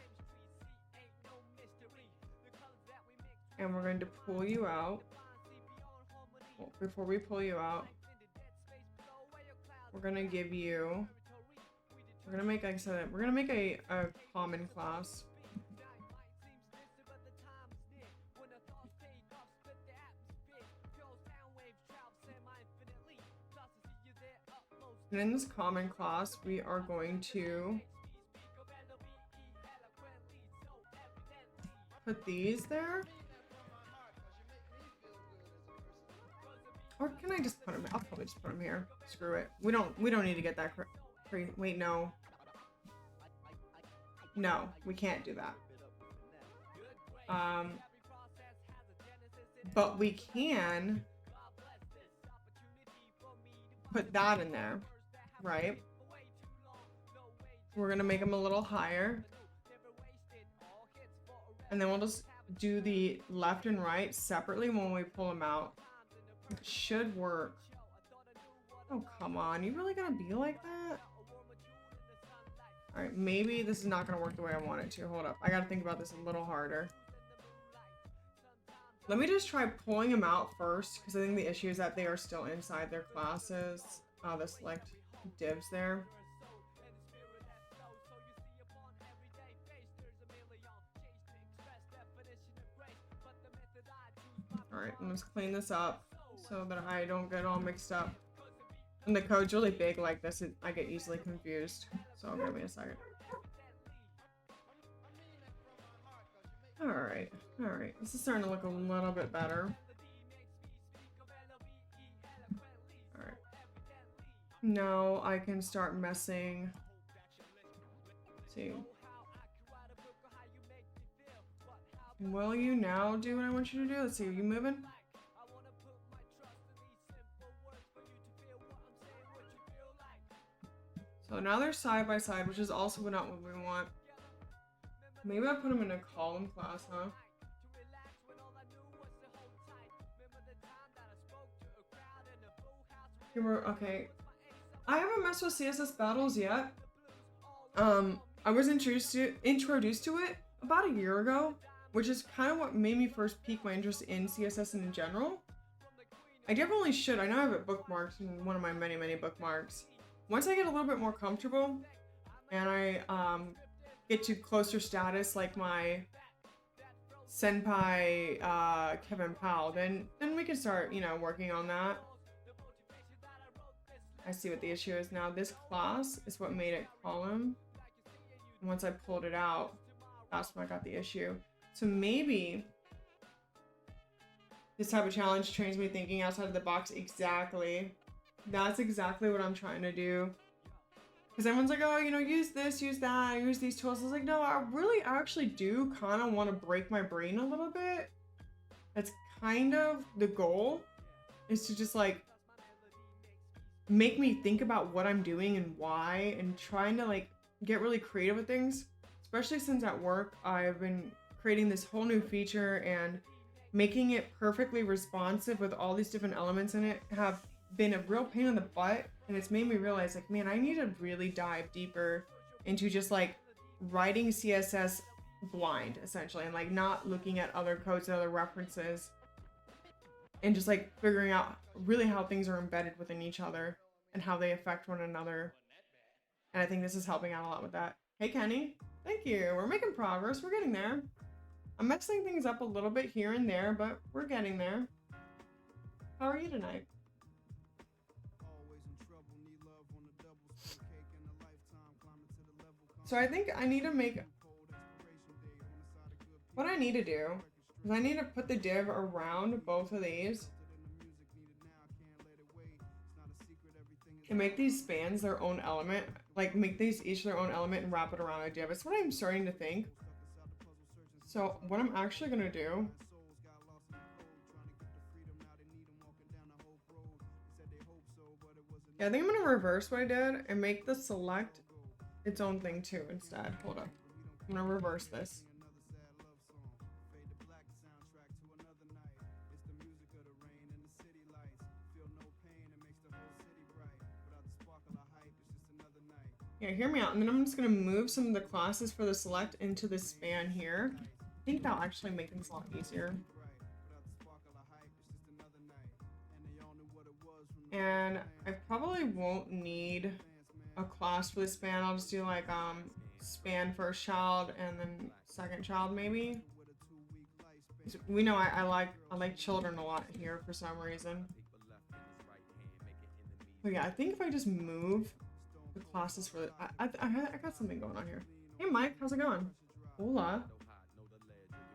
And we're going to pull you out. Well, before we pull you out, we're going to give you... We're going to make, like I said, we're going to make a common class. And in this common class, we are going to put these there. Or can I just put them? I'll probably just put them here. Screw it. We don't need to get that crazy. Wait, no. No, we can't do that. But we can put that in there. Right? We're gonna make them a little higher. And then we'll just do the left and right separately when we pull them out. It should work. Oh, come on. You really gonna be like that? Alright, maybe this is not gonna work the way I want it to. Hold up. I gotta think about this a little harder. Let me just try pulling them out first, because I think the issue is that they are still inside their classes. The select divs there. Alright, let's clean this up so that I don't get all mixed up. And the code's really big like this, I get easily confused. So give me a second. Alright, alright. This is starting to look a little bit better. Alright. Now I can start messing. Let's see. Will you now do what I want you to do? Let's see, are you moving? So now they're side by side, which is also not what we want. Maybe I'll put them in a column class, huh? Okay. I haven't messed with CSS battles yet. I was introduced to it about a year ago, which is kind of what made me first pique my interest in CSS in general. I definitely should. I know I have it bookmarked in one of my many, many bookmarks. Once I get a little bit more comfortable and I get to closer status like my senpai Kevin Powell, then we can start, you know, working on that. I see what the issue is now. This class is what made it column. And once I pulled it out, that's when I got the issue. So maybe this type of challenge trains me thinking outside of the box. Exactly. That's exactly what I'm trying to do. Because everyone's like, oh, you know, use this, use that, use these tools. I was like, no, I actually do kind of want to break my brain a little bit. That's kind of the goal, is to just like make me think about what I'm doing and why, and trying to like get really creative with things. Especially since at work, I've been creating this whole new feature and making it perfectly responsive with all these different elements in it have been a real pain in the butt, and it's made me realize like, man, I need to really dive deeper into just like writing CSS blind essentially, and like not looking at other codes and other references, and just like figuring out really how things are embedded within each other and how they affect one another. And I think this is helping out a lot with that. Hey Kenny, thank you. We're making progress. We're getting there. I'm messing things up a little bit here and there, but we're getting there. How are you tonight? So I think I need to make, what I need to do is I need to put the div around both of these and make these spans their own element, like make these each their own element and wrap it around a div. It's what I'm starting to think. So what I'm actually gonna do, yeah, I think I'm gonna reverse what I did and make the select its own thing too instead. Hold up. I'm gonna reverse this. Yeah, hear me out. And then I'm just gonna move some of the classes for the select into the span here. I think that'll actually make things a lot easier. And I probably won't need a class for the span. I'll just do like span first child and then second child maybe. We know I like children a lot here for some reason. But yeah, I think if I just move the classes for the, I got something going on here. Hey Mike, how's it going? Hola.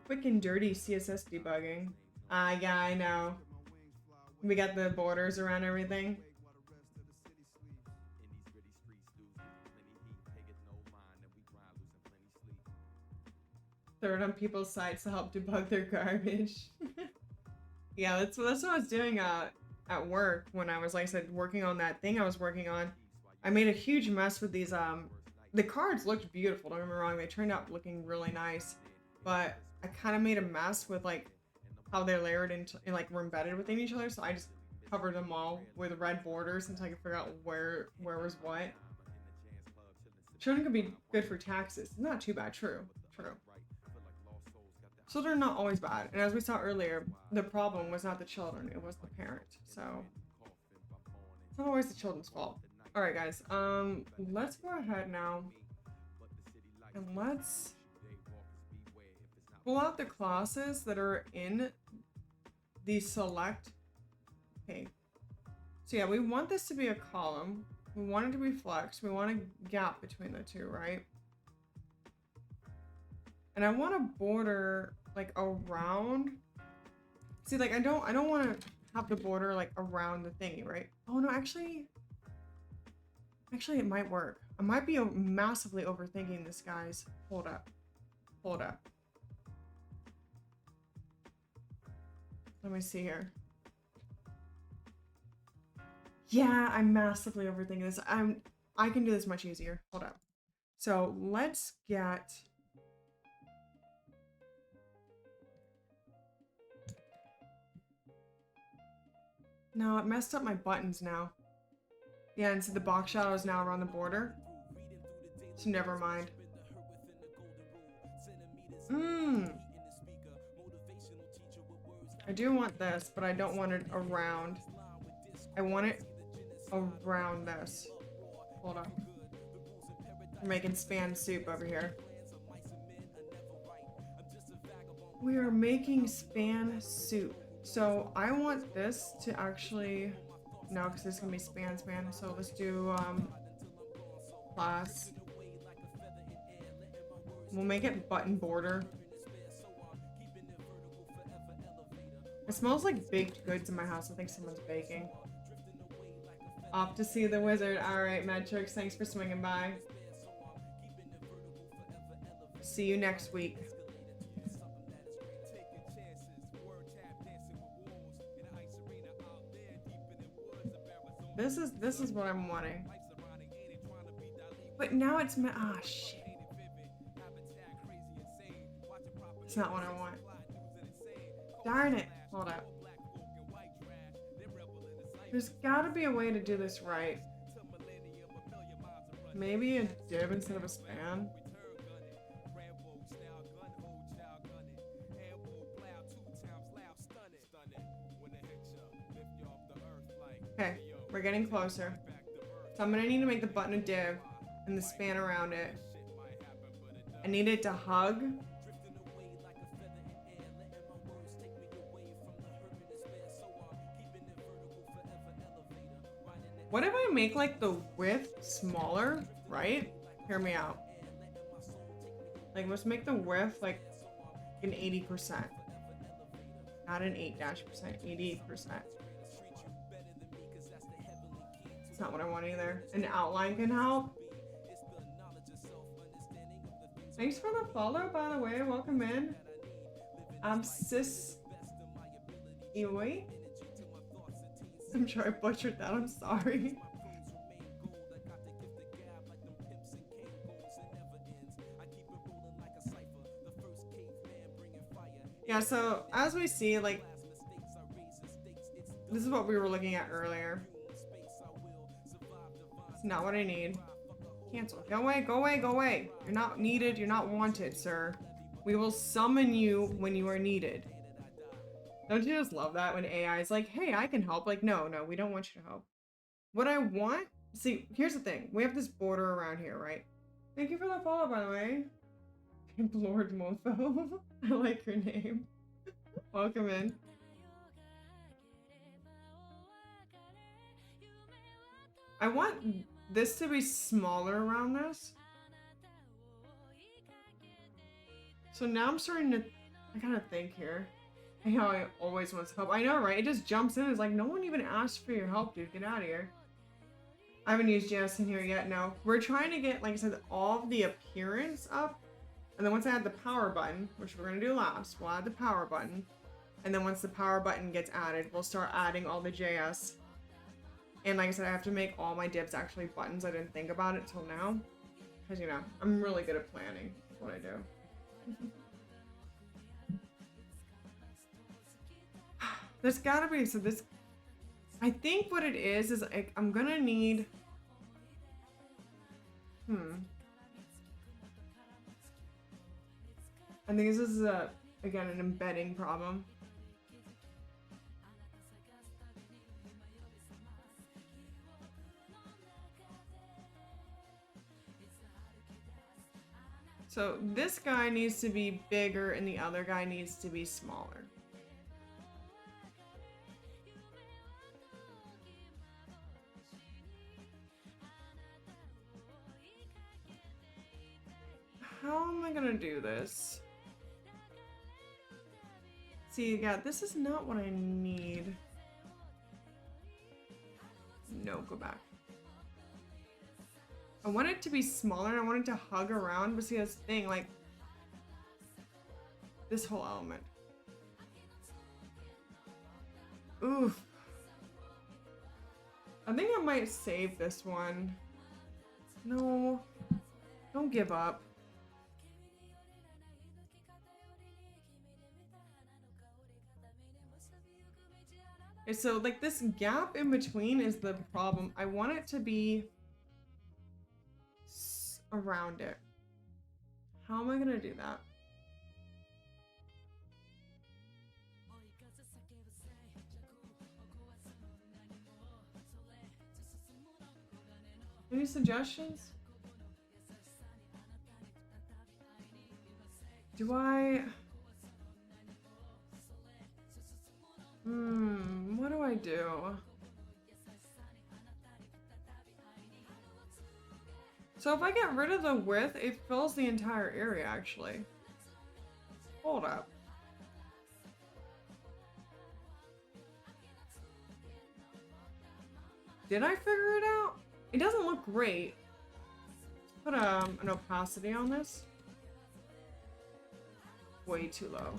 Quick and dirty CSS debugging. Yeah, I know. We got the borders around everything. Throw it on people's sites to help debug their garbage. Yeah, that's what I was doing at work when I was, like I said, working on that thing I was working on. I made a huge mess with these, the cards looked beautiful, don't get me wrong, they turned out looking really nice. but I kind of made a mess with like how they're layered into and like were embedded within each other. So I just covered them all with red borders until I could figure out where was what. Children could be good for taxes. Not too bad. True. True. Children are not always bad. And as we saw earlier, the problem was not the children, it was the parent. So it's not always the children's fault. Alright guys, let's go ahead now and let's pull out the classes that are in the select. Okay. So yeah, we want this to be a column. We want it to be flexed. We want a gap between the two, right? And I want a border like around. See, like I don't want to have the border like around the thingy, right? Oh no, actually it might work. I might be massively overthinking this, guys. Hold up. Hold up. Let me see here. Yeah, I'm massively overthinking this. I can do this much easier. Hold up. So let's get. No, it messed up my buttons now. Yeah, and so the box shadow is now around the border. So never mind. I do want this, but I don't want it around. I want it around this. Hold on. We're making span soup over here. We are making span soup. So I want this to actually, no, because this is gonna be span. So let's do class. We'll make it button border. It smells like baked goods in my house. I think someone's baking. Off to see the wizard. Alright, Medtrix, thanks for swinging by. See you next week. This is what I'm wanting. But now it's my shit. It's not what I want. Darn it. Hold up. There's gotta be a way to do this right. Maybe a div instead of a span. Okay, we're getting closer. So I'm gonna need to make the button a div and the span around it. I need it to hug. What if I make like the width smaller, right? Hear me out. Like let's make the width like an 80%. Not an 8%, 80%. It's not what I want either. An outline can help. Thanks for the follow, by the way. Welcome in. I'm Sis Ioi. I'm sure I butchered that. I'm sorry. Yeah, so as we see, like, this is what we were looking at earlier. It's not what I need. Cancel. Go away, go away, go away. You're not needed. You're not wanted, sir. We will summon you when you are needed. Don't you just love that when AI is like, hey, I can help? Like, no, we don't want you to help. What I want, see, here's the thing. We have this border around here, right? Thank you for the follow, by the way. Lord Mofo. I like your name. Welcome in. I want this to be smaller around this. So now I'm starting to, I gotta think here. How I always want help. I know, right? It just jumps in. It's like, no one even asked for your help, dude. Get out of here. I haven't used JS in here yet, no. We're trying to get, like I said, all of the appearance up. And then once I add the power button, which we're going to do last, we'll add the power button. And then once the power button gets added, we'll start adding all the JS. And like I said, I have to make all my divs actually buttons. I didn't think about it till now. Because, you know, I'm really good at planning. That's what I do. There's gotta be, so this, I think what it is like, I'm gonna need, I think this is again, an embedding problem. So this guy needs to be bigger and the other guy needs to be smaller. How am I gonna do this? See, yeah, this is not what I need. No, go back. I want it to be smaller and I want it to hug around, but see, that's the thing, like, this whole element. Oof. I think I might save this one. No, don't give up. And so, like, this gap in between is the problem. I want it to be around it. How am I gonna do that? Any suggestions? Do I... what do I do? So if I get rid of the width, it fills the entire area, actually. Hold up. Did I figure it out? It doesn't look great. Put an opacity on this. Way too low.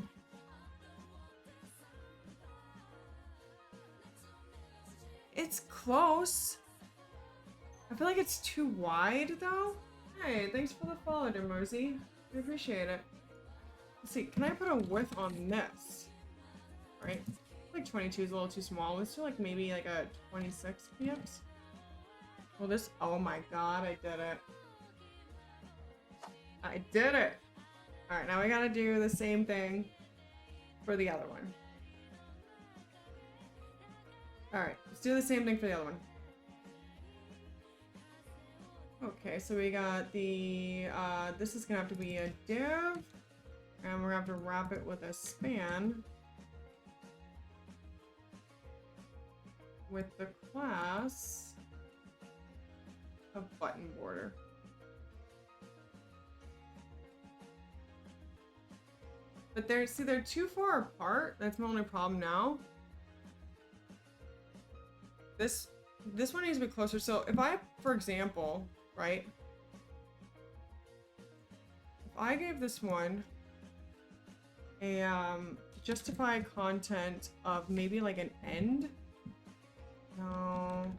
It's close. I feel like it's too wide, though. Hey, thanks for the follow, dear Mosey. I appreciate it. Let's see, can I put a width on this? Right? Like 22 is a little too small. Let's do like maybe like a 26 px. Well, this, oh my god, I did it. I did it! Alright, now we gotta do the same thing for the other one. Alright, let's do the same thing for the other one. Okay, so we got the, this is gonna have to be a div, and we're gonna have to wrap it with a span with the class of button border. But they're too far apart. That's my only problem now. This one needs to be closer. So if I, for example, right? If I gave this one a justify content of maybe like an end. No.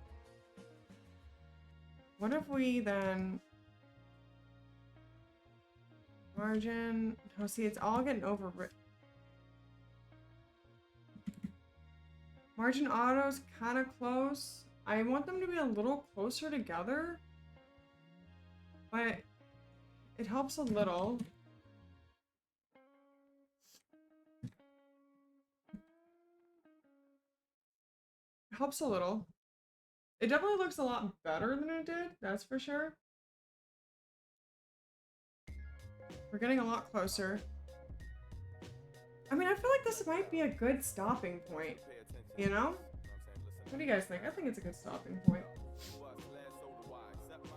What if we then margin? Oh, see, it's all getting overwritten. Margin auto's kind of close. I want them to be a little closer together, but it helps a little. It helps a little. It definitely looks a lot better than it did, that's for sure. We're getting a lot closer. I mean, I feel like this might be a good stopping point, you know? What do you guys think? I think it's a good stopping point.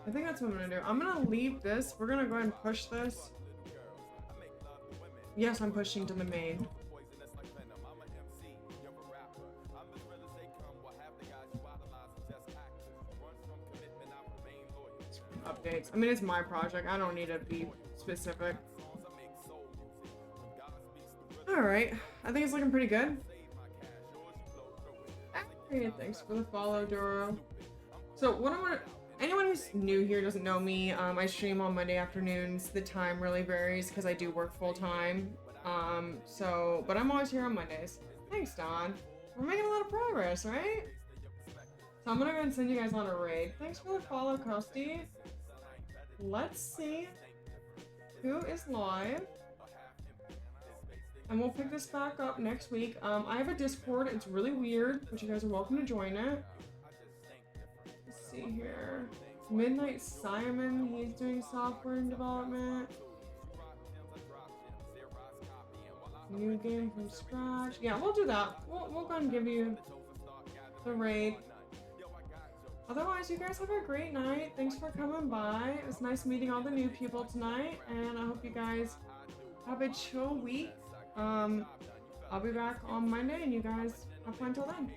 I think that's what I'm gonna do. I'm gonna leave this. We're gonna go ahead and push this. Yes, I'm pushing to the main. Updates. I mean, it's my project. I don't need to be specific. Alright. I think it's looking pretty good. Hey, thanks for the follow, Doro. So, what I want to... Anyone who's new here doesn't know me. I stream on Monday afternoons. The time really varies because I do work full time. But I'm always here on Mondays. Thanks, Don. We're making a lot of progress, right? So I'm gonna go and send you guys on a raid. Thanks for the follow, Krusty. Let's see who is live. And we'll pick this back up next week. I have a Discord. It's really weird, but you guys are welcome to join it. Let's see here. Midnight Simon, he's doing software and development. New game from scratch. Yeah, we'll do that. We'll go ahead and give you the raid. Otherwise, you guys have a great night. Thanks for coming by. It was nice meeting all the new people tonight, and I hope you guys have a chill week. I'll be back on Monday, and you guys have fun till then.